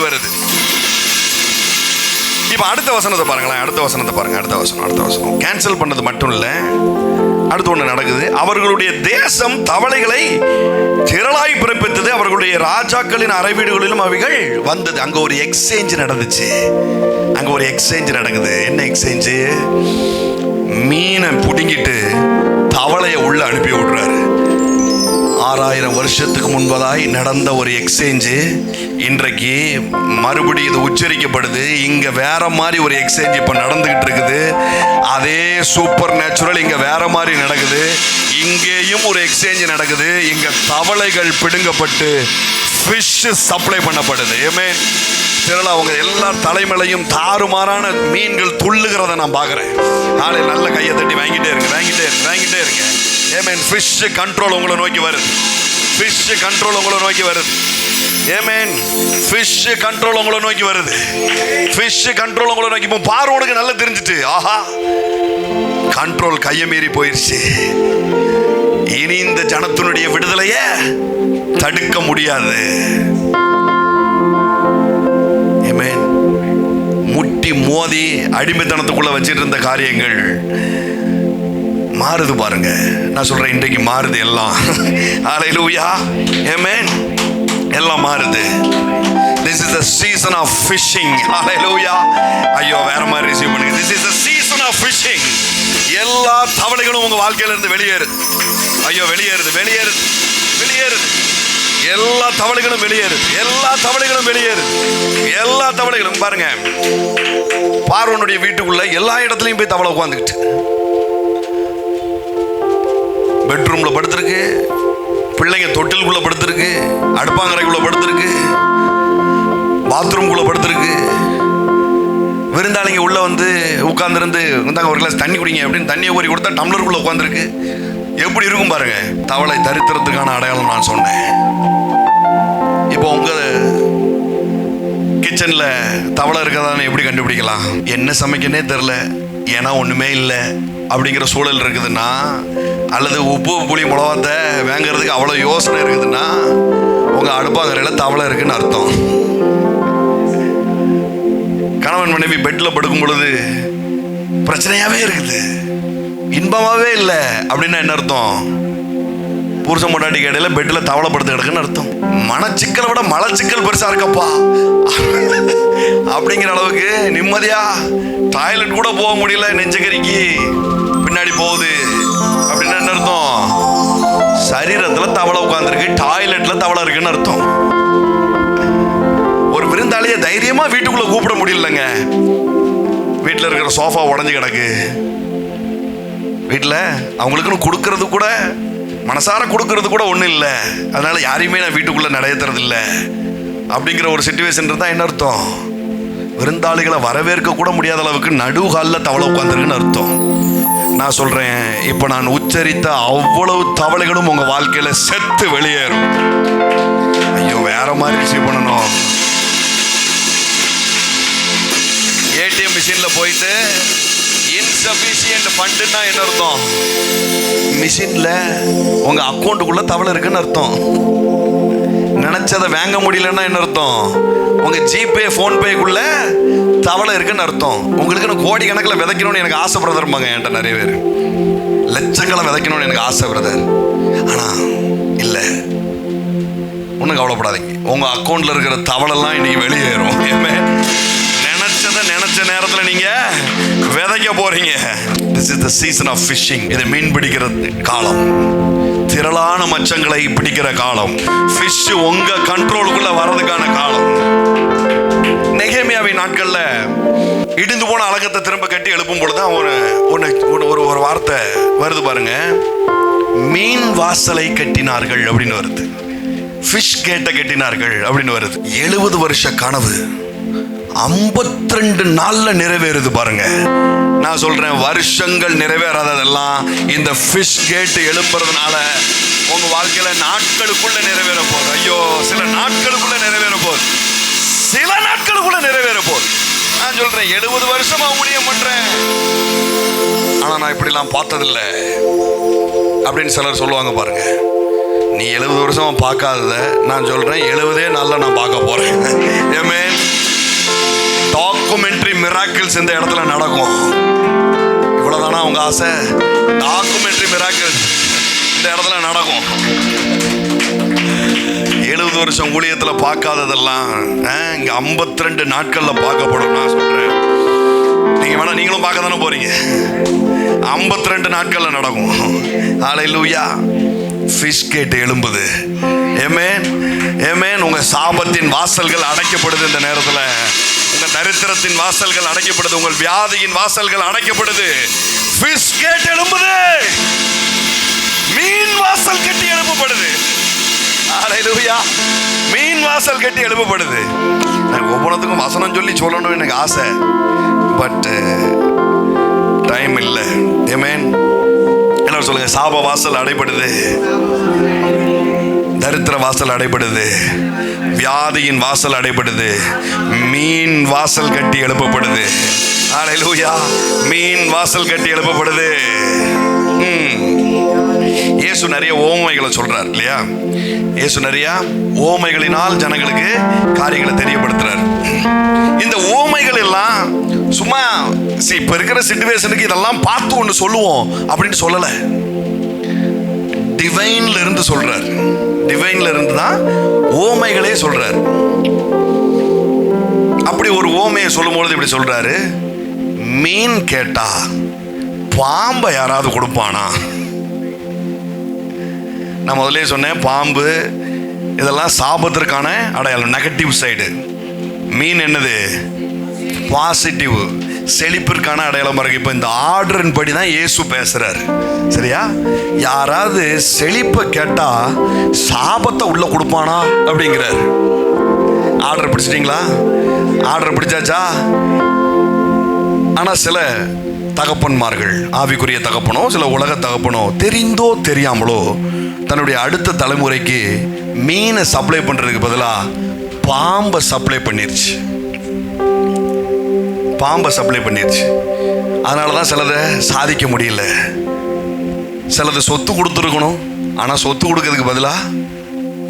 வருது. இப்ப அடுத்த வசனத்தை பாருங்களேன். அடுத்த வசனம் கேன்சல் பண்ணது மட்டும் இல்ல, அடுத்து ஒண்ணு நடக்குது. அவர்களுடைய தேசம் தவளைகளை திரளாய் பிறப்பித்தது. அவர்களுடைய ராஜாக்களின் அறை வீடுகளிலும் அவைகள் வந்தது. அங்க ஒரு எக்ஸ்சேஞ்ச் நடந்துச்சு. என்ன எக்ஸ்சேஞ்சு? மீனை புடுங்கிட்டு தவளையை உள்ள அனுப்பி விடுறாரு. 6000 வருஷத்துக்கு முன்பதாய் நடந்த ஒரு எக்ஸ்சேஞ்சு இன்றைக்கு மறுபடியும் இது உச்சரிக்கப்படுது. இங்க வேற மாதிரி ஒரு எக்ஸ்சேஞ்ச் இப்ப நடந்துகிட்டு இருக்குது. அதே சூப்பர் நேச்சுரல் இங்க வேற மாதிரி நடக்குது. இங்கேயும் ஒரு எக்ஸ்சேஞ்ச் நடக்குது. இங்க தவளைகள் பிடுங்கப்பட்டு ஃபிஷ் சப்ளை பண்ணப்படுது. ஆமென். திரளா அவங்க எல்லா தலைமையிலையும் தாறுமாறான மீன்கள் துள்ளுகிறத நான் பார்க்கிறேன். நாளை நல்ல கையை தட்டி வாங்கிட்டே இருங்க. ஆமென். ஃபிஷ் கண்ட்ரோல் உங்களை நோக்கி வருது. ஆமென். ஃபிஷ் கண்ட்ரோல் உங்களை நோக்கி இப்போ பார்வோனுக்கு நல்லா தெரிஞ்சிட்டு, ஆஹா கண்ட்ரோல் கையை மீறி போயிருச்சு. இனி இந்த ஜனத்தினுடைய விடுதலையை தடுக்க முடியாது. ஆமென். முட்டி மோதி அடிமைத்தனத்துக்குள்ள வச்சிட்டு இருந்த காரியங்கள் மாறுது பாருங்க. நான் சொல்றேன், இன்றைக்கு மாறுது எல்லாம். ஹல்லேலூயா. ஆமென். எல்லாம் மாறுது. This is the season of fishing. Hallelujah. ஐயோ வேற மாதிரி ரிசீவ் பண்ணுங்க. This is the season of fishing. எல்லா தவளைகளும் உங்க வாழ்க்கையில இருந்து வெளியேறுது. ஐயோ வெளியேறுது. எல்லா தவளைகளும் பாருங்க. பார்வோனுடைய வீட்டுக்குள்ள எல்லா இடத்துலயும் போய் தவளை உட்கார்ந்துக்கிட்டு, பெட்ரூம்ல படுத்திருக்கு, பிள்ளைங்க தொட்டிலுக்குள்ள படுத்திருக்கு, அடுப்பாங்கரைக்குள்ள படுத்திருக்கு, பாத்ரூம்குள்ள படுத்திருக்கு. விருந்தாளிங்க உள்ள வந்து உட்கார்ந்துருந்து வந்தாங்க, ஒரு கிளாஸ் தண்ணி குடிங்க அப்படின்னு தண்ணியை ஊறி கொடுத்தா டம்ளருக்குள்ள உட்கார்ந்துருக்கு. எப்படி இருக்கும் பாருங்க. தவளை தரித்திரத்துக்கான அடையாளம் நான் சொன்னேன். இப்போ உங்க கிச்சன்ல தவளை இருக்கதான்னு எப்படி கண்டுபிடிக்கலாம்? என்ன சமைக்கனே தெரியல, ஏன்னா ஒண்ணுமே இல்லை அப்படிங்கிற சூழல் இருக்குதுன்னா, அல்லது உப்பு புளி மிளகாத்தை வாங்கிறதுக்கு அவ்வளோ யோசனை இருக்குதுன்னா, உங்க அடுப்பாங்கரையில் தவளை இருக்குன்னு அர்த்தம். கணவன் மனைவி பெட்ல படுக்கும் பொழுது பிரச்சனையாவே இருக்குது, இன்பமாவே இல்லை அப்படின்னா என்ன அர்த்தம்? புருஷன் பொண்டாட்டி இடையில பெட்ல தவளை படுத்து கிடக்குன்னு அர்த்தம். மனச்சிக்கலை விட மலச்சிக்கல் பெருசா இருக்கப்பா அப்படிங்கிற அளவுக்கு நிம்மதியா டாய்லெட் கூட போக முடியல, நெஞ்சக்கறிக்கு பின்னாடி போகுது அப்படின்னு என்ன அர்த்தம்? சரீரத்துல தவளை உட்கார்ந்துருக்கு, டாய்லெட்ல தவளை இருக்குன்னு அர்த்தம். ஒரு விருந்தாளிய தைரியமா வீட்டுக்குள்ள கூப்பிட முடியலங்க. வீட்டுல இருக்கிற சோஃபா உடஞ்சு கிடக்கு. வீட்டுல அவங்களுக்குன்னு கொடுக்கறது கூட, மனசார கொடுக்கறது கூட ஒண்ணும் இல்லை. அதனால யாரையுமே நான் வீட்டுக்குள்ள நடையத்துறது இல்லை அப்படிங்கிற ஒரு சிச்சுவேஷன் இருந்தா என்ன அர்த்தம்? விருந்தாளிகளை வரவேற்க கூட முடியாத அளவுக்கு நடுகாலில் தவளை உட்கார்ந்துருக்குன்னு அர்த்தம். நான் சொல்றேன், இப்ப நான் உச்சரித்த அவ்வளவு தவளைகளும் உங்க வாழ்க்கையில செத்து வெளியேறும். ஐயோ வேற மாதிரி ரிசீவ் பண்ணணும். ஏடிஎம் மிஷின்ல போயிட்டு இன்சஃபிஷியன்ட் ஃபண்டுன்னா என்ன அர்த்தம்? மிஷின்ல உங்க அக்கௌண்ட்டுக்குள்ள தவளை இருக்குன்னு அர்த்தம். நினைச்சதை வாங்க முடியலன்னா என்ன அர்த்தம்? உங்க ஜிபே போன்பேக்குள்ள தவளை இருக்குன்னு அர்த்தம். உங்களுக்கு கோடி கணக்கில் விதைக்கணும்னு எனக்கு ஆசை பிரதர்பாங்க. என்கிட்ட நிறைய பேர் லட்சங்களை விதைக்கணும்னு எனக்கு ஆசை பிரதர். ஆனா இல்லை, ஒன்றும் கவலைப்படாதீங்க. உங்க அக்கௌண்ட்ல இருக்கிற தவளைலாம் இன்னைக்கு வெளியேறும். நினைச்ச நேரத்தில் நீங்க விதைக்க போறீங்க. This is the season of fishing. இது மீன் பிடிக்கிற காலம், திரளான மச்சங்களை பிடிக்கிற காலம், ஃபிஷ் உங்க கண்ட்ரோலுக்குள்ள வர்றதுக்கான காலம். நெகேமியாவின் நாட்கள்ல இடிந்து போன அலங்கத்தை திரும்ப கட்டி எழுப்பும் பொழுதுதான் ஒரு வார்த்தை வருது பாருங்க, மீன் வாசலை கட்டினார்கள் அப்படின்னு வருது, ஃபிஷ் கேட்டை கட்டினார்கள் அப்படின்னு வருது. 70 வருஷ கனவு 52 நாள்ல நிறைவேறுது பாருங்க. நான் சொல்றேன், வருஷங்கள் நிறைவேறாததெல்லாம் இந்த ஃபிஷ் கேட் எழுப்புறதுனால உங்க வாழ்க்கையில நாட்களுக்குள்ள நிறைவேற போகுது. ஐயோ, சில நாட்களுக்குள்ள நிறைவேற போகுது, சில நாட்களுக்குள்ள நிறைவேற போகுது. நான் சொல்றேன், 70 வருஷமா ஊழியம் பண்றேன், ஆனா நான் இப்படிலாம் பார்த்ததில்லை அப்படின்னு சிலர் சொல்லுவாங்க பாருங்க. நீ 70 வருஷமா பார்க்காதத நான் சொல்றேன், 70 நாள்ல நான் பார்க்க போறேன். ஆமென். டாக்குமெண்ட்ரி மிராக்கிள்ஸ் இந்த இடத்துல நடக்கும். இவ்வளவுதானா உங்க ஆசை? டாக்குமெண்ட்ரி மிராக்கிள்ஸ் இந்த இடத்துல நடக்கும். 70 வருஷம் ஊழியத்துல பார்க்காததெல்லாம் இங்க 52 நாட்கள்ல பார்க்கப்படும். நான் சொல்றேன், நீங்க வேணா நீங்களும் பார்க்க தானே போறீங்க. 52 நாட்கள்ல நடக்கும். ஹல்லேலூயா. ஃபிஷ் கேட் எழும்புது. Amen, amen. உங்க சாபத்தின் வாசல்கள் அடைக்கப்படுது இந்த நேரத்துல. உங்க தரித்திரத்தின் வாசல்கள் அடைக்கப்படுது, உங்கள் வியாதியின் வாசல்கள் அடைக்கப்படுது. ஃபிஷ் கேட் எழும்புது, மீன் வாசல் கட்டி எழுப்பப்படுது. ஹல்லேலூயா. மீன் வாசல் கட்டி எழுப்பப்படுது. எனக்கு ஒவ்வொருத்துக்கும் வசனம் சொல்லி சொல்லணும் எனக்கு ஆசை, பட் டைம் இல்லை. ஆமென். என்ன சொல்லுங்க, சாப வாசல் அடைப்படுது, தரித்திர வாசல் அடைப்படுது, வியாதியின் வாசல் அடைப்படுது, மீன் வாசல் கட்டி எழுப்பப்படுது. ஹல்லேலூயா. மீன் வாசல் கட்டி எழுப்பப்படுது. இயேசு நிறைய ஓமைகளை சொல்றார் இல்லையா? இயேசு நிறைய ஓமைகளினால் ஜனங்களுக்கு காரியங்களை தெரியப்படுத்துறார். இந்த ஓமைகள் எல்லாம் சும்மா இப்ப இருக்கிற சிச்சுவேஷனுக்கு இதெல்லாம் பார்த்து ஒன்று சொல்லுவோம் அப்படின்னு சொல்லல, டிவைன்ல இருந்து சொல்றார். டிவைன்ல இருந்து தான் ஓமைகளே சொல்றார். அப்படி ஒரு ஓமையை சொல்லும் பொழுது இப்படி சொல்றாரு, மீன் கேட்டா பாம்பை யாராவது கொடுப்பானா? நான் முதல்ல சொன்னேன், பாம்பு இதெல்லாம் சாபத்திற்கான அடையாளம், நெகட்டிவ் சைடு. மீன் என்னது? பாசிட்டிவ், செழிப்பிற்கான அடையாளம் இருக்கு. இப்போ இந்த ஆர்டரின் படி தான் இயேசு பேசுறாரு, சரியா? யாராவது செழிப்பை கேட்டா சாபத்தை உள்ள கொடுப்பானா அப்படிங்கிறார். ஆர்டர் பிடிச்சிட்டீங்களா? ஆர்டர் பிடிச்சாச்சா? ஆனா சில தகப்பன்மார்கள், ஆவிக்குரிய தகப்பனோ சில உலக தகப்பனோ, தெரிந்தோ தெரியாமலோ தன்னுடைய அடுத்த தலைமுறைக்கு மீனை சப்ளை பண்றதுக்கு பதிலாக பாம்பை சப்ளை பண்ணிருச்சு. பாம்பை சப்ளை பண்ணிருச்சு. அதனால தான் சிலதை சாதிக்க முடியல. சிலது சொத்து கொடுத்துருக்கணும், ஆனால் சொத்து கொடுக்கறதுக்கு பதிலாக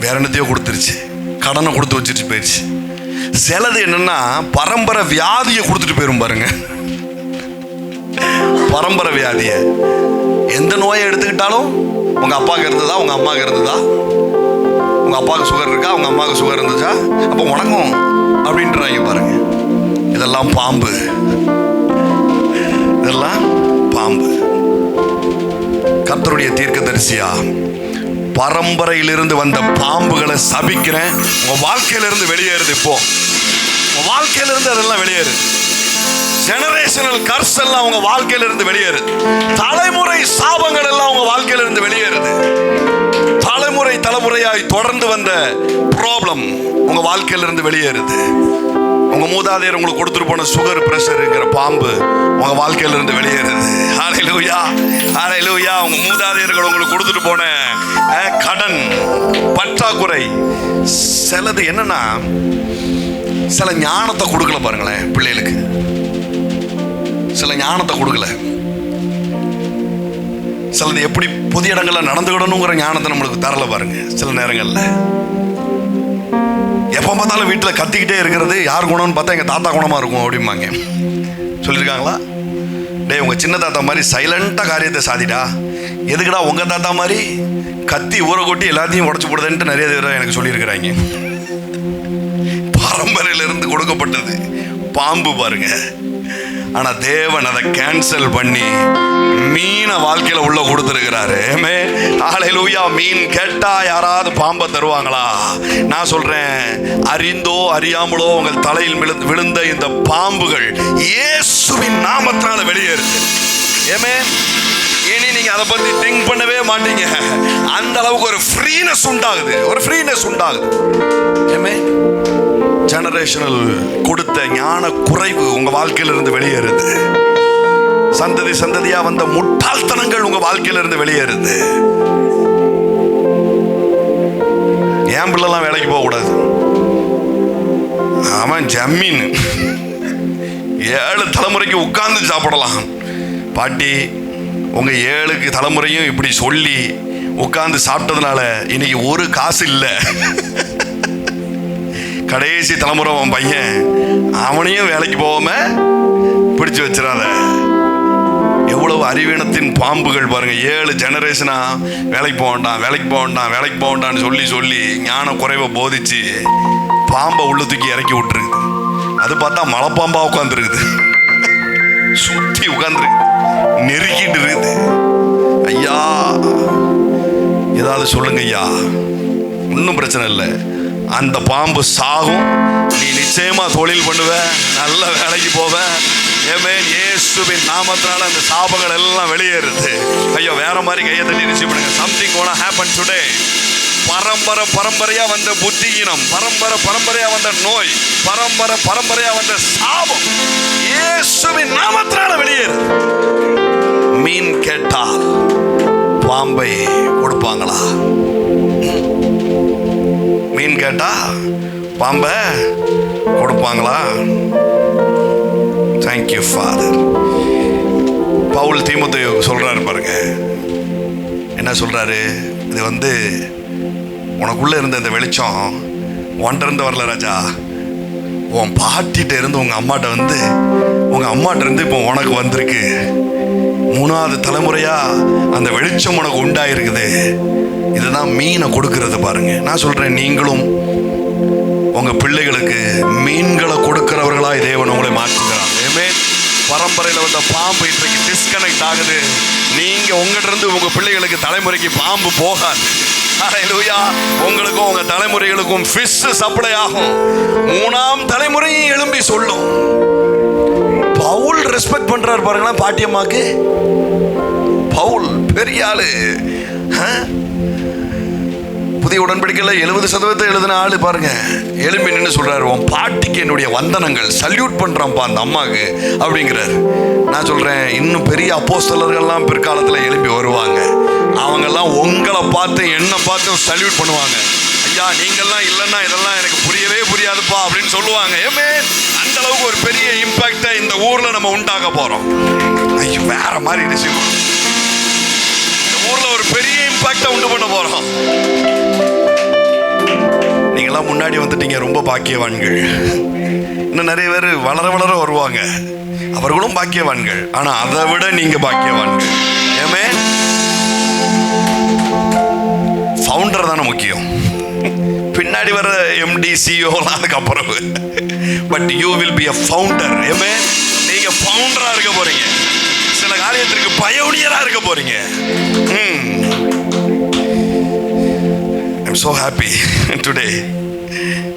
வேற என்னத்தையோ கொடுத்துருச்சு, கடனை கொடுத்து வச்சுட்டு போயிடுச்சு. சிலது என்னன்னா பரம்பரை வியாதியை கொடுத்துட்டு போயிரும் பாருங்க. பரம்பரை வியாதியை, எந்த நோயை எடுத்துக்கிட்டாலும் உங்க அப்பாவுக்கு இருந்ததா, உங்க அம்மாவுக்கு இருந்ததா, உங்க அப்பாவுக்கு சுகர் இருக்கா, உங்க அம்மாவுக்கு சுகர் இருந்துச்சா, அப்போ உனக்கும் அப்படின்றாங்க பாருங்க. இதெல்லாம் பாம்பு, இதெல்லாம் பாம்பு. கர்த்தருடைய தீர்க்கதரிசியா பரம்பரையிலிருந்து வந்த பாம்புகளை சபிக்கிறேன். உங்க வாழ்க்கையிலிருந்து வெளியேறுது. இப்போ உங்க வாழ்க்கையிலிருந்து அதெல்லாம் வெளியேறு. ஜெனரேஷனல் கர்ஸ் எல்லாம் உங்க வாழ்க்கையிலிருந்து வெளியேறுது. தலைமுறை சாபங்கள் எல்லாம் உங்க வாழ்க்கையிலிருந்து வெளியேறுது. தலைமுறை தலைமுறையாய் தொடர்ந்து வந்த ப்ராப்ளம் உங்க வாழ்க்கையிலிருந்து வெளியேறுது. உங்க மூதாதையர் உங்களுக்கு கொடுத்துட்டு போன சுகர், பிரஷர்ங்கிற பாம்பு உங்க வாழ்க்கையிலிருந்து வெளியேறுது. ஹல்லேலூயா, ஹல்லேலூயா. உங்க மூதாதையர்கள் உங்களுக்கு கொடுத்துட்டு போன கடன், பற்றாக்குறை, சிலது என்னன்னா சில ஞானத்தை கொடுக்கல பாருங்களேன் பிள்ளைகளுக்கு. சில ஞானத்தை கொடுக்கல. சிலது எப்படி புதிய இடங்கள்ல நடந்துக்கிடணுங்கிற ஞானத்தை நம்மளுக்கு தரல பாருங்க. சில நேரங்கள்ல எப்போ பார்த்தாலும் வீட்டில் கத்திக்கிட்டே இருக்கிறது யார் குணம்னு பார்த்தா எங்கள் தாத்தா குணமாக இருக்கும் அப்படிம்பாங்க. சொல்லியிருக்காங்களா? டே, உங்கள் சின்ன தாத்தா மாதிரி சைலண்ட்டாக காரியத்தை சாதிடா, எதுக்குடா உங்கள் தாத்தா மாதிரி கத்தி ஊற கொட்டி எல்லாத்தையும் உடச்சி போடுதுன்ட்டு நிறைய பேர் எனக்கு சொல்லியிருக்கிறாங்க. பரம்பரையிலிருந்து கொடுக்கப்பட்டது பாம்பு பாருங்க. ஆனா தேவன் அதை கேன்சல் பண்ணி மீனை வாழ்க்கையில உள்ள கொடுத்திருக்கிறாரு. ஹல்லேலூயா. மீன் கேட்டா யாராவது பாம்பை தருவாங்களா? நான் சொல்றேன், அறிந்தோ அறியாமலோ உங்கள் தலையில் விழுந்த இந்த பாம்புகள் இயேசுவின் நாமத்தினால வெளியேறுது. இனி நீங்க அதை பத்தி திங்க் பண்ணவே மாட்டீங்க. அந்த அளவுக்கு ஒரு ஃப்ரீனஸ் உண்டாகுது, ஒரு ஃப்ரீனஸ் உண்டாகுது. ஜெனரேஷனல் கொடுத்த ஞான குறைவு உங்க வாழ்க்கையில இருந்து வெளியேறுது. சந்ததி சந்ததியா வந்த முட்டாள்தனங்கள் உங்க வாழ்க்கையில இருந்து வெளியேறுது. என் பிள்ளைலாம் வேலைக்கு போக கூடாது, அவன் ஜமீன் 7 தலைமுறைக்கு உட்கார்ந்து சாப்பிடலாம். பாட்டி, உங்க 7 தலைமுறையும் இப்படி சொல்லி உட்கார்ந்து சாப்பிட்டதுனால இன்னைக்கு ஒரு காசு இல்லை. கடைசி தலைமுறை அவன் பையன், அவனையும் வேலைக்கு போகாம பிடிச்சு வச்சிடாத. எவ்வளவு அறிவீனத்தின் பாம்புகள் பாருங்க. 7 ஜெனரேஷனா வேலைக்கு போக வேண்டாம், வேலைக்கு போக வேண்டாம், வேலைக்கு போக வேண்டாம்னு சொல்லி சொல்லி ஞான குறைவை போதிச்சு பாம்பை உள்ள தூக்கி இறக்கி விட்டுருக்குது. அது பார்த்தா மலைப்பாம்பா உட்காந்துருக்குது, சுத்தி உட்காந்துருக்கு, நெருக்கிட்டு இருக்குது. ஐயா ஏதாவது சொல்லுங்க ஐயா. ஒன்றும் பிரச்சனை இல்லை, அந்த பாம்பு சாகும், நீ நிச்சயமா தொழில் பண்ணுவ, நல்ல வேலைக்கு போவ. இயேசுவின் நாமத்தினால அந்த சாபங்கள் எல்லாம் வெளியேறுது. ஐயோ, வேற மாதிரி கையை தட்டி ரிசீவ் பண்ணுங்க. Something gonna happen today. பரம்பரையா வந்த புத்தியினம், பரம்பரையா வந்த நோய், பரம்பரையா வந்த சாபம் இயேசுவின் நாமத்தினால வெளியேறுது. மீன் கேட்டால் பாம்பை கொடுப்பாங்களா? மீன் கேட்டா பாம்பை கொடுப்பாங்களா? Thank you father. பவுல் தீமோத்தேயு சொல்றாரு பாருங்க, என்ன சொல்றாரு? இது உனக்குள்ள இருந்த இந்த வெளிச்சம் உன்கிட்ட இருந்து வரல ராஜா, உன் பாட்டிகிட்ட இருந்து உங்க அம்மாட்ட இருந்து இப்போ உனக்கு வந்திருக்கு. 3வது தலைமுறையா அந்த வெளிச்சம் உனக்கு உண்டாயிருக்குது. இதுதான் மீனை கொடுக்கிறது பாருங்க. நான் சொல்றேன், நீங்களும் உங்க பிள்ளைகளுக்கு மீன்களை கொடுக்கிறவர்களாய் தேவன் உங்களை மாற்றுகிறார். பரம்பரையில் வந்த பாம்பு இன்றைக்கு டிஸ்கனெக்ட் ஆகுது. நீங்க உங்ககிட்ட இருந்து உங்க பிள்ளைகளுக்கு தலைமுறைக்கு பாம்பு போகாது. ஹல்லேலூயா. உங்களுக்கும் உங்க தலைமுறைகளுக்கும் ஃபிஷ் சப்ளை ஆகும். 3ஆம் தலைமுறையும் எழும்பி சொல்லும். பவுல் ரெஸ்பெக்ட் பண்றாரு பாருங்களா பாட்டியம்மாக்கு. பவுல் பெரிய ஆளு. புதிய உடன்படிக்கையில 70% எழுதின ஆளு பாருங்க. எழும்பி நின்று சொல்றாரு, உன் பாட்டிக்கு என்னுடைய வந்தனங்கள், சல்யூட் பண்றான்ப்பா அந்த அம்மாக்கு அப்படிங்கிறாரு. நான் சொல்றேன், இன்னும் பெரிய அப்போஸ்தலர்கள்லாம் பிற்காலத்துல எழும்பி வருவாங்க. அவங்கெல்லாம் உங்களை பார்த்து என்ன பார்த்து சல்யூட் பண்ணுவாங்க. ஐயா, நீங்கெல்லாம் இல்லைன்னா இதெல்லாம் எனக்கு புரியவே புரியாதுப்பா அப்படின்னு சொல்லுவாங்க. அந்த அளவுக்கு ஒரு பெரிய இம்பாக்டை இந்த ஊர்ல நம்ம உண்டாக்க போறோம். ஐயோ, வேற மாதிரி ரிசீவ், இந்த ஊர்ல ஒரு பெரிய இம்பாக்டை உண்டு பண்ண போறோம். நீங்களாம் முன்னாடி வந்துட்டீங்க, ரொம்ப பாக்கியவான்கள். இன்னும் நிறைய பேர் வளர வளர வருவாங்க, அவர்களும் பாக்கியவான்கள். ஆனா அதை விட நீங்க பாக்கியவான்கள். ஃபவுண்டர் தானே முக்கியம், பின்னாடி வர MD CEO அதுக்கப்புறம். But you will be a founder. நீங்க ஃபவுண்டரா இருக்க போறீங்க, சில காரியத்திற்கு பயோனியரா இருக்க போறீங்க. I'm so happy today.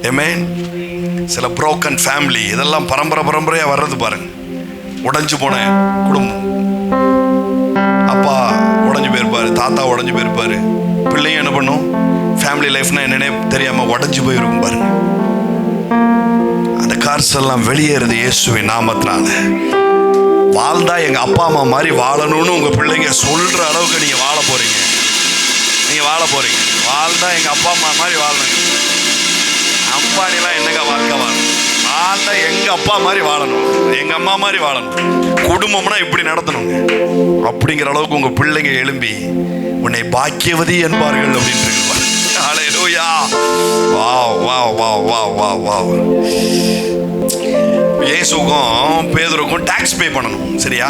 Amen. சில broken family, இதெல்லாம் பரம்பரையா வர்றது பாருங்க. உடைஞ்சு போன குடும்பம், அப்பா உடைஞ்சு போயிருப்பாரு, தாத்தா உடைஞ்சு போயிருப்பாரு, பிள்ளையும் என்ன பண்ணும், ஃபேமிலி லைஃப்னா என்னன்னே தெரியாம உடைஞ்சு போயிருக்கும் பாருங்க. அந்த கார்ஸ் எல்லாம் வெளியேறுது இயேசுவின் நாமத்தினால. வாழ்ந்தா எங்க அப்பா அம்மா மாதிரி வாழணும்னு உங்க பிள்ளைங்க சொல்ற அளவுக்கு நீங்க வாழ போறீங்க. வாழ்ந்தா எங்க அப்பா அம்மா மாதிரி வாழணும். அம்பானிலாம் என்னங்க வாழ்க்கை வாழணும்? வாழ்ந்தா எங்க அப்பா மாதிரி வாழணும், எங்க அம்மா மாதிரி வாழணும். குடும்பம்னா இப்படி நடத்தணுங்க அப்படிங்கிற அளவுக்கு உங்க பிள்ளைங்க எழும்பி உன்னை பாக்கியவதி என்பார்கள் அப்படின்னு இருக்கு. Hallelujah. Wow wow wow wow wow wow. இயேசுக்கும் பேதுருக்கும் டாக்ஸ் பே பண்ணணும், சரியா?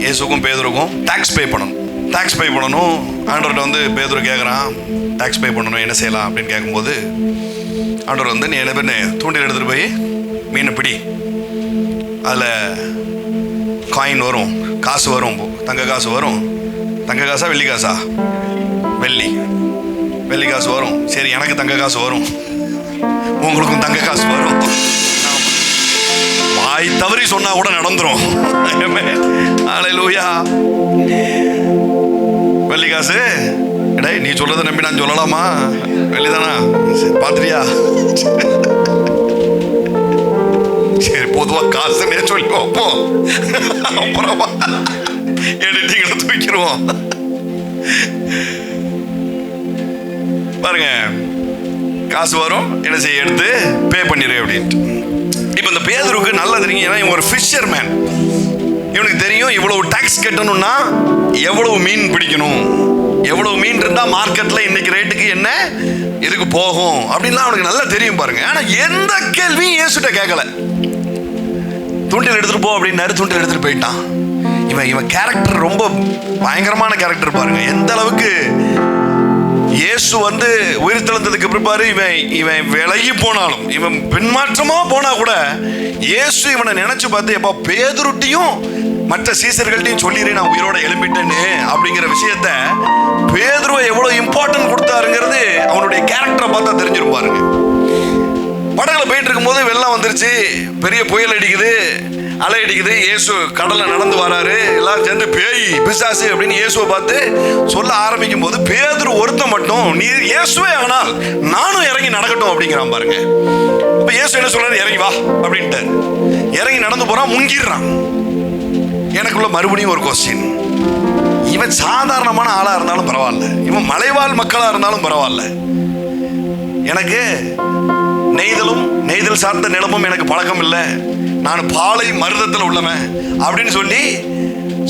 இயேசுக்கும் பேதுருக்கும் டாக்ஸ் பே பண்ணணும். ஆண்டவர்கிட்ட பேதுரு கேட்குறான், டாக்ஸ் பே பண்ணணும், என்ன செய்யலாம் அப்படின்னு கேட்கும்போது ஆண்டவர் நீ என்ன பண்ணு, தூண்டில் எடுத்துகிட்டு போய் மீனை பிடி, அதில் காயின் வரும், காசு வரும், தங்க காசு வரும். தங்க காசா வெள்ளி காசா? வெள்ளி காசு வரும். சரி, எனக்கு தங்க காசு வரும், உங்களுக்கும் தங்க காசு வரும். வாய் தவறி சொன்னா கூட நடந்துரும். ஹல்லேலூயா. வெள்ளி காசு நீ சொல்றதை நம்பி நான் சொல்லலாமா? வெள்ளிதானா? பாத்திரியா? சரி, பொதுவா காசுன்னே சொல்லி வைப்போம், அப்புறமா எடிட்டிங்ல தூக்கிடுவோம். பாருங்க, காசு வரும், என்ன செய்ய, எடுத்து பே பண்ணிடு அப்படின்ட்டு. இப்போ இந்த பேதுருக்கு நல்லா தெரியும், ஏன்னா இவன் ஒரு ஃபிஷர்மேன். இவனுக்கு தெரியும் இவ்வளவு டாக்ஸ் கட்டணும்னா எவ்வளவு மீன் பிடிக்கணும், எவ்வளவு மீன் இருந்தா மார்க்கெட்ல இன்னைக்கு ரேட்டுக்கு என்ன இதுக்கு போகும் அப்படின்லாம் அவனுக்கு நல்லா தெரியும் பாருங்க. ஆனா எந்த கேள்வியும் இயேசுட்ட கேட்கல. தூண்டில் எடுத்துட்டு போ அப்படின்னாரு, தூண்டில் எடுத்துட்டு போயிட்டான். இவன் கேரக்டர் ரொம்ப பயங்கரமான கேரக்டர் பாருங்க. எந்த அளவுக்கு இயேசு உயிர்த்தெழுந்ததுக்கு பிற்பாடு இவன் விலகி போனாலும், இவன் பின்மாற்றமா போனா கூட இயேசு இவனை நினைச்சு பார்த்து, எப்ப பேதுருட்டையும் மற்ற சீசர்கள்ட்டையும் சொல்லிடுறேன் நான் உயிரோட எழும்பிட்டேன்னு அப்படிங்கிற விஷயத்த, பேதுருவை எவ்வளவு இம்பார்ட்டன்ட் கொடுத்தாருங்கிறது அவனுடைய கேரக்டரை பார்த்தா தெரிஞ்சிரும் பாருங்க. படகுல போயிட்டு இருக்கும் போது வெள்ளம் வந்துருச்சு, பெரிய புயல் அடிக்குது, அலை அடிக்குது. இயேசு கடல்ல நடந்து வராரு, எல்லாரும் சேர்ந்து பேய் பிசாசு அப்படின்னு இயேசுவை பார்த்து சொல்ல ஆரம்பிக்கும் போது, பேதுரு ஒருத்த மட்டும், நீ இயேசுவே ஆனால் நானும் இறங்கி நடக்கட்டும் அப்படிங்கிறான் பாருங்க. அப்ப இயேசு என்ன சொல்றாரு, இறங்கி வா அப்படின்ட்டு இறங்கி நடந்து போறான், முங்கிடுறான். எனக்குள்ள மறுபடியும் ஒரு கொஸ்டின், இவன் சாதாரணமான ஆளா இருந்தாலும் பரவாயில்ல, இவன் மலைவாழ் மக்களா இருந்தாலும் பரவாயில்ல, எனக்கு நெய்தல் சார்ந்த நிலமும் எனக்கு பழக்கம் இல்லை, நான் பாலை மருதத்தில் உள்ளவன் அப்படின்னு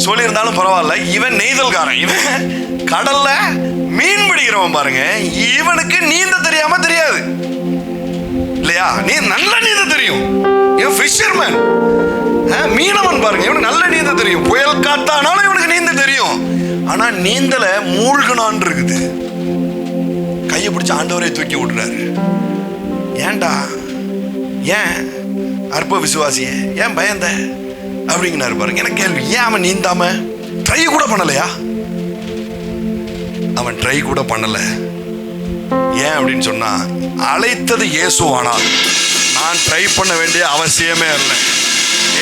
சொல்லியிருந்தாலும் பரவாயில்ல, இவன் நெய்தல்காரன், இவன் கடல்ல மீன் பிடிக்கிறவன் பாருங்க. இவனுக்கு நீந்த தெரியாம தெரியாது இல்லையா? நீ நல்ல நீந்த தெரியும், இவன் ஃபிஷர்மேன், மீனவன் பாருங்க. இவனுக்கு நல்ல நீந்த தெரியும், புயல் காத்தானாலும் இவனுக்கு நீந்த தெரியும். ஆனா நீந்தல மூழ்கனான் இருக்குது. கையை பிடிச்ச ஆண்டவரை தூக்கி விடுறாரு. ஏன்டா, ஏன் அற்ப விசுவாசியே, ஏன் பயந்த அப்படிங்கிறாரு பாருங்க. எனக்கு கேள்வி, ஏன் அவன் நீந்தாம ட்ரை கூட பண்ணலையா? அவன் ட்ரை கூட பண்ணல. ஏன் அப்படின்னு சொன்னா, அழைத்தது இயேசுவானால் நான் ட்ரை பண்ண வேண்டிய அவசியமே இல்லை.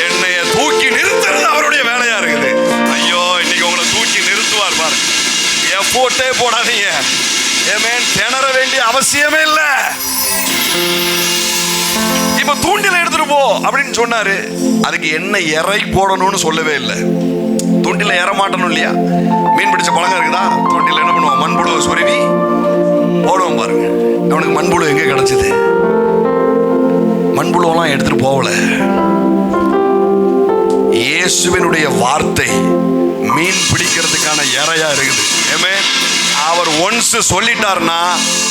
என்னைய தூக்கி நிறுத்துறது அவருடைய வேலையா இருக்குது. ஐயோ, இன்னைக்கு உங்களை தூக்கி நிறுத்துவார் பாருங்க. எஃபோர்ட்டே போடாதீங்க, திணற வேண்டிய அவசியமே இல்லை. இப்ப தூண்டில எடுத்துட்டு போ அப்படின்னு சொன்னாரு. அதுக்கு என்ன இறை போடணும்னு சொல்லவே இல்லை. தூண்டில ஏற மாட்டணும் இல்லையா? மீன் பிடிச்ச பழங்க இருக்குதா, தூண்டில என்ன பண்ணுவோம், மண்புழு சொருவி போடுவோம் பாருங்க. அவனுக்கு மண்புழு எங்க கிடைச்சது? மண்புழுவெல்லாம் எடுத்துட்டு போகல. இயேசுவினுடைய வார்த்தை மீன் பிடிக்கிறதுக்கான இறையா இருக்குது. அவர் ஒன்ஸ் சொல்லிட்டார்னா,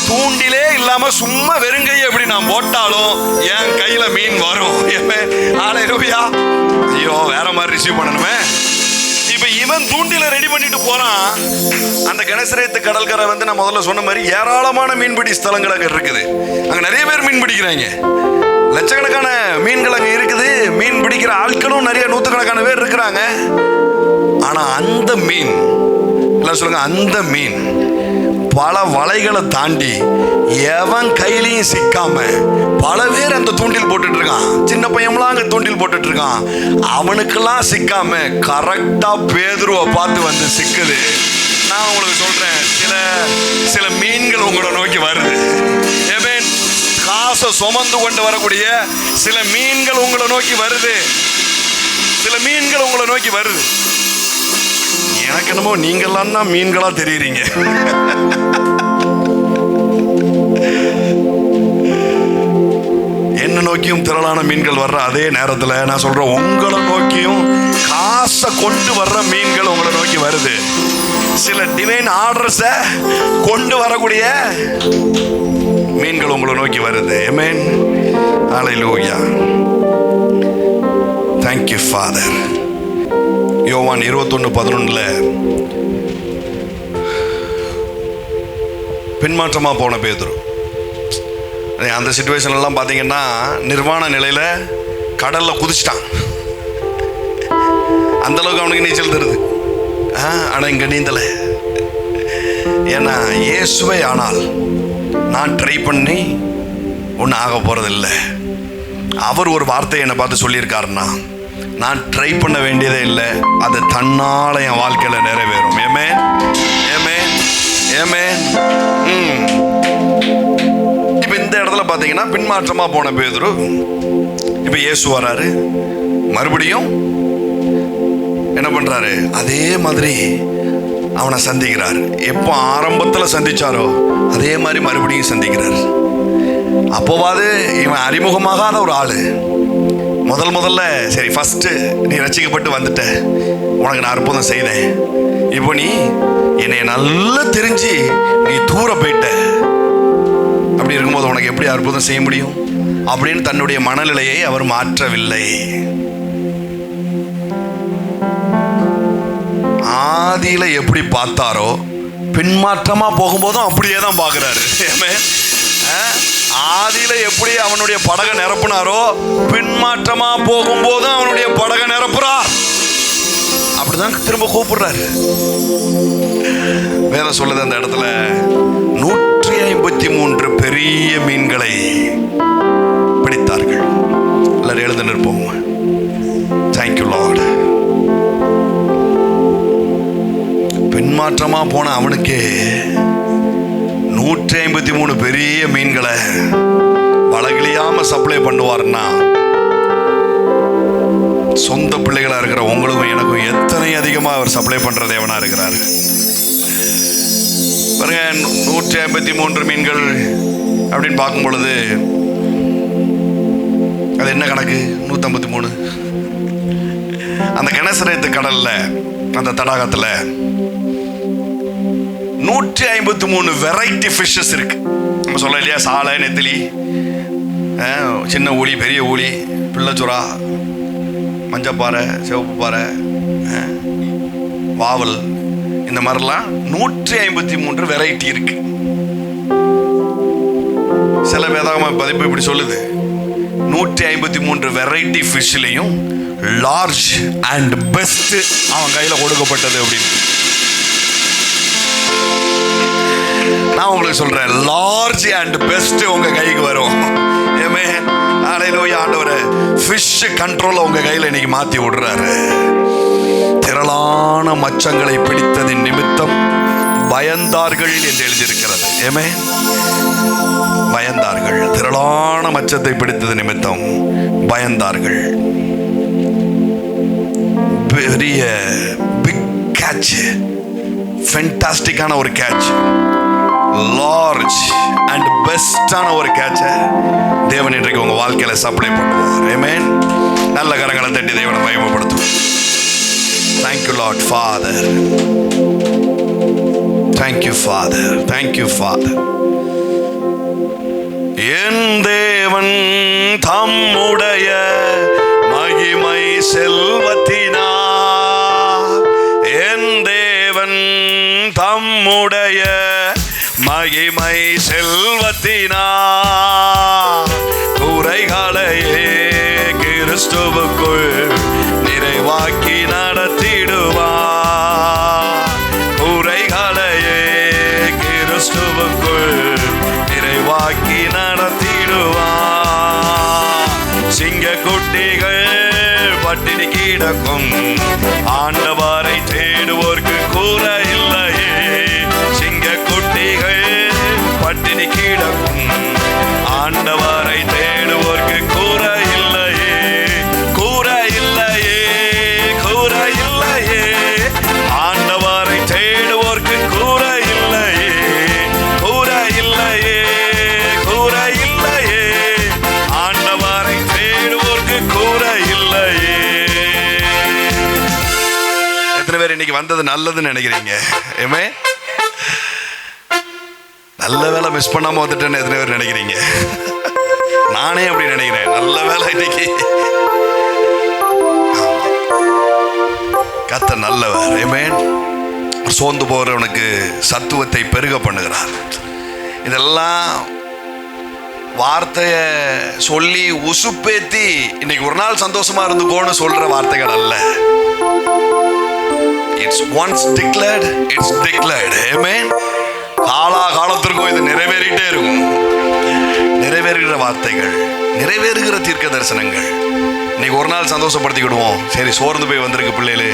தூண்டிலே இல்லாம சும்மா வெறுங்கையை எப்படி நான் போட்டாலும் என் கையில மீன் வரும். ஹல்லேலூயா. ஐயோ, வேற மாதிரி ரிசீவ் பண்ணணுமே. இப்ப இவன் தூண்டில ரெடி பண்ணிட்டு போறான். அந்த கெனசரேத்து கடற்கரை நான் முதல்ல சொன்ன மாதிரி ஏராளமான மீன்பிடி ஸ்தலங்கள் அங்க இருக்குது. அங்க நிறைய பேர் மீன் பிடிக்கிறாங்க, லட்சக்கணக்கான மீன்கள் அங்க இருக்குது. மீன் பிடிக்கிற ஆட்களும் நிறைய நூற்றுக்கணக்கான பேர் இருக்கிறாங்க. ஆனா அந்த மீன், சொல்லுங்க, அந்த மீன் பல வலைகளை தாண்டி எவன் கையிலையும் சிக்காம பல பேர் அந்த தூண்டில் போட்டுட்டு இருக்கான். சின்ன பையன்லாம் அங்க தூண்டில் போட்டுட்டு இருக்கான். அவனுக்கெல்லாம் சிக்காம கரெக்டா பேதுருவை பார்த்து சிக்குது. நான் உங்களுக்கு சொல்றேன், சில மீன்கள் உங்களை நோக்கி வருது. காசை சுமந்து கொண்டு வரக்கூடிய சில மீன்கள் உங்களை நோக்கி வருது. சில மீன்கள் உங்களை நோக்கி வருது. எனக்கு என்னமோ நீங்கெல்லாம் தான் மீன்களா தெரியுறீங்க. என்ன நோக்கியும் திரளான மீன்கள் வர்ற அதே நேரத்தில் நான் சொல்றேன், உங்களை நோக்கியும் காசை கொண்டு வர்ற மீன்கள் உங்களை நோக்கி வருது. சில டிவைன் ஆர்டர்ஸை கொண்டு வரக்கூடிய மீன்கள் உங்களை நோக்கி வருது. ஆமென். ஹல்லேலூயா. Thank you Father. யோவான் 21:11 பின்மாற்றமா போன பேதுரு, அந்த சிச்சுவேஷன் எல்லாம் பார்த்தீங்கன்னா நிர்வாண நிலையில கடல்ல குதிச்சிட்டான். அந்த அளவுக்கு அவனுக்கு நீச்சல் தருது. ஆனா இங்க நீந்தல. ஏன்னா இயேசுவே ஆனால் நான் ட்ரை பண்ணி ஒன்றும் ஆக போறதில்லை. அவர் ஒரு வார்த்தை என்னை பார்த்து சொல்லியிருக்காருன்னா நான் ட்ரை பண்ண வேண்டியதே இல்லை, அது தன்னால என் வாழ்க்கையில நிறைவேறும். ஏமே ஏமே ஏமே. இப்ப இந்த இடத்துல பாத்தீங்கன்னா பின்மாற்றமா போன பேதுரு இப்ப இயேசு வராரு, மறுபடியும் என்ன பண்றாரு? அதே மாதிரி அவனை சந்திக்கிறார். எப்போ ஆரம்பத்தில் சந்திச்சாரோ அதே மாதிரி மறுபடியும் சந்திக்கிறார். அப்போவாது இவன் அறிமுகமாகாத ஒரு ஆளு. முதல்ல சரி ஃபர்ஸ்ட் நீ ரட்சிக்கப்பட்டு வந்துட்ட, உனக்கு நான் அற்புதம் செய்தேன், இப்போ நீ என்னை நல்லா தெரிஞ்சு நீ தூர போயிட்ட, அப்படி இருக்கும்போது உனக்கு எப்படி அற்புதம் செய்ய முடியும் அப்படின்னு தன்னுடைய மனநிலையை அவர் மாற்றவில்லை. ஆதியில எப்படி பார்த்தாரோ பின்மாற்றமா போகும்போதும் அப்படியே தான் பார்க்கிறாரு. ஆதியில எப்படி அவனுடைய படகை நிரப்புனாரோ பின்மாற்றமா போகும்போதும் அவனுடைய படகை நிரப்புறார். அப்படிதான் திரும்ப கூப்பிடுறாரு. வேற சொல்லுது அந்த இடத்துல 153 பெரிய மீன்களை பிடித்தார்கள். எல்லாரும் எழுந்து நிற்போம். Thank you Lord. பின்மாற்றமா போன அவனுக்கு 153 பெரிய மீன்களை வளகிழியாம சப்ளை பண்ணுவார்னா, சொந்த பிள்ளைகளா இருக்கிற உங்களுக்கும் எனக்கும் எத்தனை அதிகமா அவர் சப்ளை பண்ற தேவனா இருக்கிறார் பாருங்க. 153 மீன்கள் அப்படின்னு பார்க்கும் பொழுது அது என்ன கணக்கு? 153. அந்த கெனசரேத்து கடல்ல, அந்த தடாகத்துல 153 வெரைட்டி ஃபிஷ்ஷஸ் இருக்கு. நம்ம சொல்ல இல்லையா, சாலை, நெத்திலி, சின்ன ஊளி, பெரிய ஊளி, பிள்ளைச்சுறா, மஞ்சப்பாறை, சிவப்பு பாறை, வாவல், இந்த மாதிரிலாம் 153 வெரைட்டி இருக்கு. சில வேதாகம பதிப்பு இப்படி சொல்லுது, 153 வெரைட்டி ஃபிஷ்லையும் லார்ஜ் அண்ட் பெஸ்ட் அவன் கையில கொடுக்கப்பட்டது அப்படின்னு. நான் உங்களுக்கு சொல்றேன், லார்ஜ் அண்ட் பெஸ்ட் உங்க கைக்கு வரும். ஆமென். ஹல்லேலூயா. ஆண்டவரே ஃபிஷ் கண்ட்ரோல் உங்க கையில இன்னைக்கு மாத்தி விடுறாரு. திரளான மச்சங்களை பிடித்ததின் நிமித்தம் பயந்தார்கள் என்று எழுதியிருக்கிறது. ஆமென். பயந்தார்கள். திரளான மச்சத்தை பிடித்தது நிமித்தம் பயந்தார்கள். பெரிய பிக் கேட்ச், ஃபென்டாஸ்டிக்கான ஒரு கேட்ச், லார்ஜ் அண்ட் பெஸ்டான ஒரு கேட்ச தேவன் இன்றைக்கு உங்க வாழ்க்கையில சப்ளை பண்ணுவார். ஆமென். நல்ல கரங்களை தட்டி தேவனை மகிமைப்படுத்துவோம். Thank you Lord Father. Thank you Father. Thank you Father. என் தேவன் தம்முடைய மகிமை செல்வத்தினார், என் தேவன் தம்முடைய மகிமை செல்வத்தினார் குறைகளையே கிறிஸ்துவுக்குள் நிறைவாக்கி நடத்திடுவார். குறைகளையே கிறிஸ்துவுக்குள் நிறைவாக்கி நடத்திடுவார். சிங்க குட்டிகள் பட்டினி கிடக்கும், ஆண்டவரை தேடுவோர்க்கு கூரை இல்லையே. சிங்க குட்டிகள் பட்டினி கிடக்கும், ஆண்டவரை தேடுவோர்க்கு கூரை இல்லையே. கூரை இல்லையே, கூரை இல்லையே, ஆண்டவரை தேடுவோர்க்கு கூரை இல்லையே. கூரை இல்லையே, கூரை இல்லையே, ஆண்டவரை தேடுவோர்க்கு கூரை இல்லையே. எத்தனை பேர் இன்னைக்கு வந்தது நல்லதுன்னு நினைக்கிறீங்க? ஏமே, நல்ல வேலை மிஸ் பண்ணாம வந்துட்டேன்னு எத்தனை பேர் நினைக்கிறீங்க? நானே அப்படி நினைக்கிறேன். நல்ல வேலை இன்னைக்கு. கர்த்தர் நல்லவர். ஆமென். சோர்ந்து போறவனுக்கு சத்துவத்தை பெருக பண்ணுகிறார். இதெல்லாம் வார்த்தைய சொல்லி உசுப்பேத்தி இன்னைக்கு ஒரு நாள் சந்தோஷமா இருந்துக்கோன்னு சொல்ற வார்த்தைகள் அல்ல. It's once declared, it's declared. Amen. காலா காலத்திற்கும் இது நிறைவேறிட்டே இருக்கும். நிறைவேறுகிற வார்த்தைகள், நிறைவேறுகிற தீர்க்க தரிசனங்கள். இன்னைக்கு ஒரு நாள் சந்தோஷப்படுத்திக்கிடுவோம். சரி, சோர்ந்து போய் வந்திருக்கு பிள்ளைகளே,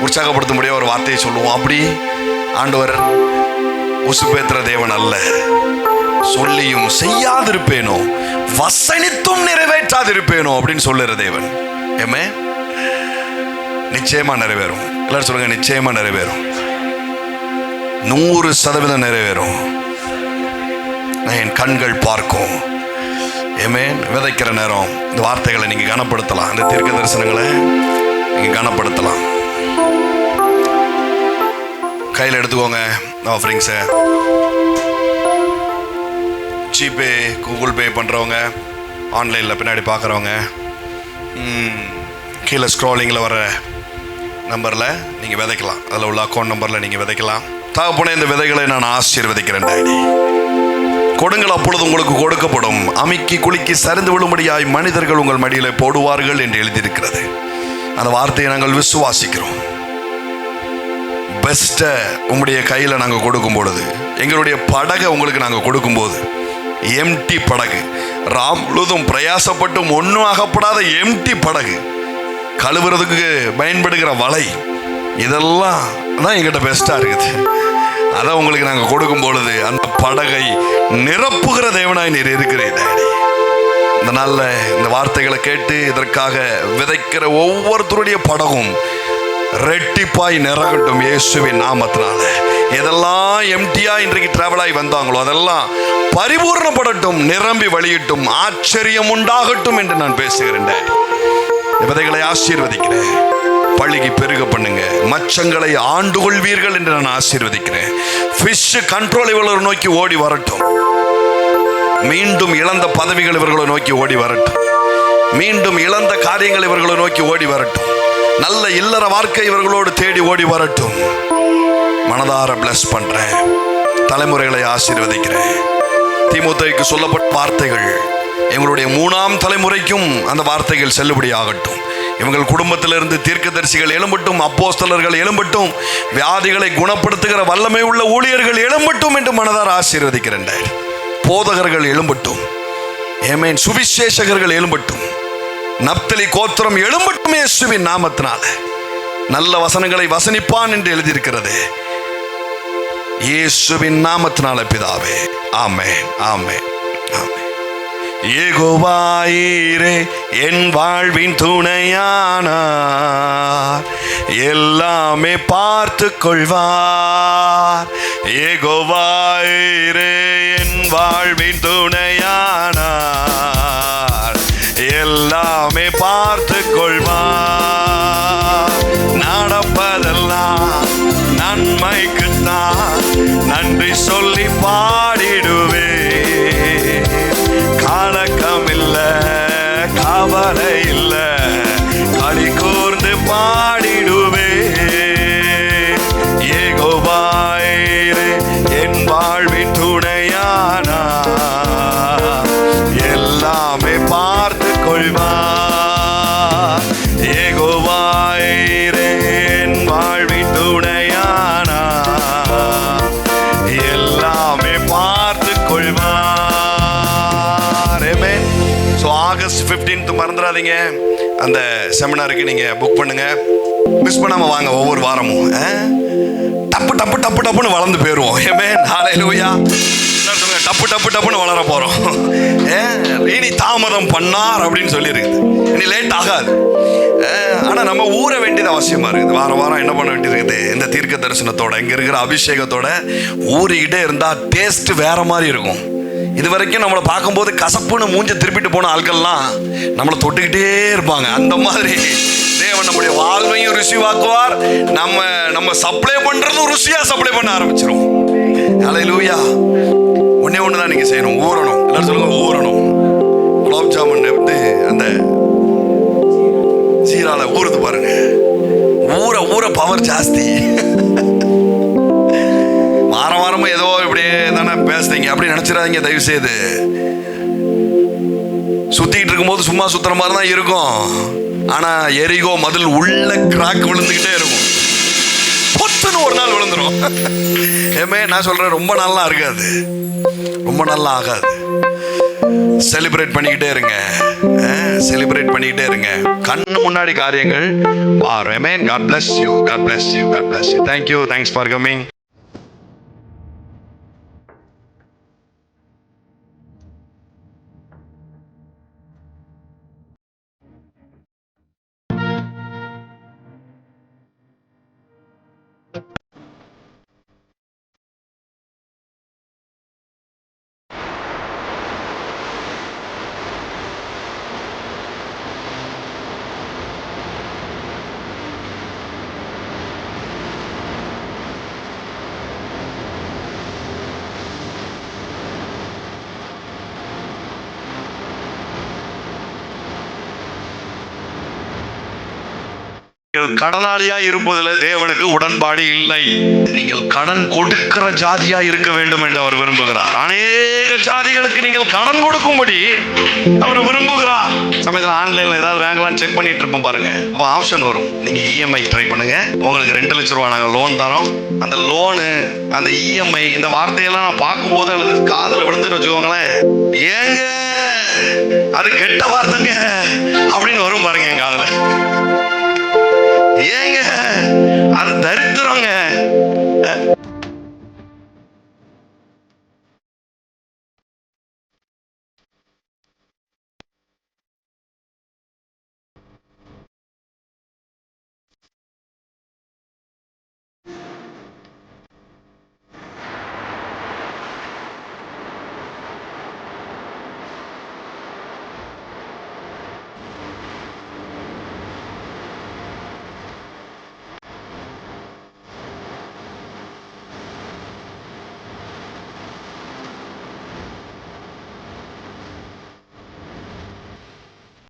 உற்சாகப்படுத்த முடியாத ஒரு வார்த்தையை சொல்லுவோம். அப்படி ஆண்டவர் உசுப்பேத்துற தேவன் அல்ல. சொல்லியும் செய்யாதிருப்பேனோ, வசனித்தும் நிறைவேற்றாதிருப்பேனோ அப்படின்னு சொல்லுற தேவன். ஆமென். நிச்சயமா நிறைவேறும். எல்லாரும் சொல்லுங்க, நிச்சயமா நிறைவேறும். 100% நிறைவேறும். என் கண்கள் பார்க்கும். ஆமென். விதைக்கிற நேரம் இந்த வார்த்தைகளை நீங்க கனப்படுத்தலாம். இந்த தீர்க்க தரிசனங்களை நீங்க கனப்படுத்தலாம். கையில் எடுத்துக்கோங்க ஆஃபரிங்ஸை. ஜிபே, கூகுள் பே பண்ணுறவங்க, ஆன்லைனில் பின்னாடி பார்க்குறவங்க, கீழே ஸ்க்ரோலிங்கில் வர நம்பரில் நீங்கள் விதைக்கலாம். அதில் உள்ள அக்கௌண்ட் நம்பரில் நீங்கள் விதைக்கலாம். தகப்பனே, இந்த விதைகளை நான் ஆசீர்வதிக்கிறேன் டாடி. கொடுங்கள், அப்பொழுது உங்களுக்கு கொடுக்கப்படும். அமுக்கி குலுக்கி சரிந்து விழும்படியாய் மனிதர்கள் உங்கள் மடியில் போடுவார்கள் என்று எழுதியிருக்கிறது. அந்த வார்த்தையை நாங்கள் விசுவாசிக்கிறோம். பெஸ்ட்டை உங்களுடைய கையில் நாங்கள் கொடுக்கும் பொழுது, எங்களுடைய படகை உங்களுக்கு நாங்கள் கொடுக்கும்போது, எம்டி படகு, ராம் முழுதும் பிரயாசப்பட்டும் ஒன்றும் ஆகப்படாத எம்டி படகு, கழுவுறதுக்கு பயன்படுகிற வலை, இதெல்லாம் தான் எங்கிட்ட பெஸ்ட்டாக இருக்குது. அதை உங்களுக்கு நாங்கள் கொடுக்கும் பொழுது அந்த படகை நிரப்புகிற தேவனாய் நீர் இருக்கிறீர் டாடி. இந்த நாளில் இந்த வார்த்தைகளை கேட்டு இதற்காக விதைக்கிற ஒவ்வொருத்தருடைய படகும் ரெட்டிப்பாய் நிறகட்டும் இயேசுவின் நாமத்தினால. எதெல்லாம் எம்டியா இன்றைக்கு டிராவலாகி வந்தாங்களோ அதெல்லாம் பரிபூர்ணப்படட்டும், நிரம்பி வழியிட்டும், ஆச்சரியம் உண்டாகட்டும் என்று நான் பேசுகிறேன் டாடி. விதைகளை ஆசீர்வதிக்கிறேன். பள்ளிக்கு பெருக பண்ணுங்க. மச்சங்களை ஆண்டு கொள்வீர்கள் என்று நான் ஆசீர்வதிக்கிறேன். ஃபிஷ் கண்ட்ரோல் இவர்களை நோக்கி ஓடி வரட்டும். மீண்டும் இழந்த பதவிகள் இவர்களை நோக்கி ஓடி வரட்டும். மீண்டும் இழந்த காரியங்கள் இவர்களை நோக்கி ஓடி வரட்டும். நல்ல இல்லற வாழ்க்கை இவர்களோடு தேடி ஓடி வரட்டும். மனதார பிளஸ் பண்றேன். தலைமுறைகளை ஆசீர்வதிக்கிறேன். தீமோத்தேயுக்கு சொல்லப்பட்ட வார்த்தைகள் எங்களுடைய 3ஆம் தலைமுறைக்கும் அந்த வார்த்தைகள் செல்லுபடி ஆகட்டும். இவங்கள் குடும்பத்திலிருந்து தீர்க்கதரிசிகள் எழும்பட்டும், அப்போஸ்தலர்கள் எழும்பட்டும், வியாதிகளை குணப்படுத்துகிற வல்லமை உள்ள ஊழியர்கள் எழும்பட்டும் என்று மனதார ஆசீர்வதிக்கிறேன். போதகர்கள் எழும்பட்டும். ஆமென். சுவிசேஷகர்கள் எழும்பட்டும். நப்தலி கோத்திரம் எழும்பட்டும் இயேசுவின் நாமத்தினால. நல்ல வசனங்களை வசனிப்பான் என்று எழுதியிருக்கிறது. இயேசுவின் நாமத்தினால பிதாவே. ஆமென், ஆமென், ஆமென். யெகோவாயிரே என் வாழ்வின் துணையானார், எல்லாமே பார்த்து கொள்வார். யெகோவாயிரே என் வாழ்வின் துணையானார், எல்லாமே பார்த்து கொள்வார். நடப்பதெல்லாம் நன்மைக்குத்தான், நன்றி சொல்லி பாடிடுவே. கலக்கம் இல்ல, கவலை இல்ல, களி கூர்ந்து பாடிடுவே. யெகோவாயிரே என் வாழ்வின் துணையானார், எல்லாமே பார்த்து கொள்வார். யெகோவாயிரே என் வாழ்வின் துணையானார், எல்லாமே பார்த்து கொள்வார். ஆகஸ்ட் 15 மறந்துடாதீங்க. அந்த செமினாருக்கு நீங்க புக் பண்ணுங்க. மிஸ் பண்ணாம வாங்க. ஒவ்வொரு வாரமும் டப்பு டப்பு டப்பு டப்புன்னு வளர்ந்து போயிருவோம். ஆமென், ஹல்லேலூயா. சொல்லுங்க, டப்பு டப்பு டப்புன்னு வளர போறோம். இனி தாமதம் பண்ணார் அப்படின்னு சொல்லி இருக்குது. இனி லேட் ஆகாது. ஆனா நம்ம ஊற வேண்டியது அவசியமா இருக்குது. வாரம் வாரம் என்ன பண்ண வேண்டியது இருக்குது? இந்த தீர்க்க தரிசனத்தோட, இங்க இருக்கிற அபிஷேகத்தோட ஊறிக்கிட்டே இருந்தா டேஸ்ட் வேற மாதிரி இருக்கும். இது வரைக்கும் நம்மளை பார்க்கும்போது கசப்புன்னு மூஞ்ச திருப்பிட்டு போன ஆட்கள்லாம் நம்மளை தொட்டுக்கிட்டே இருப்பாங்க. அந்த மாதிரி தேவன் நம்முடைய வாழ்வையும் ருசிவாக்குவார். நம்ம சப்ளை பண்றதும் ருசியா சப்ளை பண்ண ஆரம்பிச்சிடும். ஹல்லேலூயா. ஒன்னே ஒண்ணுதான் நீங்க செய்யணும், ஊறணும். எல்லாரும் சொல்லுங்க, ஊறணும். குலாப் ஜாமுன் வந்து அந்த சீரால ஊறுது பாருங்க. ஊற ஊற பவர் ஜாஸ்தி. வாரம் வாரமும் ஏதோ இப்படியே தானே பேசுறீங்க அப்படி நினைச்சிடாதீங்க தயவு செய்து. சுத்திக்கிட்டு இருக்கும்போது சும்மா சுத்துற மாதிரி தான் இருக்கும். ஆனா எரிகோ மதில் உள்ள கிராக் விழுந்துகிட்டே இருக்கும். பொசுன்னு ஒரு நாள் விழுந்துரும். ஏமே நான் சொல்றேன், ரொம்ப நாளா இருக்காது, ரொம்ப நாளா ஆகாது. செலிப்ரேட் பண்ணிக்கிட்டே இருங்க, செலிப்ரேட் பண்ணிக்கிட்டே இருங்க. கண்ணு முன்னாடி காரியங்கள் பாரு. Amen. God bless you. God bless you. God bless you. Thank you. Thanks for coming. கடனாளியா இருப்பதில் தேவனுக்கு உடன்பாடு இல்லை. நீங்கள் கடன் கொடுக்கிற ஜாதியா இருக்க வேண்டும் என்று அவர் விரும்புகிறார். அநேக ஜாதிகளுக்கு நீங்கள் கடன் கொடுக்கும்படி அவர் விரும்புகிறார். சமயத்தில் ஆன்லைன்ல ஏதாவது வாங்கலாம் செக் பண்ணிட்டு இருப்போம் பாருங்க, அப்போ ஆப்ஷன் வரும், நீங்க இஎம்ஐ ட்ரை பண்ணுங்க, உங்களுக்கு 2 லட்சம் ரூபாய் நாங்கள் லோன் தரோம். அந்த லோனு, அந்த இஎம்ஐ, இந்த வார்த்தையெல்லாம் நான் பார்க்கும் போது அல்லது காதல விழுந்துன்னு வச்சுக்கோங்களேன், ஏங்க அது கெட்ட வார்த்தைங்க.